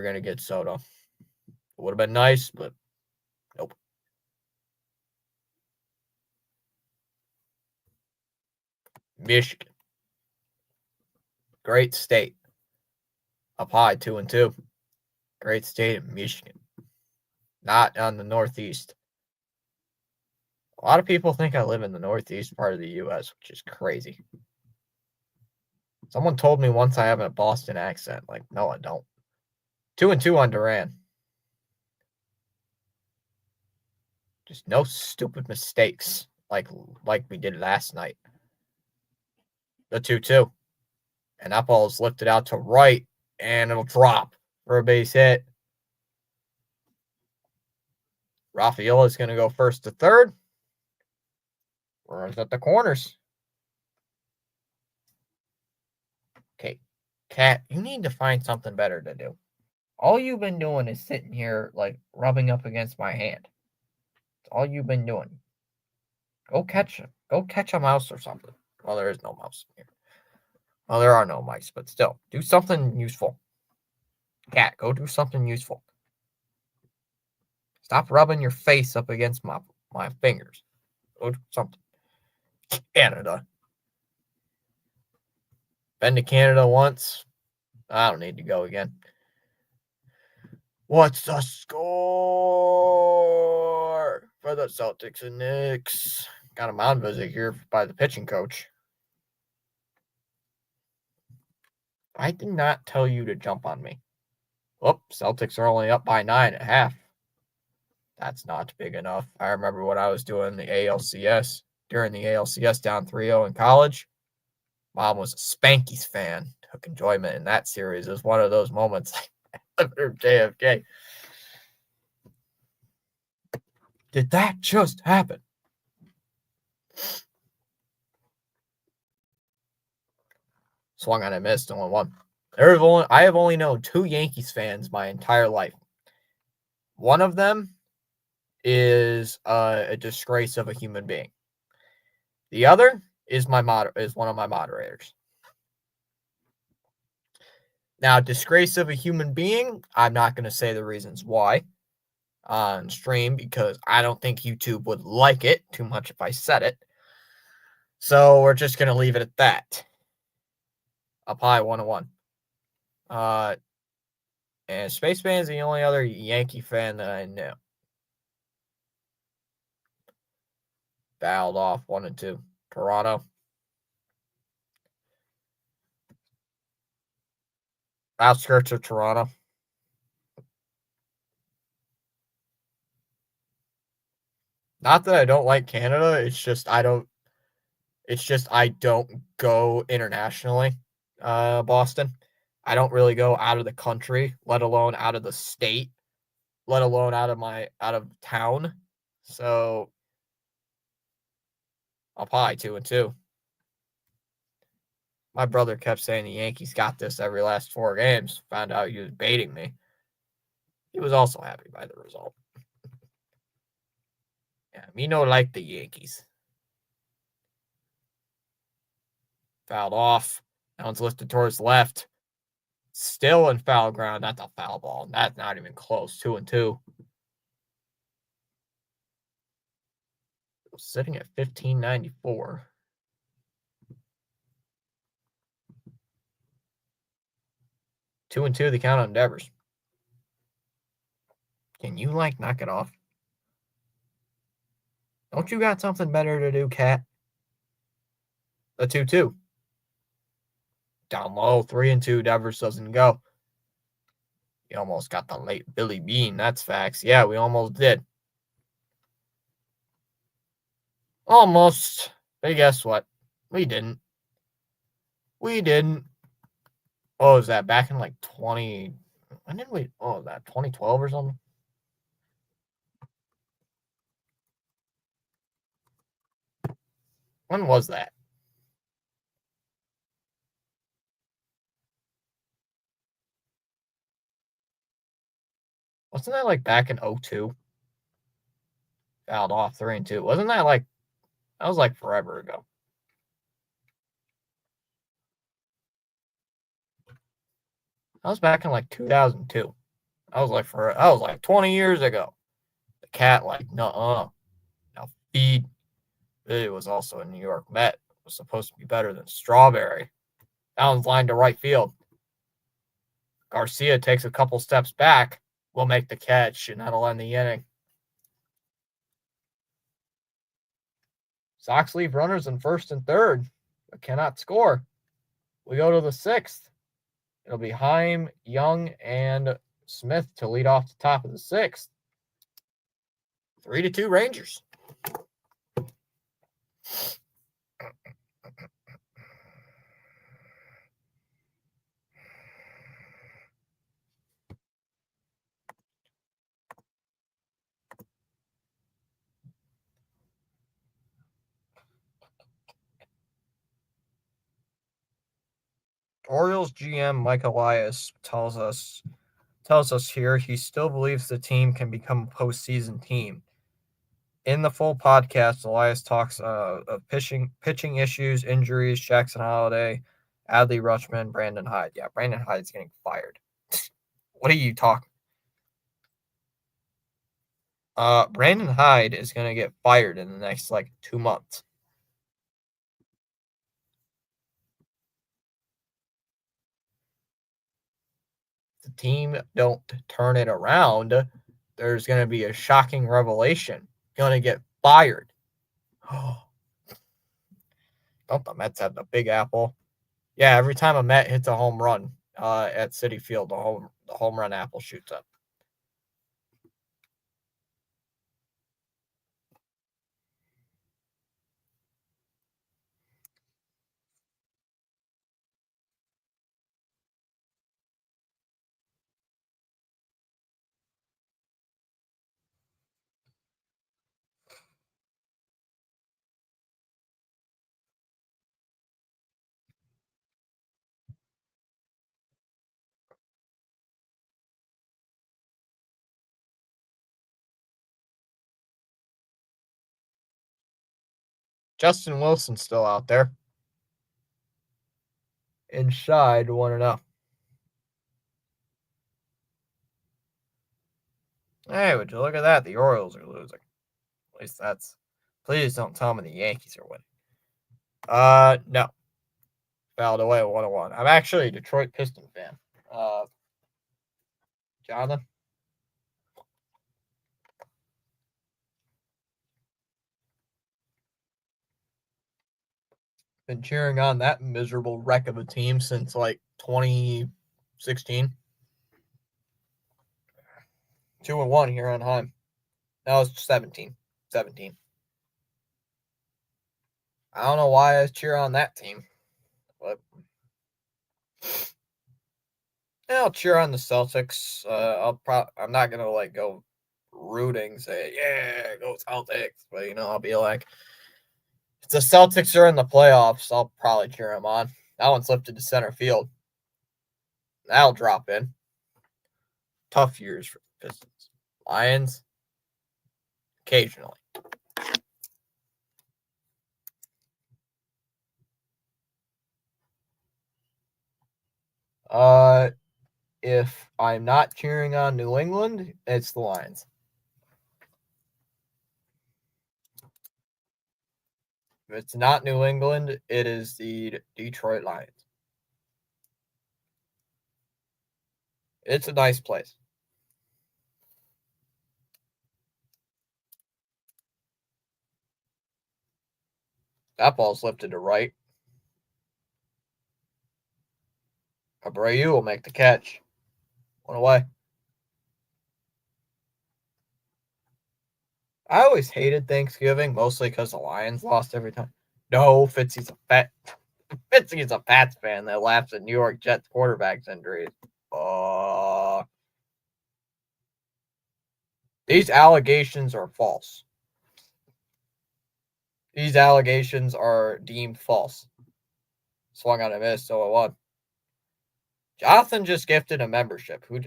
going to get Soto. It would have been nice, but nope. Michigan. Great state. Up high, 2-2. Great state of Michigan. Not on the Northeast. A lot of people think I live in the Northeast part of the U.S., which is crazy. Someone told me once I have a Boston accent. Like, no, I don't. 2-2 on Duran. Just no stupid mistakes like we did last night. The 2-2. And that ball is lifted out to right, and it'll drop for a base hit. Rafaela is going to go first to third. Runners at the corners. Okay, Cat, you need to find something better to do. All you've been doing is sitting here, like, rubbing up against my hand. That's all you've been doing. Go catch him. Go catch a mouse or something. Well, there is no mouse here. Well, there are no mice, but still, do something useful. Cat, go do something useful. Stop rubbing your face up against my fingers. Go do something. Canada. Been to Canada once. I don't need to go again. What's the score for the Celtics and Knicks? Got a mound visit here by the pitching coach. I did not tell you to jump on me. Whoop, Celtics are only up by 9.5. That's not big enough. I remember what I was doing in the ALCS. During the ALCS down 3-0 in college. Mom was a Spankies fan. Took enjoyment in that series. It was one of those moments after JFK. Did that just happen? Swung on and missed, only one. I have only known 2 Yankees fans my entire life. One of them is a disgrace of a human being. The other is one of my moderators. Now, disgrace of a human being, I'm not going to say the reasons why on stream because I don't think YouTube would like it too much if I said it. So we're just going to leave it at that. Up high, 1-1. And Spaceman is the only other Yankee fan that I know. Fouled off, 1-2. Toronto. Outskirts of Toronto. Not that I don't like Canada. It's just I don't It's just I don't go internationally, Boston. I don't really go out of the country, let alone out of the state, let alone out of town. So I'll probably 2-2. My brother kept saying the Yankees got this every last 4 games. Found out he was baiting me. He was also happy by the result. Yeah, me no like the Yankees. Fouled off. That one's lifted towards left. Still in foul ground. That's a foul ball. That's not even close. 2-2. Sitting at 1594. Two and two, the count on Devers. Can you knock it off? Don't you got something better to do, Cat? A 2-2. Down low, 3-2. Devers doesn't go. You almost got the late Billy Bean. That's facts. Yeah, we almost did. Almost. But guess what? We didn't. What was that? Back in 20. When did we? Oh, was that 2012 or something? When was that? Wasn't that back in 02? Fouled off 3-2. Wasn't that that was forever ago? That was back in 2002. I was like 20 years ago. The Cat nuh-uh. Now feed. It was also a New York Met. It was supposed to be better than Strawberry. Down line to right field. Garcia takes a couple steps back. Will make the catch, and that'll end the inning. Sox leave runners in first and third, but cannot score. We go to the sixth. It'll be Heim, Young, and Smith to lead off the top of the sixth. 3-2 Rangers. Orioles GM Mike Elias tells us here he still believes the team can become a postseason team. In the full podcast, Elias talks of pitching issues, injuries, Jackson Holiday, Adley Rutschman, Brandon Hyde. Yeah, Brandon Hyde's getting fired. What are you talking? Brandon Hyde is going to get fired in the next 2 months. If the team don't turn it around, there's going to be a shocking revelation. Going to get fired. Don't the Mets have the Big Apple? Yeah, every time a Met hits a home run at Citi Field, the home run apple shoots up. Justin Wilson's still out there. Inside 1-0. Hey, would you look at that? The Orioles are losing. At least that's. Please don't tell me the Yankees are winning. No. Fouled away 1-1. I'm actually a Detroit Piston fan. Jonathan? Been cheering on that miserable wreck of a team since 2016. 2-1 here on Heim. That was 17. I don't know why I cheer on that team, but yeah, I'll cheer on the Celtics. I'm not gonna like go rooting, say yeah, go Celtics, but I'll be like, if the Celtics are in the playoffs, I'll probably cheer them on. That one's lifted to center field. That'll drop in. Tough years for the Pistons. Lions, occasionally. If I'm not cheering on New England, it's the Lions. If it's not New England, it is the Detroit Lions. It's a nice place. That ball's lifted to right. Abreu will make the catch. One away. I always hated Thanksgiving, mostly because the Lions lost every time. No, Fitzy's a Pats fan that laughs at New York Jets quarterbacks injuries. These allegations are false. These allegations are deemed false. Swung on a miss, so it won. Jonathan just gifted a membership. Who?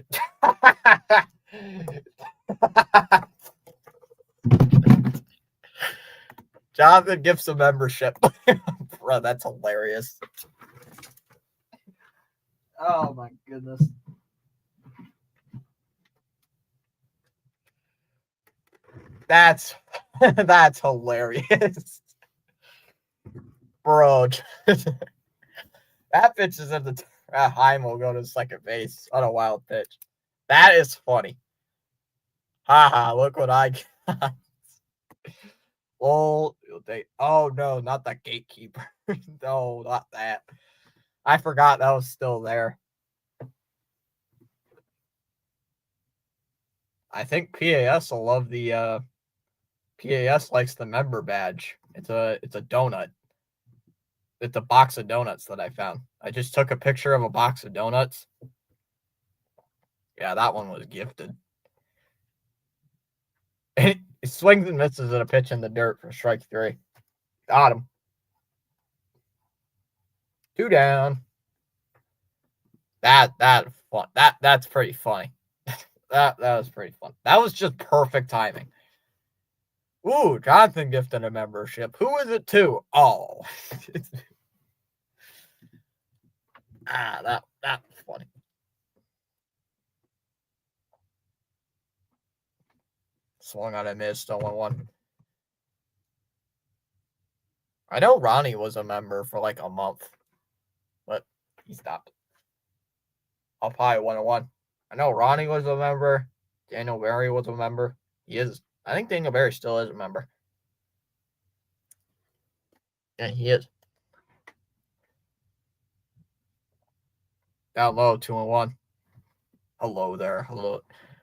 Jonathan gifts a membership. Bro, that's hilarious. Oh my goodness. That's hilarious. Bro. That pitch is at the Heim will go to second base on a wild pitch. That is funny. Haha, look what I got. Oh no, not the gatekeeper. No, not that. I forgot that was still there. I think PAS will love the PAS likes the member badge. It's a donut. It's a box of donuts that I found. I just took a picture of a box of donuts. Yeah, that one was gifted. It swings and misses at a pitch in the dirt for strike 3. Got him. 2 down. That's fun. That's pretty funny. that was pretty fun. That was just perfect timing. Ooh, Jonathan gifted a membership. Who is it to? Oh. That was funny. Swung on a miss, 0-1. I know Ronnie was a member for like a month, but he stopped. Up high, 1-1. I know Ronnie was a member. Daniel Berry was a member. He is. I think Daniel Berry still is a member. Yeah, he is. Down low, 2-1. Hello there. Hello.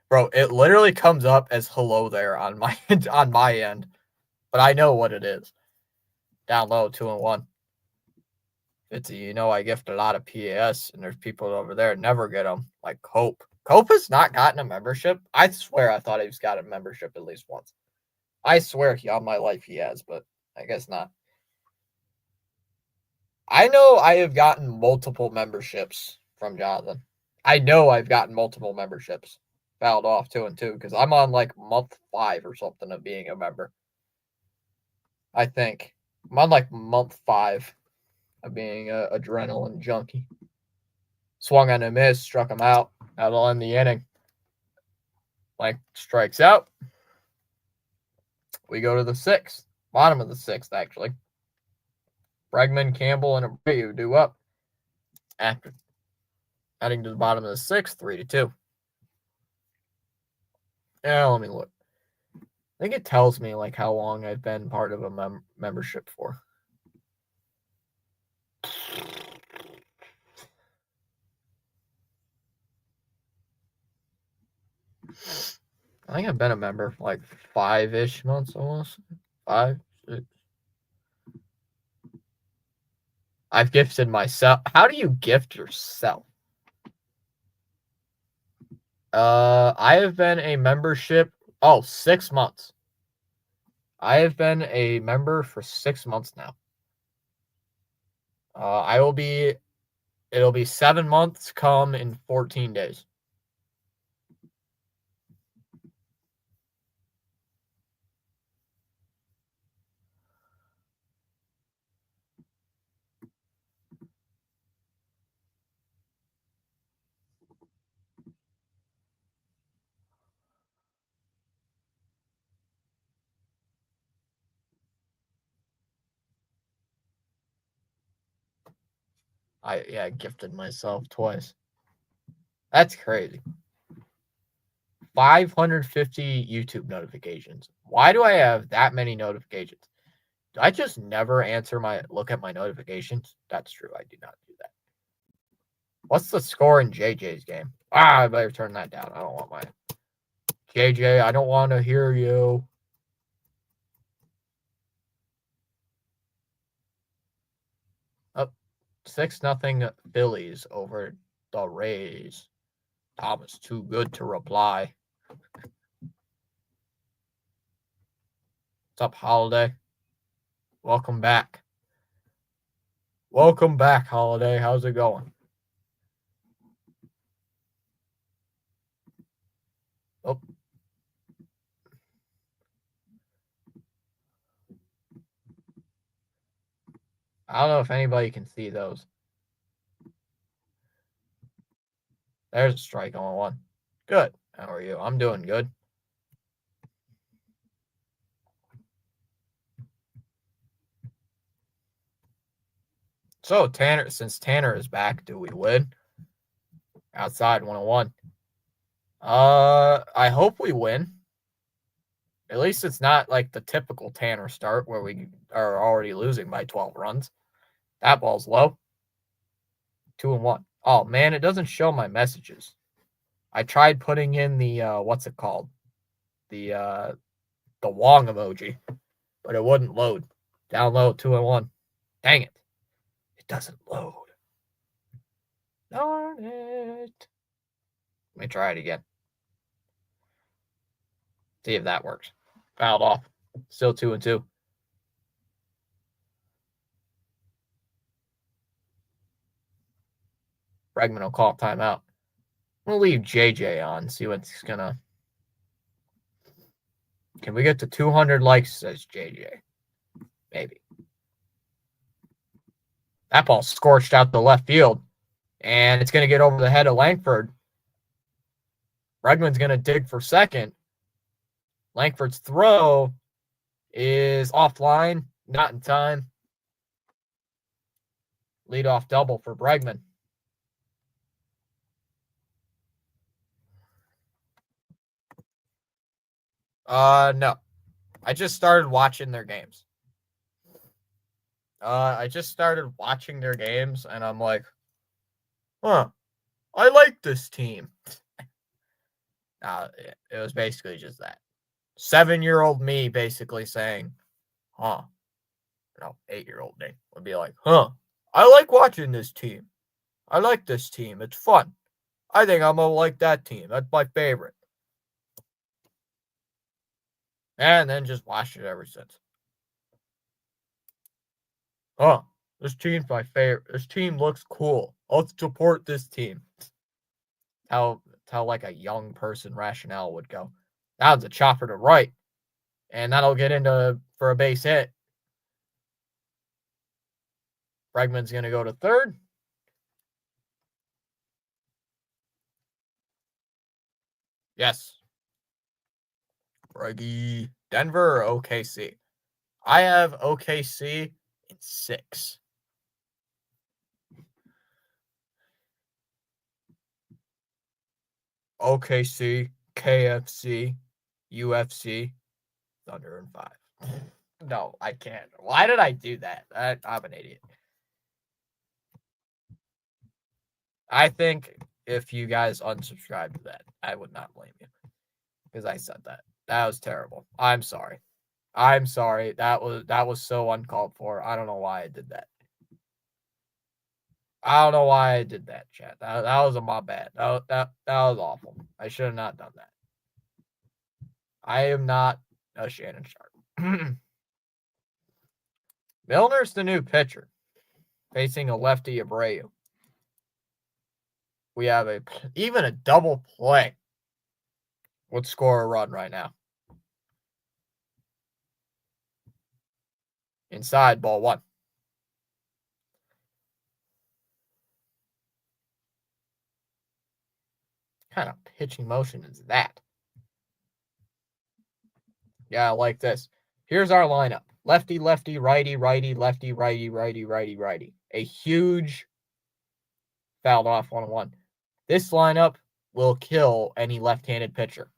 Bro, it literally comes up as hello there on my end. But I know what it is. Down low, 2-1. Fitzy, I gift a lot of PAS, and there's people over there never get them. Like Cope. Cope has not gotten a membership. I swear I thought he's got a membership at least once. I swear on my life he has, but I guess not. I know I have gotten multiple memberships from Jonathan. I know I've gotten multiple memberships. Fouled off 2 and 2 because I'm on like month 5 or something of being a member. I think I'm on like month 5 of being a adrenaline junkie. Swung on a miss, struck him out. That'll end the inning. Blank strikes out. We go to the 6th, bottom of the 6th actually. Bregman, Campbell, and Abreu due up. After heading to the bottom of the 6th, 3-2. Yeah, let me look. I think it tells me like how long I've been part of a membership for. I think I've been a member for like 5-ish months almost. 5, 6. I've gifted myself. How do you gift yourself? I have been a membership. Oh, 6 months. I have been a member for 6 months now. It'll be 7 months come in 14 days. I gifted myself twice. That's crazy. 550 YouTube notifications. Why do I have that many notifications? Do I just never look at my notifications? That's true. I do not do that. What's the score in JJ's game? I better turn that down. I don't want my JJ. I don't want to hear you. Up 6-0 Phillies over the Rays. Thomas too good to reply. What's up, Holiday? Welcome back. Welcome back, Holiday. How's it going? Oh. I don't know if anybody can see those. There's a strike on one. Good. How are you? I'm doing good. So since Tanner is back, do we win? Outside 101. I hope we win. At least it's not like the typical Tanner start where we are already losing by 12 runs. That ball's low. 2-1. Oh man, it doesn't show my messages. I tried putting in the what's it called? The Wong emoji, but it wouldn't load. Download 2-1. Dang it. It doesn't load. Darn it. Let me try it again. See if that works. Fouled off. Still 2-2. Bregman will call timeout. We'll leave JJ on, see what's gonna. Can we get to 200 likes, says JJ? Maybe. That ball scorched out the left field, and it's going to get over the head of Langford. Bregman's going to dig for second. Langford's throw is offline, not in time. Leadoff double for Bregman. No. I just started watching their games. I just started watching their games, and I'm like, I like this team. It was basically just that. 7-year-old me basically saying, 8-year-old me would be like, I like watching this team. I like this team. It's fun. I think I'm going to like that team. That's my favorite. And then just watched it ever since. This team's my favorite. This team looks cool. I'll support this team. How like a young person rationale would go. That was a chopper to right. And that'll get into for a base hit. Bregman's going to go to third. Yes. Breggy. Denver or OKC? I have OKC in 6. OKC, KFC, UFC, Thunder in 5. No, I can't. Why did I do that? I'm an idiot. I think if you guys unsubscribe to that, I would not blame you because I said that. That was terrible. I'm sorry. That was so uncalled for. I don't know why I did that. I don't know why I did that, chat. That was my bad. That was awful. I should have not done that. I am not a Shannon Sharp. Milner's the new pitcher, facing a lefty Abreu. We have even a double play would score a run right now. Inside, ball one. What kind of pitching motion is that? Yeah, I like this. Here's our lineup. Lefty, lefty, righty, righty, lefty, righty, righty, righty, righty. A huge fouled off 1-1. This lineup will kill any left-handed pitcher.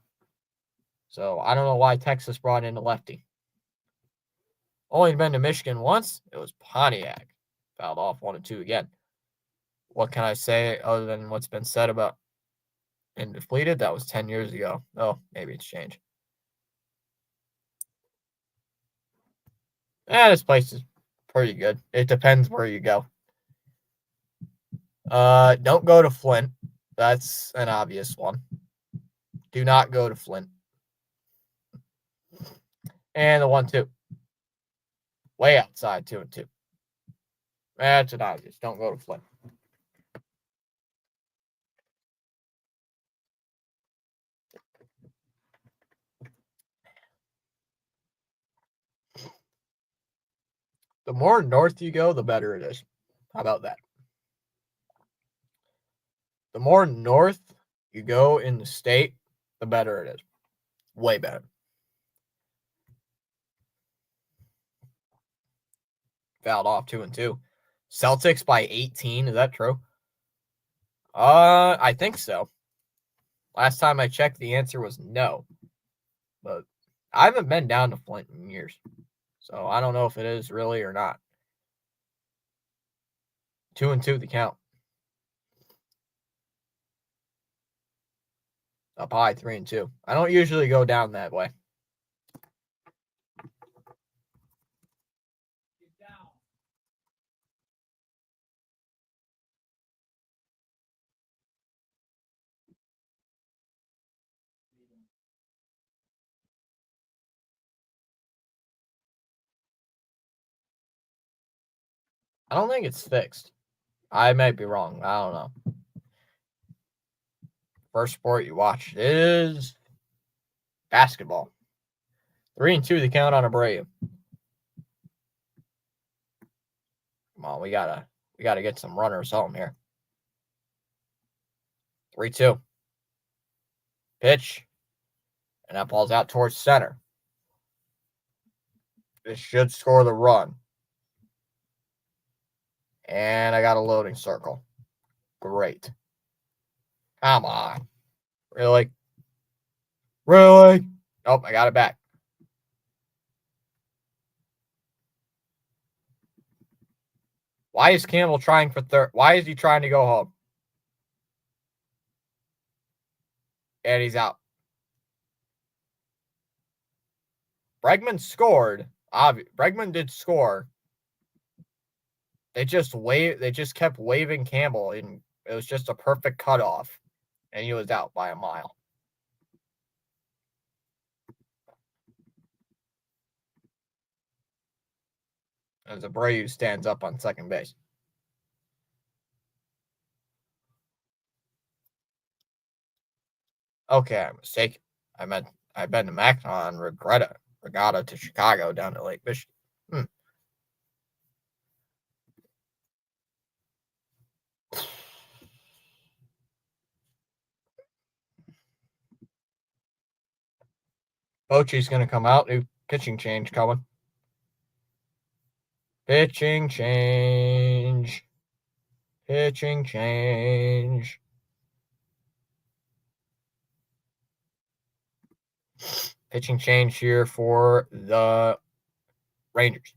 So I don't know why Texas brought in a lefty. Only been to Michigan once. It was Pontiac. Fouled off 1-2 again. What can I say other than what's been said about and depleted? That was 10 years ago. Oh, maybe it's changed. This place is pretty good. It depends where you go. Don't go to Flint. That's an obvious one. Do not go to Flint. And the 1-2. Way outside, 2-2. That's an obvious. Don't go to Flint. The more north you go, the better it is. How about that? The more north you go in the state, the better it is. Way better. Fouled off 2-2. Celtics by 18. Is that true? I think so. Last time I checked, the answer was no. But I haven't been down to Flint in years. So I don't know if it is really or not. 2-2 the count. Up high, 3-2. I don't usually go down that way. I don't think it's fixed. I might be wrong. I don't know. First sport you watch is basketball. 3-2 the count on Abreu. Come on, we gotta get some runners home here. 3-2. Pitch. And that ball's out towards center. This should score the run. And I got a loading circle. Great. Come on. Really? Really? Nope, I got it back. Why is Campbell trying for third? Why is he trying to go home? And he's out. Bregman scored. Bregman did score. They just kept waving Campbell, and it was just a perfect cutoff, and he was out by a mile. As Abreu stands up on second base. Okay, I'm mistaken. I've been to Mackinac Regatta to Chicago down to Lake Michigan. Bochy's going to come out. New pitching change coming. Pitching change. Pitching change. Pitching change here for the Rangers.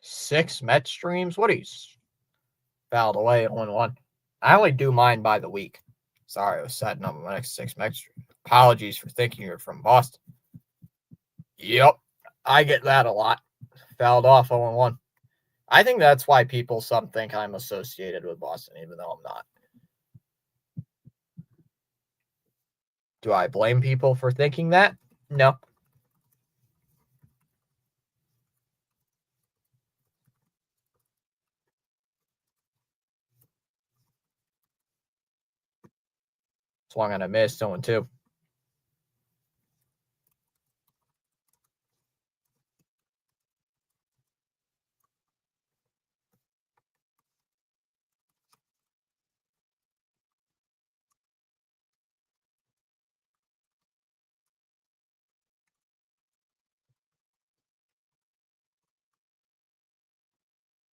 6 Met streams? What are you? Fouled away 0-1. I only do mine by the week. Sorry, I was setting up my next 6 Met streams. Apologies for thinking you're from Boston. Yep, I get that a lot. Fouled off 0-1. I think that's why some think I'm associated with Boston, even though I'm not. Do I blame people for thinking that? No. Swung on a miss, 0-2.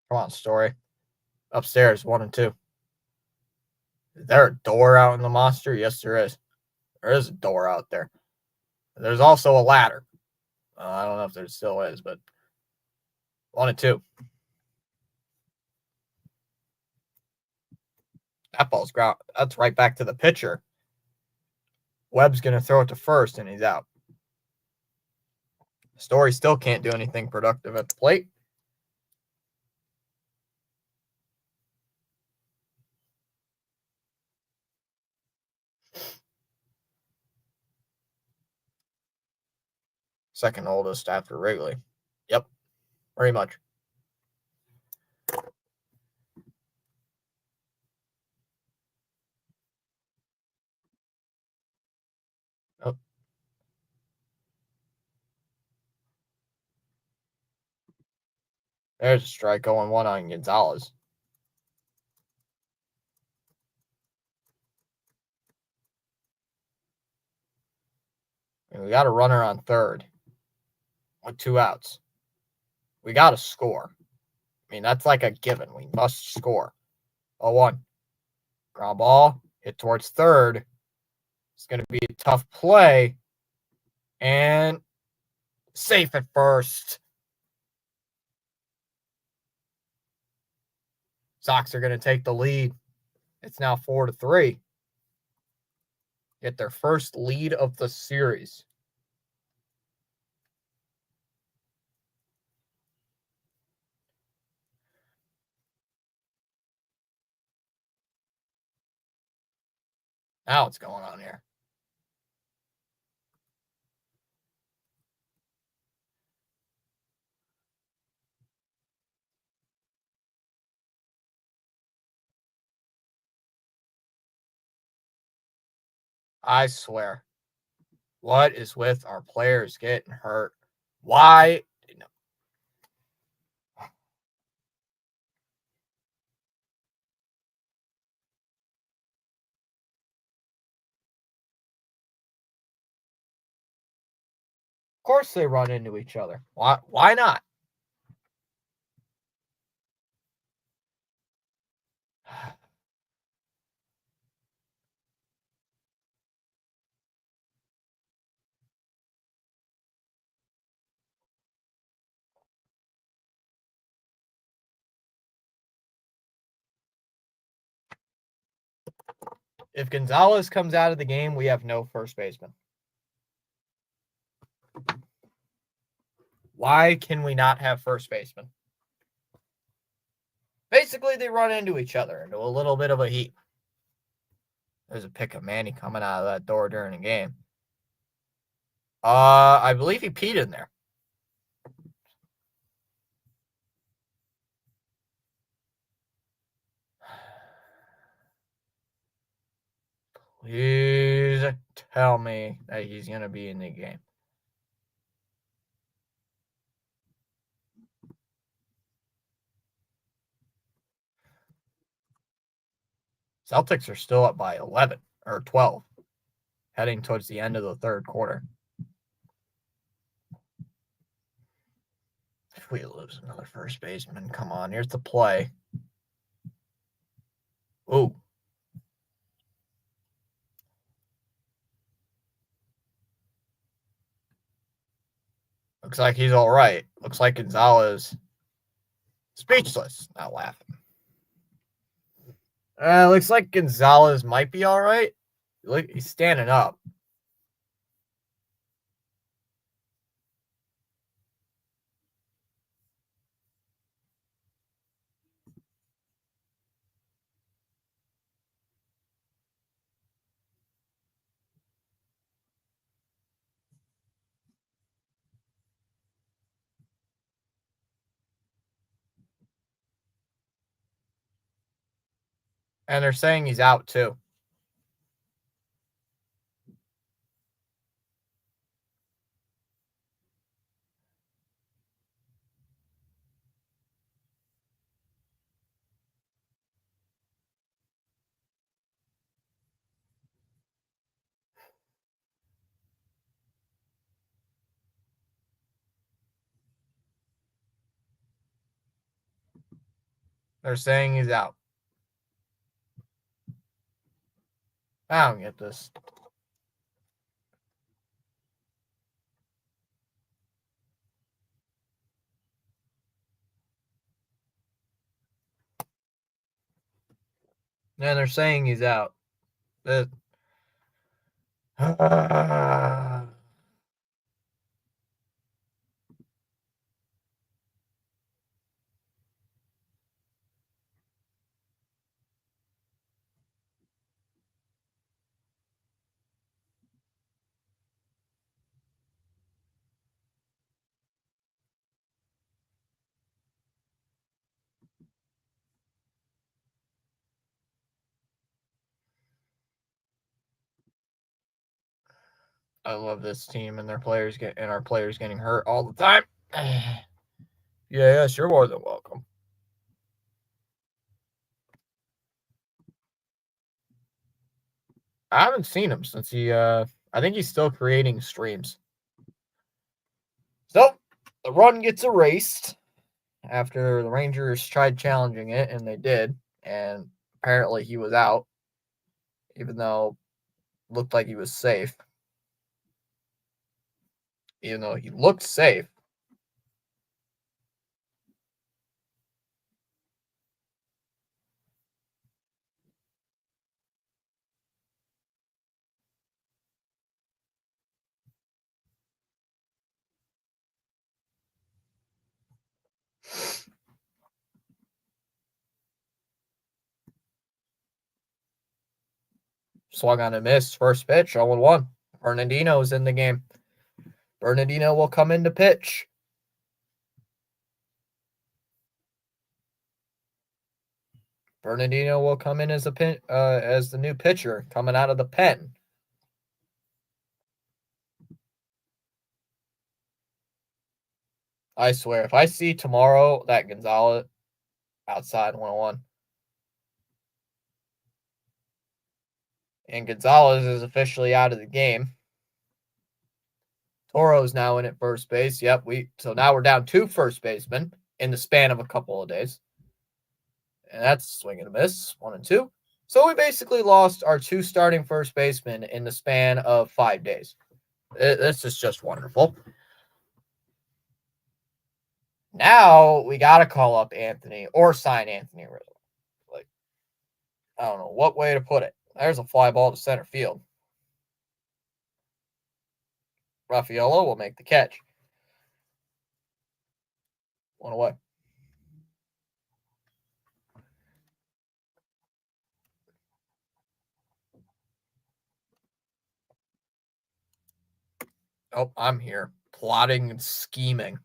Come on, Story. Upstairs, 1-2. Is there a door out in the monster? Yes, there is. There is a door out there. There's also a ladder. I don't know if there still is, but 1-2. That ball's ground. That's right back to the pitcher. Webb's going to throw it to first, and he's out. Story still can't do anything productive at the plate. Second oldest after Wrigley. Yep, very much. Oh. There's a strike, 0-1 on Gonzalez. And we got a runner on third with 2 outs. We got to score. I mean, that's like a given. We must score. 0-1. Ground ball, hit towards third. It's going to be a tough play. And safe at first. Sox are going to take the lead. It's now 4-3. Get their first lead of the series. Now what's going on here? I swear. What is with our players getting hurt? Why? No. Of course they run into each other. Why not? If Gonzalez comes out of the game, we have no first baseman. Why can we not have first baseman? Basically, they run into each other, into a little bit of a heat. There's a pick of Manny coming out of that door during the game. I believe he peed in there. Please tell me that he's going to be in the game. Celtics are still up by 11 or 12, heading towards the end of the third quarter. If we lose another first baseman, come on, here's the play. Ooh. Looks like he's all right. Looks like Gonzalez Speechless, not laughing. Looks like Gonzalez might be all right. Look, he's standing up. And they're saying he's out too. They're saying he's out. I don't get this. And they're saying he's out. I love this team and our players getting hurt all the time. Yes, you're more than welcome. I haven't seen him since I think he's still creating streams. So the run gets erased after the Rangers tried challenging it, and they did, and apparently he was out, even though it looked like he was safe. Even though he looked safe. Swung on a miss. First pitch, 0-1. Bernardino's in the game. Bernardino will come in to pitch. Bernardino will come in as the new pitcher coming out of the pen. I swear, if I see tomorrow that Gonzalez outside 101 and Gonzalez is officially out of the game. Toro's now in at first base. Yep, so now we're down 2 first basemen in the span of a couple of days. And that's swing and a miss, 1 and 2. So we basically lost our 2 starting first basemen in the span of 5 days. This is just wonderful. Now we got to call up Anthony or sign Anthony Rizzo. Like, I don't know what way to put it. There's a fly ball to center field. Raffaello will make the catch. 1 away. Oh, I'm here. Plotting and scheming.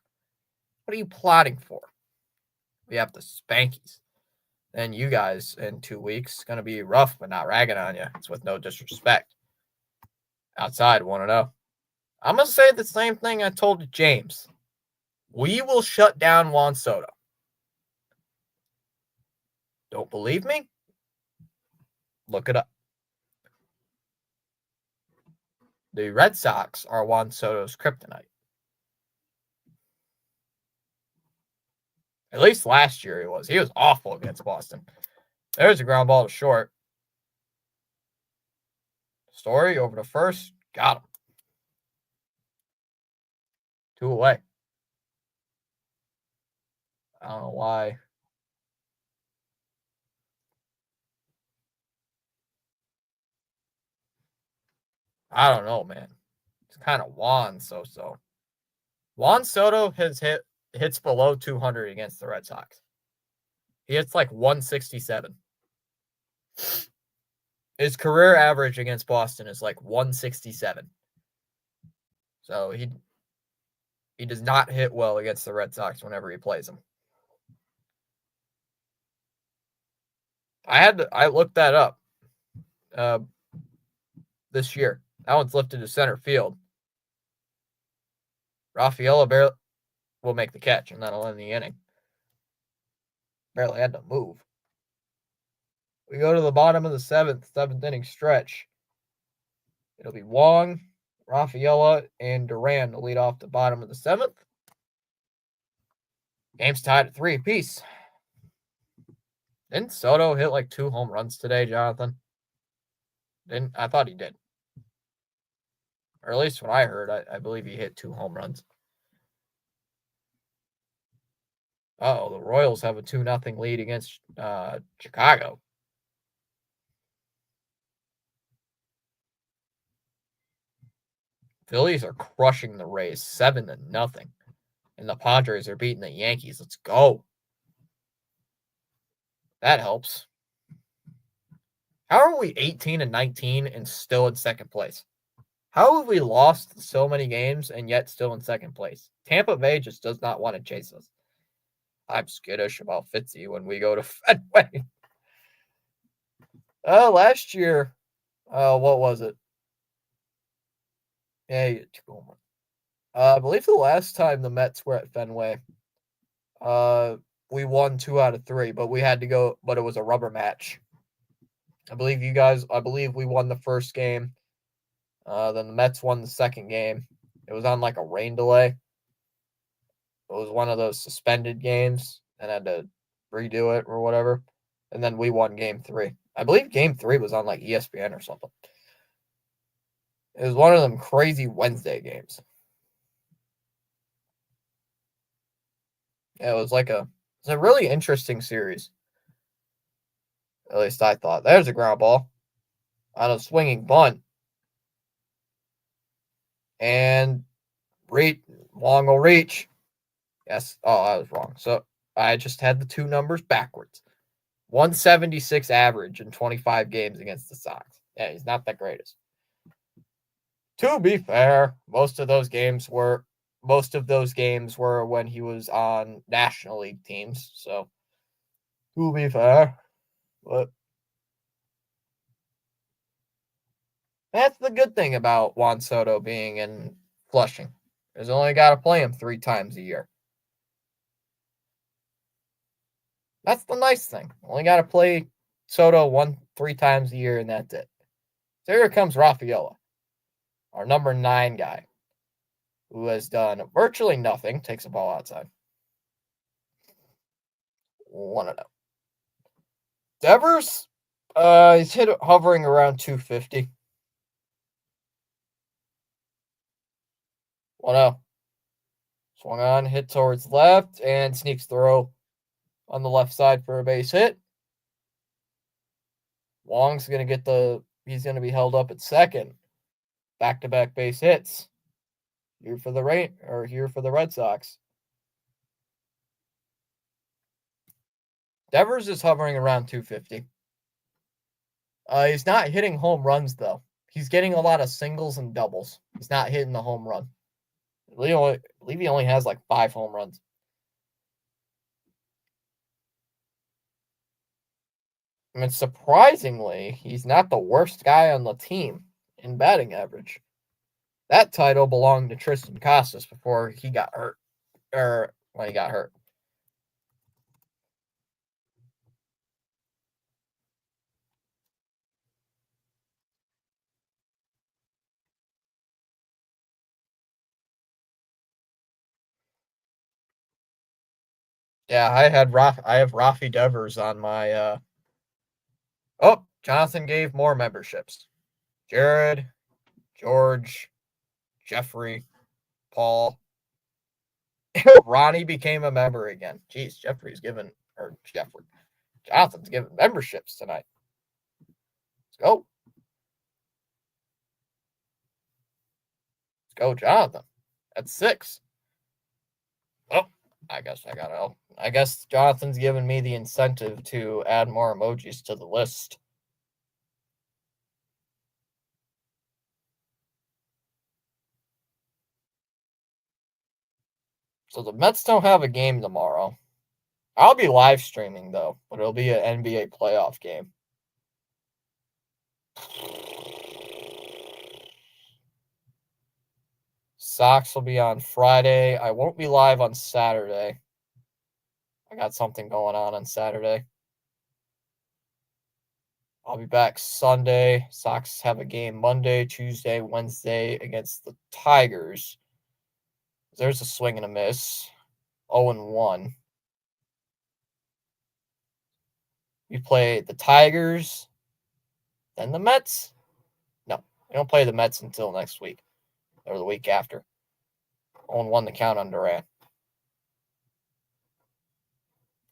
What are you plotting for? We have the Spankies. Then you guys in 2 weeks. Going to be rough, but not ragging on you. It's with no disrespect. Outside, 1-0. I'm going to say the same thing I told James. We will shut down Juan Soto. Don't believe me? Look it up. The Red Sox are Juan Soto's kryptonite. At least last year he was. He was awful against Boston. There's a ground ball to short. Story over to first. Got him. 2 away. I don't know why. I don't know, man. It's kind of Juan so. Juan Soto has hits below 200 against the Red Sox. He hits like 167. His career average against Boston is like 167. So he does not hit well against the Red Sox whenever he plays them. I looked that up this year. That one's lifted to center field. Rafaela barely will make the catch, and that'll end the inning. Barely had to move. We go to the bottom of the seventh inning stretch. It'll be Wong, Rafaela, and Duran to lead off the bottom of the seventh. Game's tied at 3 apiece. Didn't Soto hit like 2 home runs today, Jonathan? I thought he did. Or at least what I heard, I believe he hit 2 home runs. Oh, the Royals have a 2-0 lead against Chicago. Phillies are crushing the Rays 7-0. And the Padres are beating the Yankees. Let's go. That helps. How are we 18-19 and still in second place? How have we lost so many games and yet still in second place? Tampa Bay just does not want to chase us. I'm skittish about Fitzy when we go to Fenway. Last year, what was it? Yeah, I believe the last time the Mets were at Fenway, we won 2 out of 3, but we had to go, but it was a rubber match. I believe we won the first game. Then the Mets won the second game. It was on like a rain delay. It was one of those suspended games and had to redo it or whatever. And then we won game 3. I believe game 3 was on like ESPN or something. It was one of them crazy Wednesday games. Yeah, it was a really interesting series. At least I thought. There's a ground ball on a swinging bunt. And Wong will reach. Yes. Oh, I was wrong. So I just had the 2 numbers backwards. 176 average in 25 games against the Sox. Yeah, he's not the greatest. To be fair, most of those games were when he was on National League teams. So, to be fair, but that's the good thing about Juan Soto being in Flushing. He's only got to play him 3 times a year. That's the nice thing. Only got to play Soto 3 times a year, and that's it. So here comes Rafaela, our number 9 guy, who has done virtually nothing. Takes a ball outside. 1-0. Devers, he's hovering around 250. 1-0. Swung on, hit towards left, and sneaks throw on the left side for a base hit. Wong's going to he's going to be held up at second. Back-to-back base hits. Here for the Red Sox. Devers is hovering around 250. He's not hitting home runs, though. He's getting a lot of singles and doubles. He's not hitting the home run. I believe he only has like 5 home runs. I mean, surprisingly, he's not the worst guy on the team in batting average. That title belonged to Tristan Casas before he got hurt, or when he got hurt. Yeah, I have Rafi Devers on my. Oh, Jonathan gave more memberships. Jared, George, Jeffrey, Paul, Ronnie became a member again. Jeez, Jonathan's giving memberships tonight. Let's go. Let's go, Jonathan. That's 6. Oh, I guess Jonathan's giving me the incentive to add more emojis to the list. So the Mets don't have a game tomorrow. I'll be live streaming, though, but it'll be an NBA playoff game. Sox will be on Friday. I won't be live on Saturday. I got something going on Saturday. I'll be back Sunday. Sox have a game Monday, Tuesday, Wednesday against the Tigers. There's a swing and a miss. 0-1. We play the Tigers, then the Mets. No, we don't play the Mets until next week or the week after. 0-1 the count on Duran.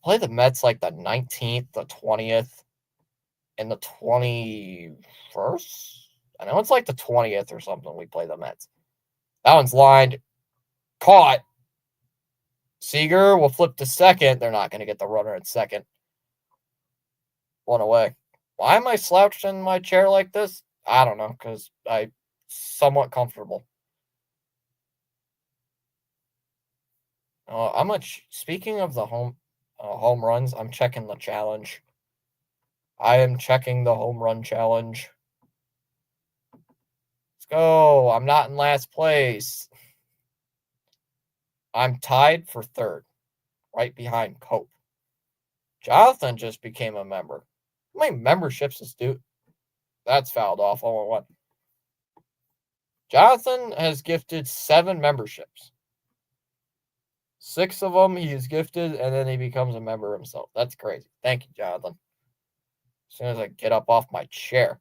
Play the Mets like the 19th, the 20th, and the 21st. I know it's like the 20th or something we play the Mets. That one's lined. Caught. Seager will flip to second. They're not going to get the runner at second. 1 away. Why am I slouched in my chair like this? I don't know, because I'm somewhat comfortable. Speaking of the home runs, I'm checking the challenge. I am checking the home run challenge. Let's go. I'm not in last place. I'm tied for 3rd, right behind Cope. Jonathan just became a member. How many memberships is due? That's fouled off. 0-1. Jonathan has gifted 7 memberships. 6 of them he is gifted, and then he becomes a member himself. That's crazy. Thank you, Jonathan. As soon as I get up off my chair.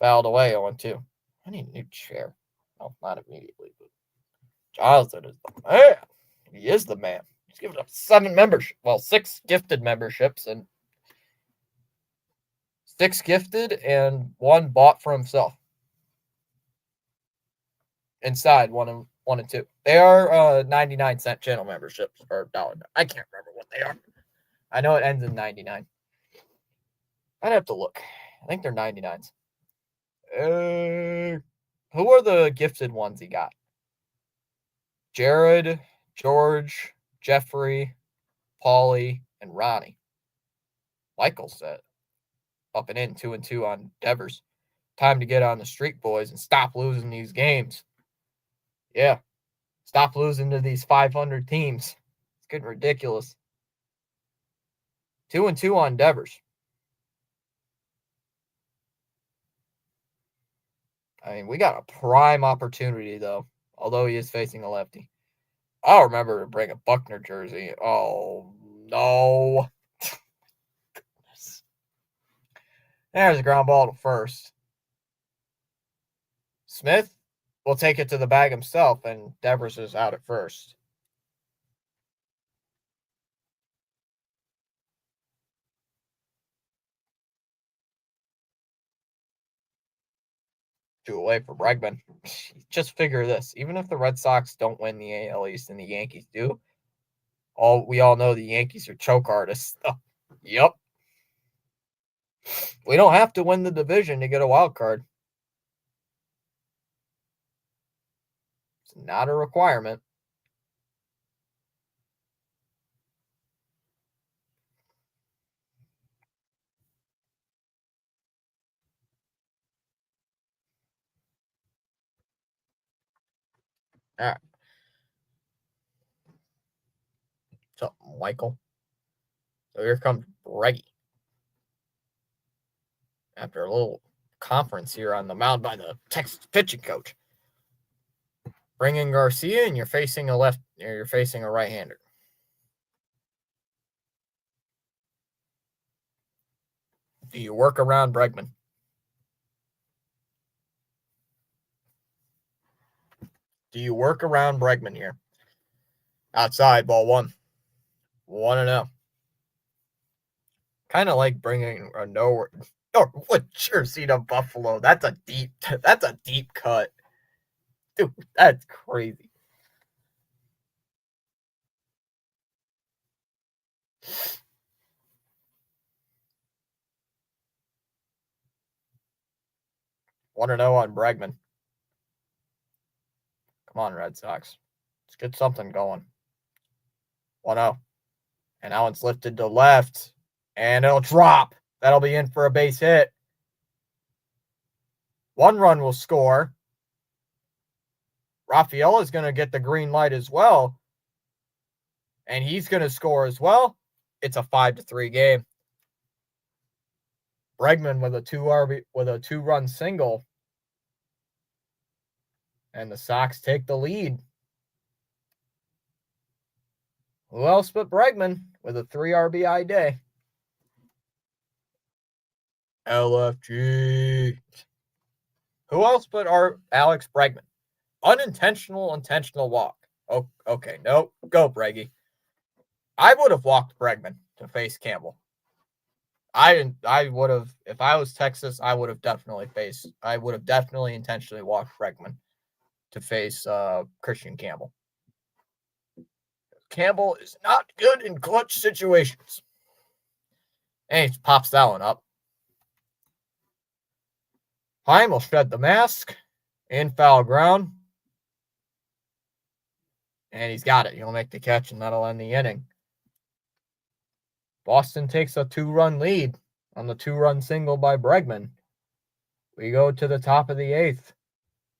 Fouled away, 0-2. I need a new chair. No, not immediately, but Jonathan is the man. He is the man. He's given up 7 memberships. Well, 6 gifted memberships, and 6 gifted and 1 bought for himself. Inside 1 and 2. They are 99-cent channel memberships or $1. I can't remember what they are. I know it ends in 99. I'd have to look. I think they're 99s. Who are the gifted ones he got? Jared, George, Jeffrey, Paulie, and Ronnie. Michael said, up and in, 2-2 on Devers. Time to get on the streak, boys, and stop losing these games. Yeah. Stop losing to these 500 teams. It's getting ridiculous. 2-2 on Devers. I mean, we got a prime opportunity, though, although he is facing a lefty. I'll remember to bring a Buckner jersey. Oh, no. Goodness. There's a ground ball to first. Smith will take it to the bag himself, and Devers is out at first. Two away for Bregman. Just figure this. Even if the Red Sox don't win the AL East and the Yankees do, we all know the Yankees are choke artists. Oh, yep. We don't have to win the division to get a wild card. It's not a requirement. All right. So, Michael. So here comes Reggie. After a little conference here on the mound by the Texas pitching coach. Bring in Garcia, and you're facing a right-hander. Do you work around Bregman? Do you work around Bregman here? Outside, ball one. 1-0. Kind of like bringing a nowhere. Oh, what jersey to Buffalo? That's a deep cut. Dude, that's crazy. Want to know on Bregman? Come on, Red Sox. Let's get something going. 1-0. And now it's lifted to left. And it'll drop. That'll be in for a base hit. 1 run will score. Rafael is going to get the green light as well. And he's going to score as well. It's a 5-3 game. Bregman with a 2-run single. And the Sox take the lead. Who else but Bregman with a 3 RBI day? LFG. Who else but Alex Bregman? Intentional walk. Oh, okay. No, go Breggy. I would have walked Bregman to face Campbell. I would have, if I was Texas, I would have definitely intentionally walked Bregman to face Christian Campbell. Campbell is not good in clutch situations. And he pops that one up. Heim will shed the mask in foul ground. And he's got it. He'll make the catch, and that'll end the inning. Boston takes a 2-run lead on the 2-run single by Bregman. We go to the top of the 8th.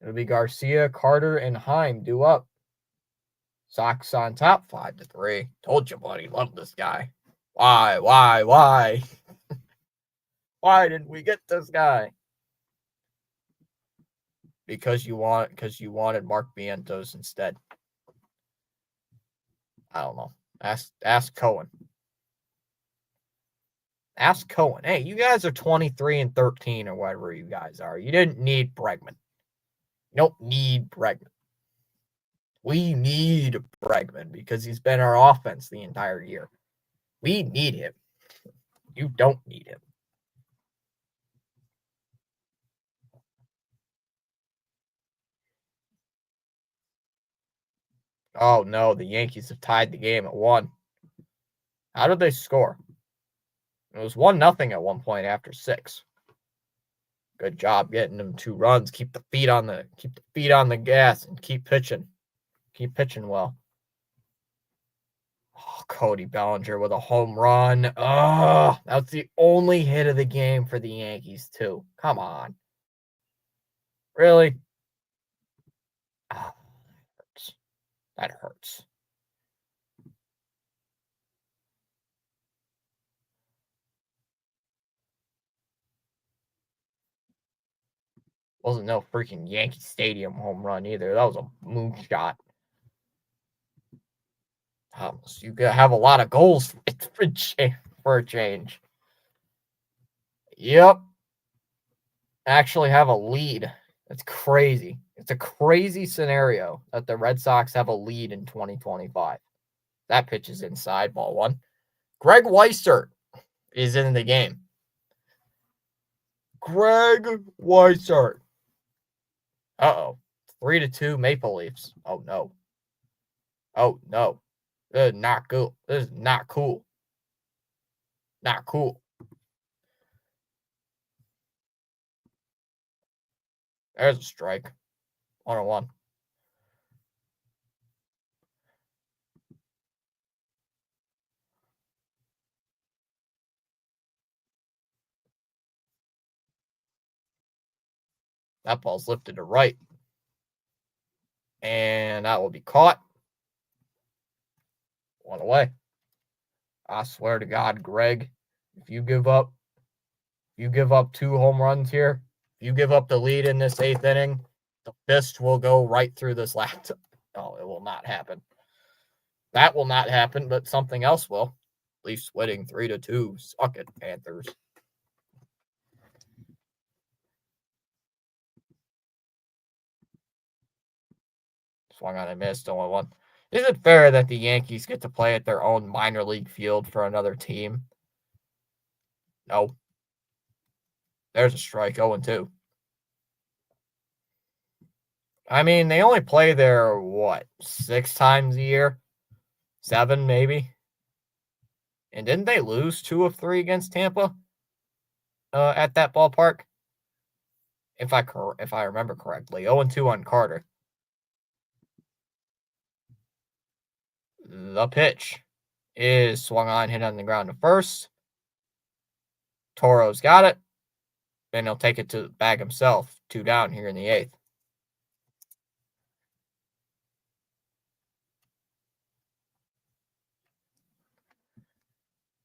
It'll be Garcia, Carter, and Heim due up. Sox on top, 5-3. Told you, buddy. Love this guy. Why? Why didn't we get this guy? Because you wanted Mark Vientos instead. I don't know. Ask Cohen. Ask Cohen. Hey, you guys are 23-13 or whatever you guys are. You didn't need Bregman. You don't need Bregman. We need Bregman because he's been our offense the entire year. We need him. You don't need him. Oh, no. The Yankees have tied the game at 1. How did they score? It was 1-0 at one point after 6. Good job getting them 2 runs. Keep the feet on the gas and keep pitching. Keep pitching well. Oh, Cody Bellinger with a home run. Oh, that's the only hit of the game for the Yankees, too. Come on. Really? Oh, that hurts. That hurts. Wasn't no freaking Yankee Stadium home run either. That was a moonshot. You could have a lot of goals for a change. Yep. Actually have a lead. That's crazy. It's a crazy scenario that the Red Sox have a lead in 2025. That pitch is inside, ball 1. Greg Weissert is in the game. Greg Weissert. Uh-oh. 3-2 Maple Leafs. Oh, no. Oh, no. This is not cool. This is not cool. Not cool. There's a strike. 1-1. That ball's lifted to right. And that will be caught. 1 away. I swear to God, Greg, if you give up 2 home runs here, if you give up the lead in this 8th inning, the fist will go right through this laptop. Oh, it will not happen. That will not happen, but something else will. Leafs winning 3-2. Suck it, Panthers. Swung on and missed. Only 1. Is it fair that the Yankees get to play at their own minor league field for another team? No. There's a strike, 0-2. I mean, they only play there, 6 times a year? 7, maybe? And didn't they lose 2 of 3 against Tampa at that ballpark? If I remember correctly. 0-2 on Carter. The pitch is swung on, hit on the ground to first. Toro's got it. And he'll take it to the bag himself. 2 down here in the 8th.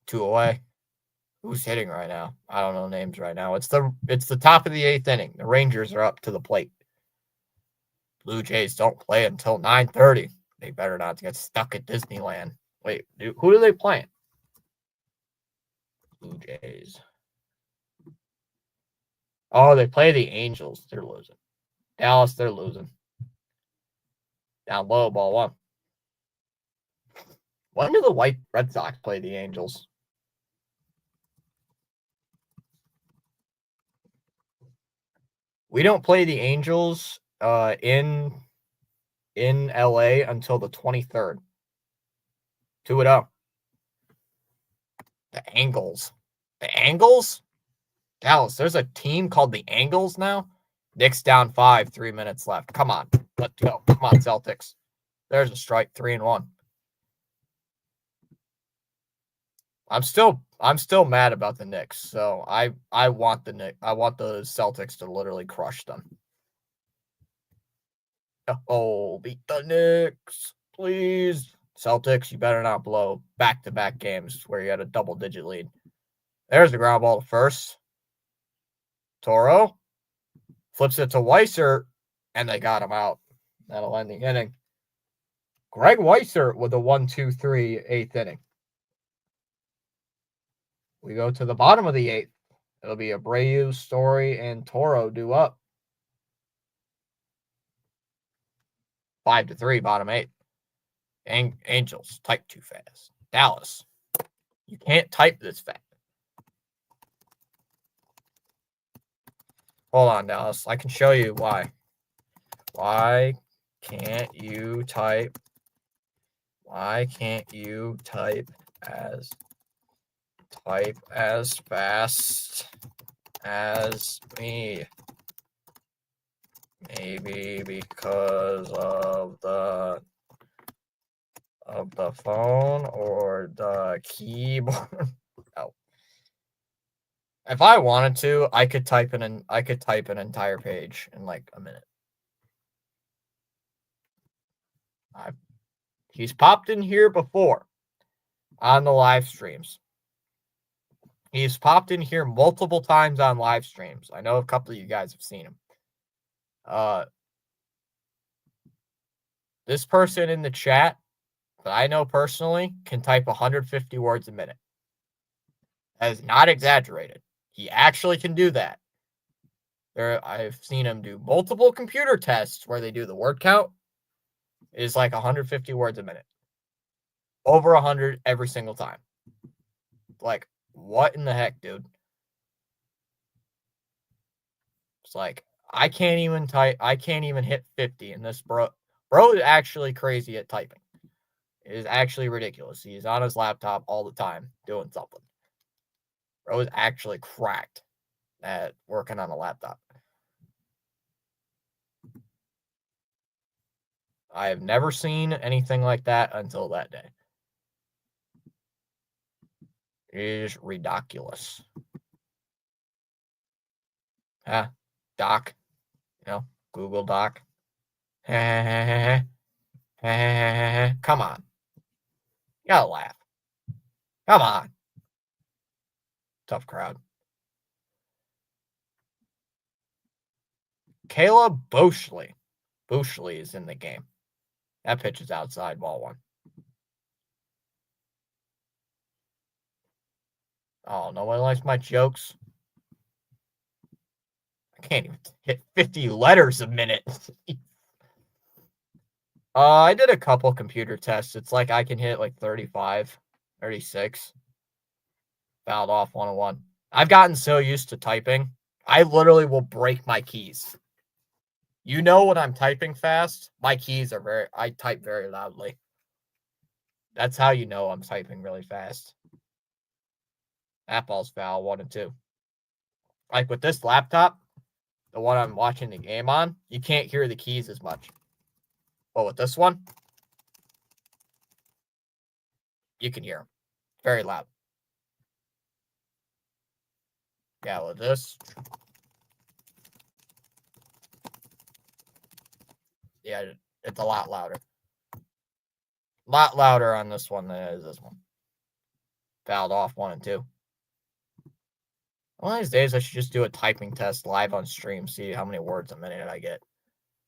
Two away. Who's hitting right now? I don't know names right now. It's the top of the 8th inning. The Rangers are up to the plate. Blue Jays don't play until 9:30. They better not get stuck at Disneyland. Wait, who do they play? Blue Jays. Oh, they play the Angels. They're losing. Dallas, they're losing. Down low, ball 1. When do the White Red Sox play the Angels? We don't play the Angels in LA until the 23rd. 2-0. The Angles. The Angles? Dallas, there's a team called the Angles now? Knicks down 5, 3 minutes left. Come on. Let's go. Come on, Celtics. There's a strike, 3-1. I'm still mad about the Knicks, so I want the Celtics to literally crush them. Oh, beat the Knicks, please. Celtics, you better not blow back-to-back games where you had a double-digit lead. There's the ground ball to first. Toro flips it to Weiser, and they got him out. That'll end the inning. Greg Weiser with a 1-2-3 8th inning. We go to the bottom of the 8th. It'll be Abreu, Story, and Toro due up. 5-3, bottom 8. Angels, type too fast. Dallas, you can't type this fast. Hold on, Dallas. I can show you why. Why can't you type? Why can't you type as fast as me? Maybe because of the phone or the keyboard. No. If I wanted to, I could type an entire page in like a minute. He's popped in here before on the live streams. He's popped in here multiple times on live streams. I know a couple of you guys have seen him. This person in the chat that I know personally can type 150 words a minute. That is not exaggerated. He actually can do that. I've seen him do multiple computer tests where they do the word count. It is like 150 words a minute. Over 100 every single time. Like, what in the heck, dude? It's like, I can't even hit 50 in this bro. Bro is actually crazy at typing. It is actually ridiculous. He's on his laptop all the time doing something. Bro is actually cracked at working on a laptop. I have never seen anything like that until that day. It is ridiculous. Doc. Google Doc. Come on. You gotta laugh. Come on. Tough crowd. Caleb Boschley. Boschley is in the game. That pitch is outside, ball 1. Oh, nobody likes my jokes. I can't even hit 50 letters a minute. I did a couple computer tests. It's like I can hit like 35, 36. Fouled off 101. I've gotten so used to typing, I literally will break my keys. You know when I'm typing fast, my keys are I type very loudly. That's how you know I'm typing really fast. That ball's foul, 1 and 2. Like with this laptop, the one I'm watching the game on, you can't hear the keys as much. But with this one, you can hear them. Very loud. Yeah, with this. Yeah, it's a lot louder. A lot louder on this one than it is this one. Fouled off 1 and 2. One of these days, I should just do a typing test live on stream, see how many words a minute I get.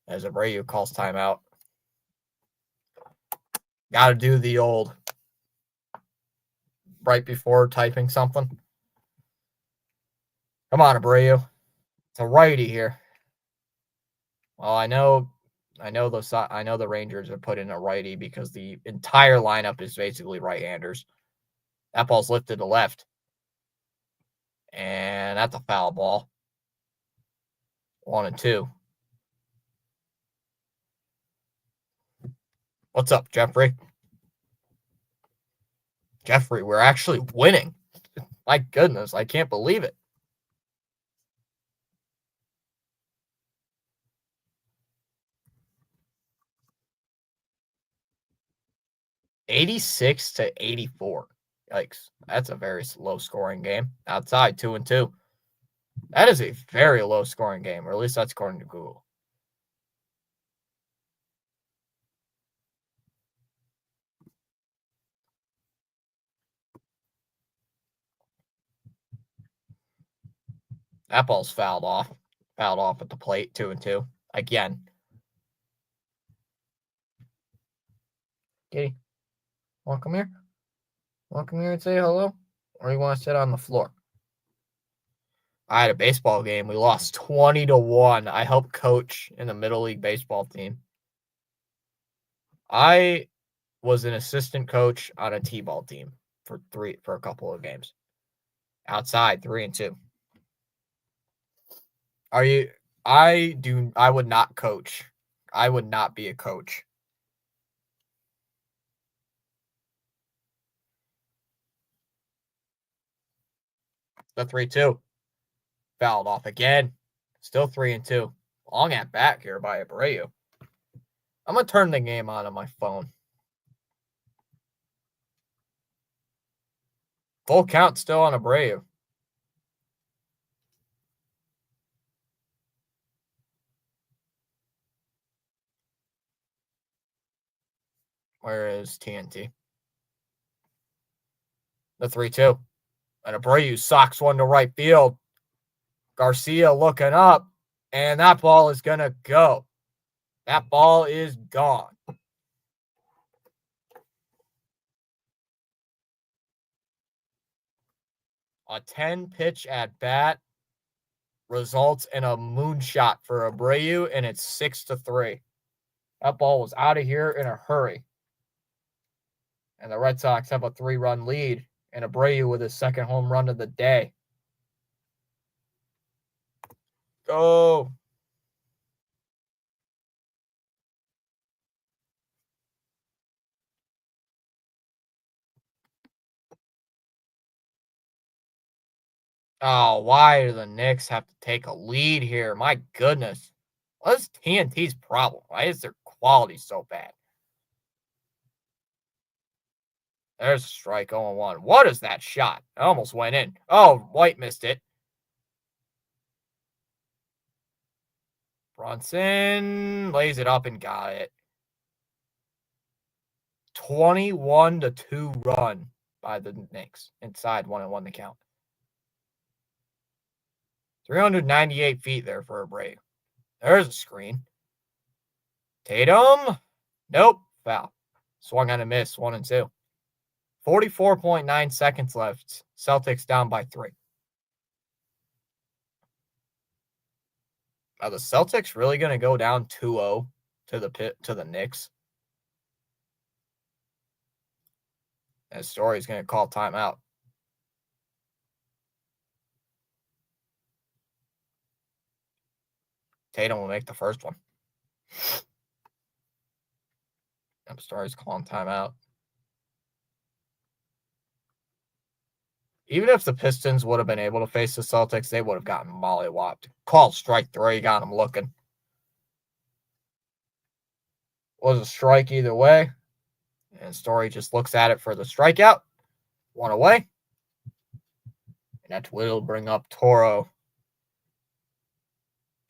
As Abreu calls timeout. Got to do the old right before typing something. Come on, Abreu. It's a righty here. Well, I know the Rangers are put in a righty because the entire lineup is basically right-handers. That ball's lifted to left. And that's a foul ball. 1 and 2. What's up, Jeffrey? Jeffrey, we're actually winning. My goodness, I can't believe it. $86-84. Yikes. That's a very low scoring game. Outside, 2 and 2. That is a very low scoring game, or at least that's according to Google. That ball's fouled off. Fouled off at the plate, 2 and 2. Again. Kitty, want to come here? Want to come here and say hello? Or you want to sit on the floor? I had a baseball game. We lost 20-1. I helped coach in the Middle League baseball team. I was an assistant coach on a T-ball team for a couple of games. Outside, 3 and 2. I would not coach. I would not be a coach. The 3-2. Fouled off again. Still 3 and 2. Long at bat here by Abreu. I'm going to turn the game on my phone. Full count still on Abreu. Where is TNT? The 3-2. And Abreu socks one to right field. Garcia looking up. And that ball is going to go. That ball is gone. A 10-pitch at bat results in a moonshot for Abreu, and it's 6-3. That ball was out of here in a hurry. And the Red Sox have a 3-run lead, and Abreu with his second home run of the day. Go. Oh, why do the Knicks have to take a lead here? My goodness. What is TNT's problem? Why is their quality so bad? There's a strike 0-1. What is that shot? It almost went in. Oh, White missed it. Brunson lays it up and got it. 21-2 run by the Knicks. Inside 1-1 the count. 398 feet there for Abreu. There's a screen. Tatum. Nope. Foul. Swung on a miss. 1 and 2. 44.9 seconds left. Celtics down by 3. Are the Celtics really going to go down 2-0 to the Knicks? And Story's going to call timeout. Tatum will make the first one. Story's calling timeout. Even if the Pistons would have been able to face the Celtics, they would have gotten mollywopped. Called strike 3, got him looking. Was a strike either way. And Story just looks at it for the strikeout. One away. And that will bring up Toro.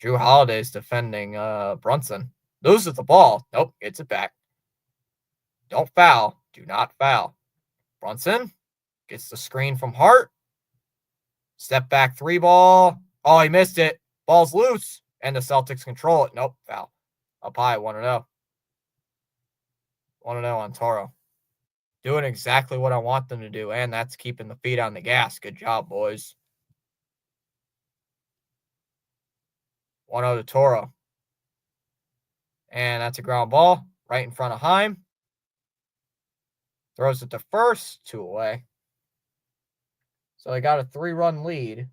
Drew Holiday's defending Brunson. Loses the ball. Nope, gets it back. Don't foul. Do not foul. Brunson gets the screen from Hart. Step back 3 ball. Oh, he missed it. Ball's loose. And the Celtics control it. Nope, foul. Up high, 1-0. 1-0 on Toro. Doing exactly what I want them to do, and that's keeping the feet on the gas. Good job, boys. 1-0 to Toro. And that's a ground ball right in front of Heim. Throws it to first, 2 away. So they got a 3-run lead.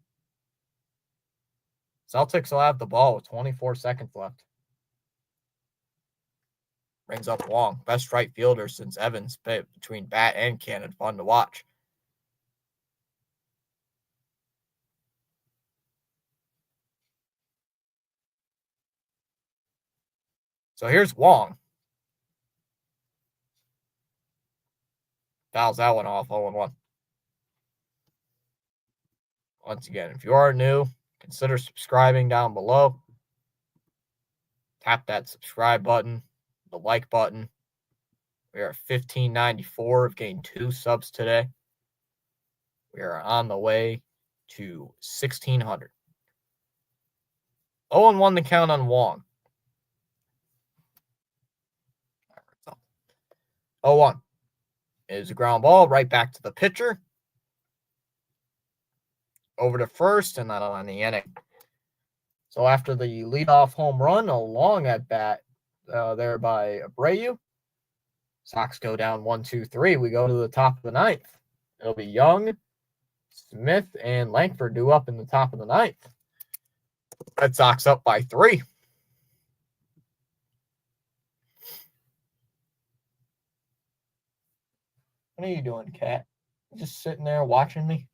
Celtics will have the ball with 24 seconds left. Brings up Wong. Best right fielder since Evans, between bat and cannon. Fun to watch. So here's Wong. Fouls that one off, 0-1. Once again, if you are new, consider subscribing down below. Tap that subscribe button, the like button. We are at 1594. We've gained 2 subs today. We are on the way to 1,600. 0-1 the count on Wong. 0-1 is a ground ball right back to the pitcher. Over to first, and that'll end the inning. So after the leadoff home run, a long at bat there by Abreu. Sox go down 1-2-3. We go to the top of the 9th. It'll be Young, Smith, and Langford due up in the top of the 9th. Red Sox up by 3. What are you doing, Cat? Just sitting there watching me?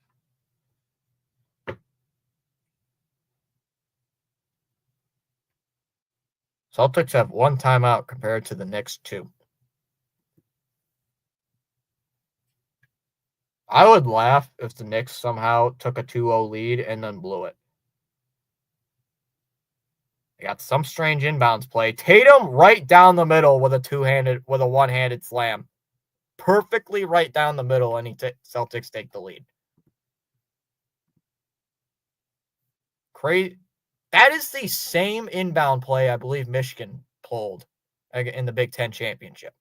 Celtics have 1 timeout compared to the Knicks 2. I would laugh if the Knicks somehow took a 2-0 lead and then blew it. They got some strange inbounds play. Tatum right down the middle with a one-handed slam. Perfectly right down the middle, and Celtics take the lead. Crazy. That is the same inbound play I believe Michigan pulled in the Big Ten championship,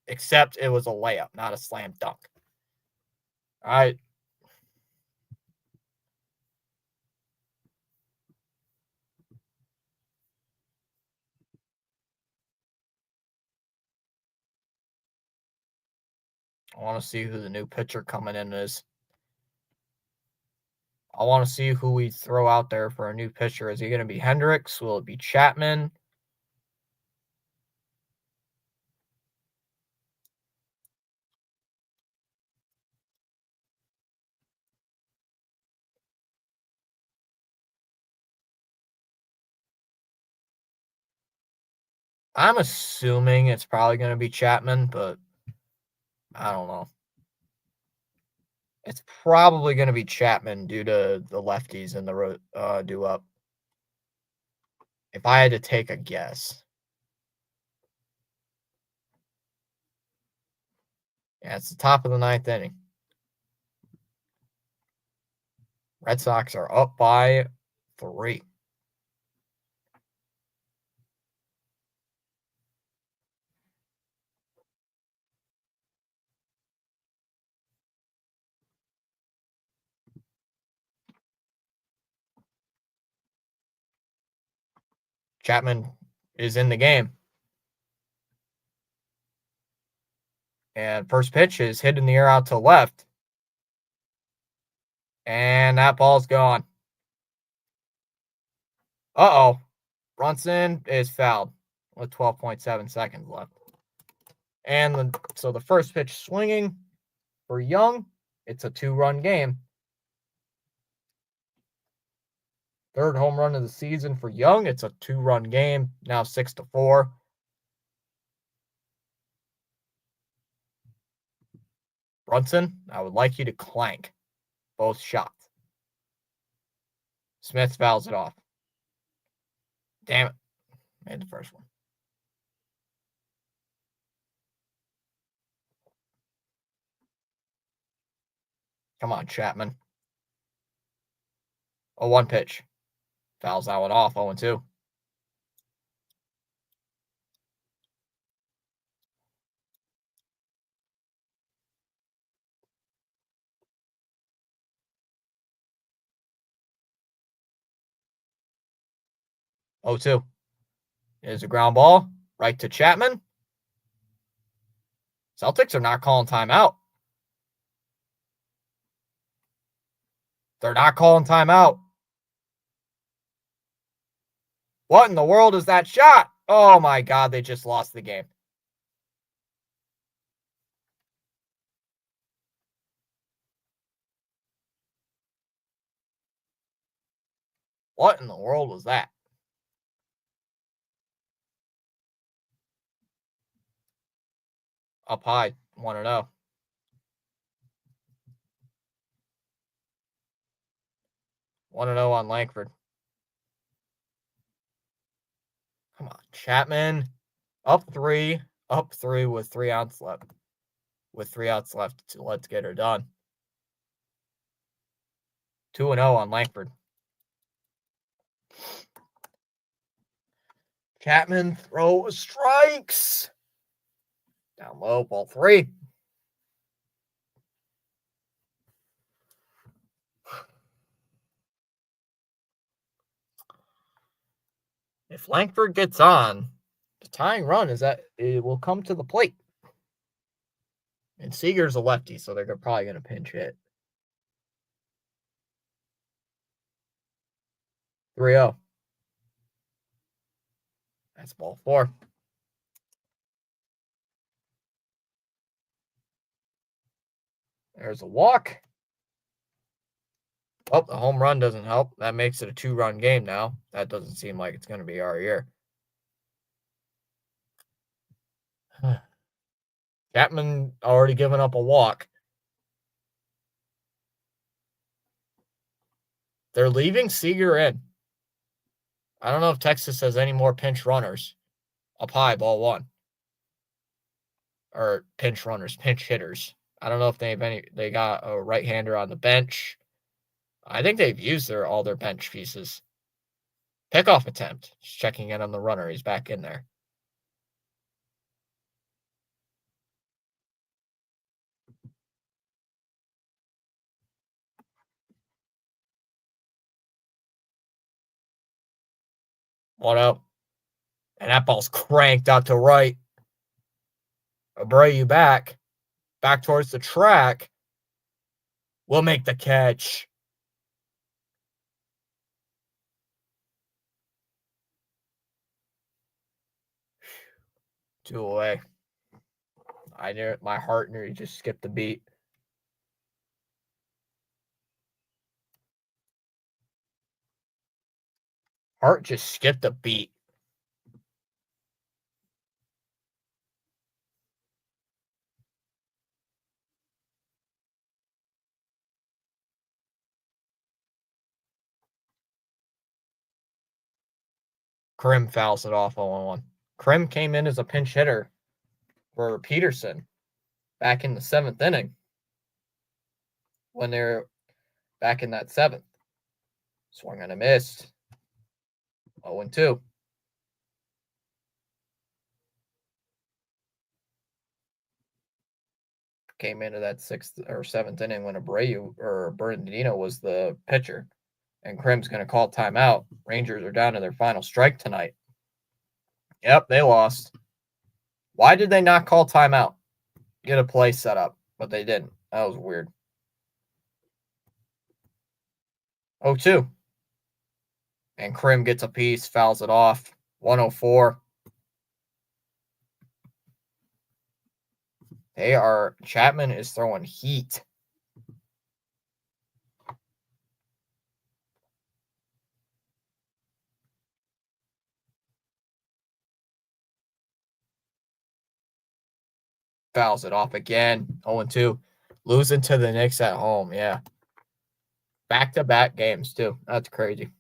except it was a layup, not a slam dunk. All right. I want to see who the new pitcher coming in is. I want to see who we throw out there for a new pitcher. Is he going to be Hendricks? Will it be Chapman? I'm assuming it's probably going to be Chapman, but I don't know. It's probably going to be Chapman due to the lefties in the due up. If I had to take a guess. Yeah, it's the top of the 9th inning. Red Sox are up by 3. Chapman is in the game. And first pitch is hit in the air out to left. And that ball's gone. Uh-oh. Brunson is fouled with 12.7 seconds left. And so the first pitch swinging for Young, it's a 2-run game. Third home run of the season for Young. It's a 2-run game, now 6-4. Brunson, I would like you to clank both shots. Smith fouls it off. Damn it. Made the first one. Come on, Chapman. 0-1 pitch. Fouls that one off, 0-2. Oh, 2. Here's a ground ball right to Chapman. Celtics are not calling timeout. They're not calling timeout. What in the world is that shot? Oh my God, they just lost the game. What in the world was that? Up high, 1-0. 1-0 on Langford. Come on, Chapman. Up three with 3 outs left. With 3 outs left, let's get her done. 2-0 on Langford. Chapman throw strikes. Down low, ball 3. If Langford gets on, the tying run is that it will come to the plate. And Seager's a lefty, so they're probably going to pinch hit. 3-0. That's ball 4. There's a walk. Oh, the home run doesn't help. That makes it a 2-run game now. That doesn't seem like it's going to be our year. Chapman already given up a walk. They're leaving Seager in. I don't know if Texas has any more pinch runners. Up high, ball 1. Or pinch runners, pinch hitters. I don't know if they have any. They got a right-hander on the bench. I think they've used all their bench pieces. Pickoff attempt. Just checking in on the runner. He's back in there. One out. And that ball's cranked out to right. Abreu back towards the track. We'll make the catch. Two away. I knew it. My heart nearly just skipped the beat. Heart just skipped a beat. Krim fouls it off 0-1. Krim came in as a pinch hitter for Peterson back in the 7th inning when they're back in that 7th. Swung and a missed. 0-2. Came into that 6th or 7th inning when Abreu or Bernardino was the pitcher. And Krim's going to call timeout. Rangers are down to their final strike tonight. Yep, they lost. Why did they not call timeout? get a play set up, but they didn't. That was weird. 0-2. And Krim gets a piece, fouls it off. 104. Chapman is throwing heat. Fouls it off again. 0-2. Losing to the Knicks at home. Yeah. Back-to-back games, too. That's crazy.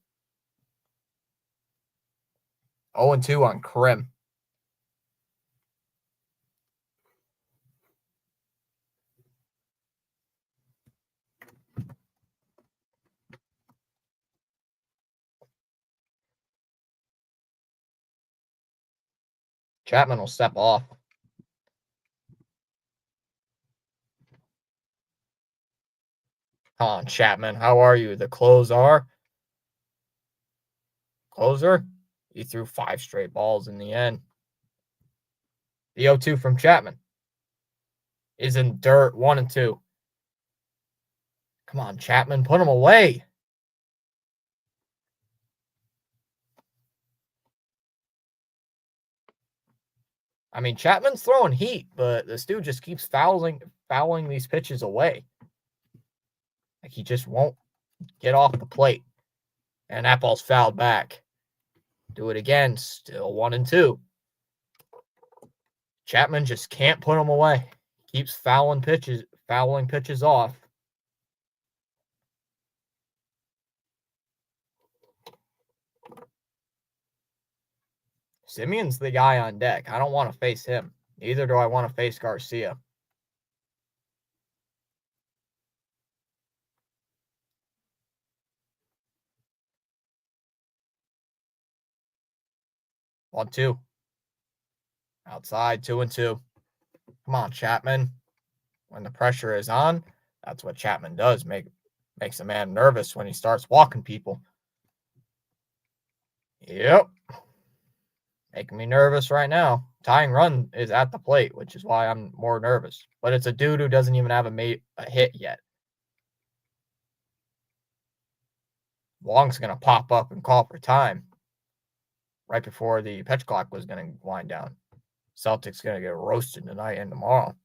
0-2 on Krim. Chapman will step off. Come on, Chapman. How are you? The closer. He threw 5 straight balls in the end. The 0-2 from Chapman is in dirt. 1-2. Come on, Chapman. Put him away. I mean, Chapman's throwing heat, but this dude just keeps fouling these pitches away. Like, he just won't get off the plate. And that ball's fouled back. Do it again. Still 1-2. Chapman just can't put him away. Keeps fouling pitches off. Simeon's the guy on deck. I don't want to face him. Neither do I want to face Garcia. One, two. Outside, 2-2. Come on, Chapman. When the pressure is on, that's what Chapman does. Makes a man nervous when he starts walking people. Yep. Making me nervous right now. Tying run is at the plate, which is why I'm more nervous. But it's a dude who doesn't even have a hit yet. Wong's going to pop up and call for time right before the pitch clock was going to wind down. Celtics going to get roasted tonight and tomorrow.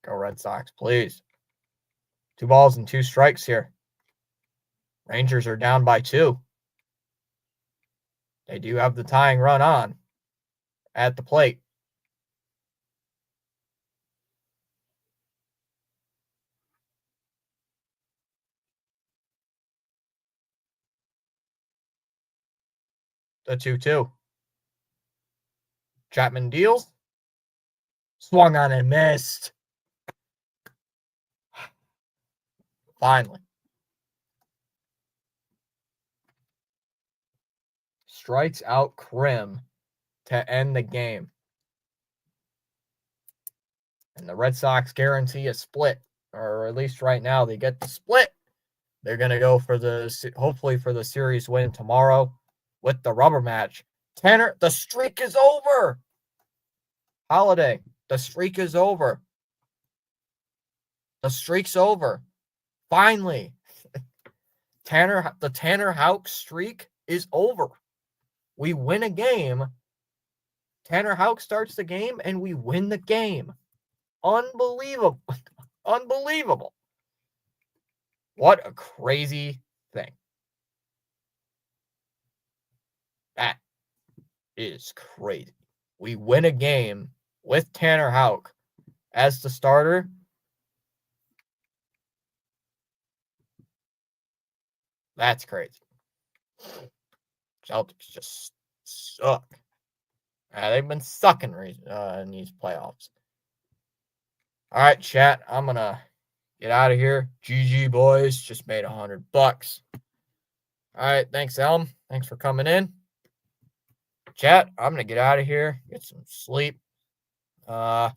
Go Red Sox, please. 2 balls and 2 strikes here. Rangers are down by 2. They do have the tying run on at the plate. The 2-2. Chapman deals. Swung on and missed. Finally. Strikes out Krim to end the game. And the Red Sox guarantee a split, or at least right now they get the split. They're going to go hopefully for the series win tomorrow with the rubber match. Tanner, the streak is over. Holiday, the streak is over. The streak's over. Finally. The Tanner Houck streak is over. We win a game. Tanner Houck starts the game and we win the game. Unbelievable. Unbelievable. What a crazy thing. That is crazy. We win a game with Tanner Houck as the starter. That's crazy. Celtics just suck. They've been sucking in these playoffs. All right, chat. I'm going to get out of here. GG, boys. Just made $100. All right. Thanks, Elm. Thanks for coming in. Chat, I'm going to get out of here. Get some sleep. Yeah,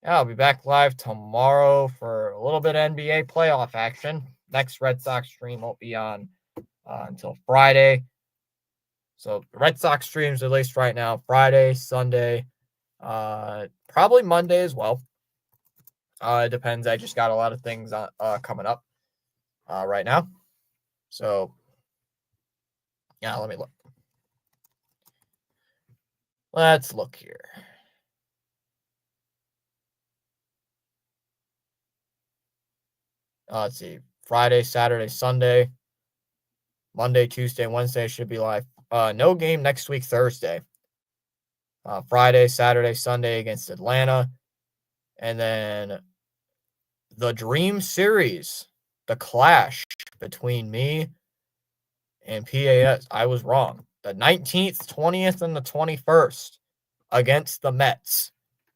I'll be back live tomorrow for a little bit of NBA playoff action. Next Red Sox stream won't be on until Friday. So the Red Sox streams, at least right now, Friday, Sunday, probably Monday as well. It depends. I just got a lot of things coming up right now. So, yeah, let me look. Let's look here. Let's see. Friday, Saturday, Sunday, Monday, Tuesday, Wednesday should be live. No game next week, Thursday. Friday, Saturday, Sunday against Atlanta. And then the Dream Series, the clash between me and PAS. I was wrong. The 19th, 20th, and the 21st against the Mets.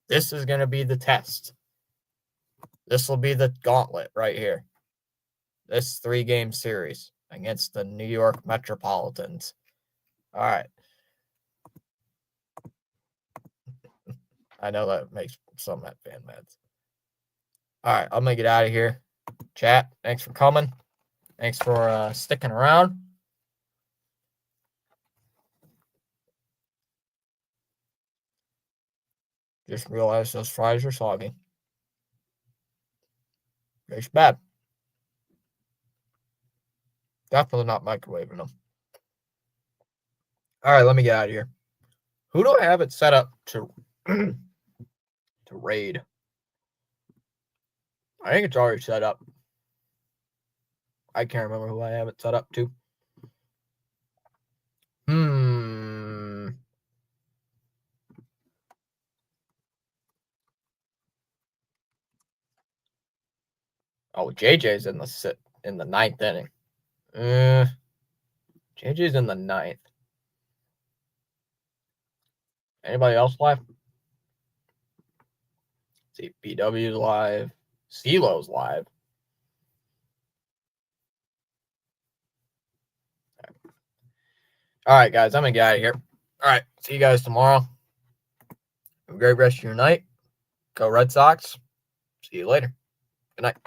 This is going to be the test. This will be the gauntlet right here. This 3-game series against the New York Metropolitans. All right. I know that makes some Met fan mad. All right, I'm going to get out of here. Chat, thanks for coming. Thanks for sticking around. Just realized those fries are soggy. It's bad. Definitely not microwaving them. All right, let me get out of here. Who do I have it set up to to raid? I think it's already set up. I can't remember who I have it set up to. Oh, JJ's in the 9th inning. JJ's in the 9th. Anybody else live? Let's see, BW's live. CeeLo's live. All right, guys, I'm going to get out of here. All right, see you guys tomorrow. Have a great rest of your night. Go Red Sox. See you later. Good night.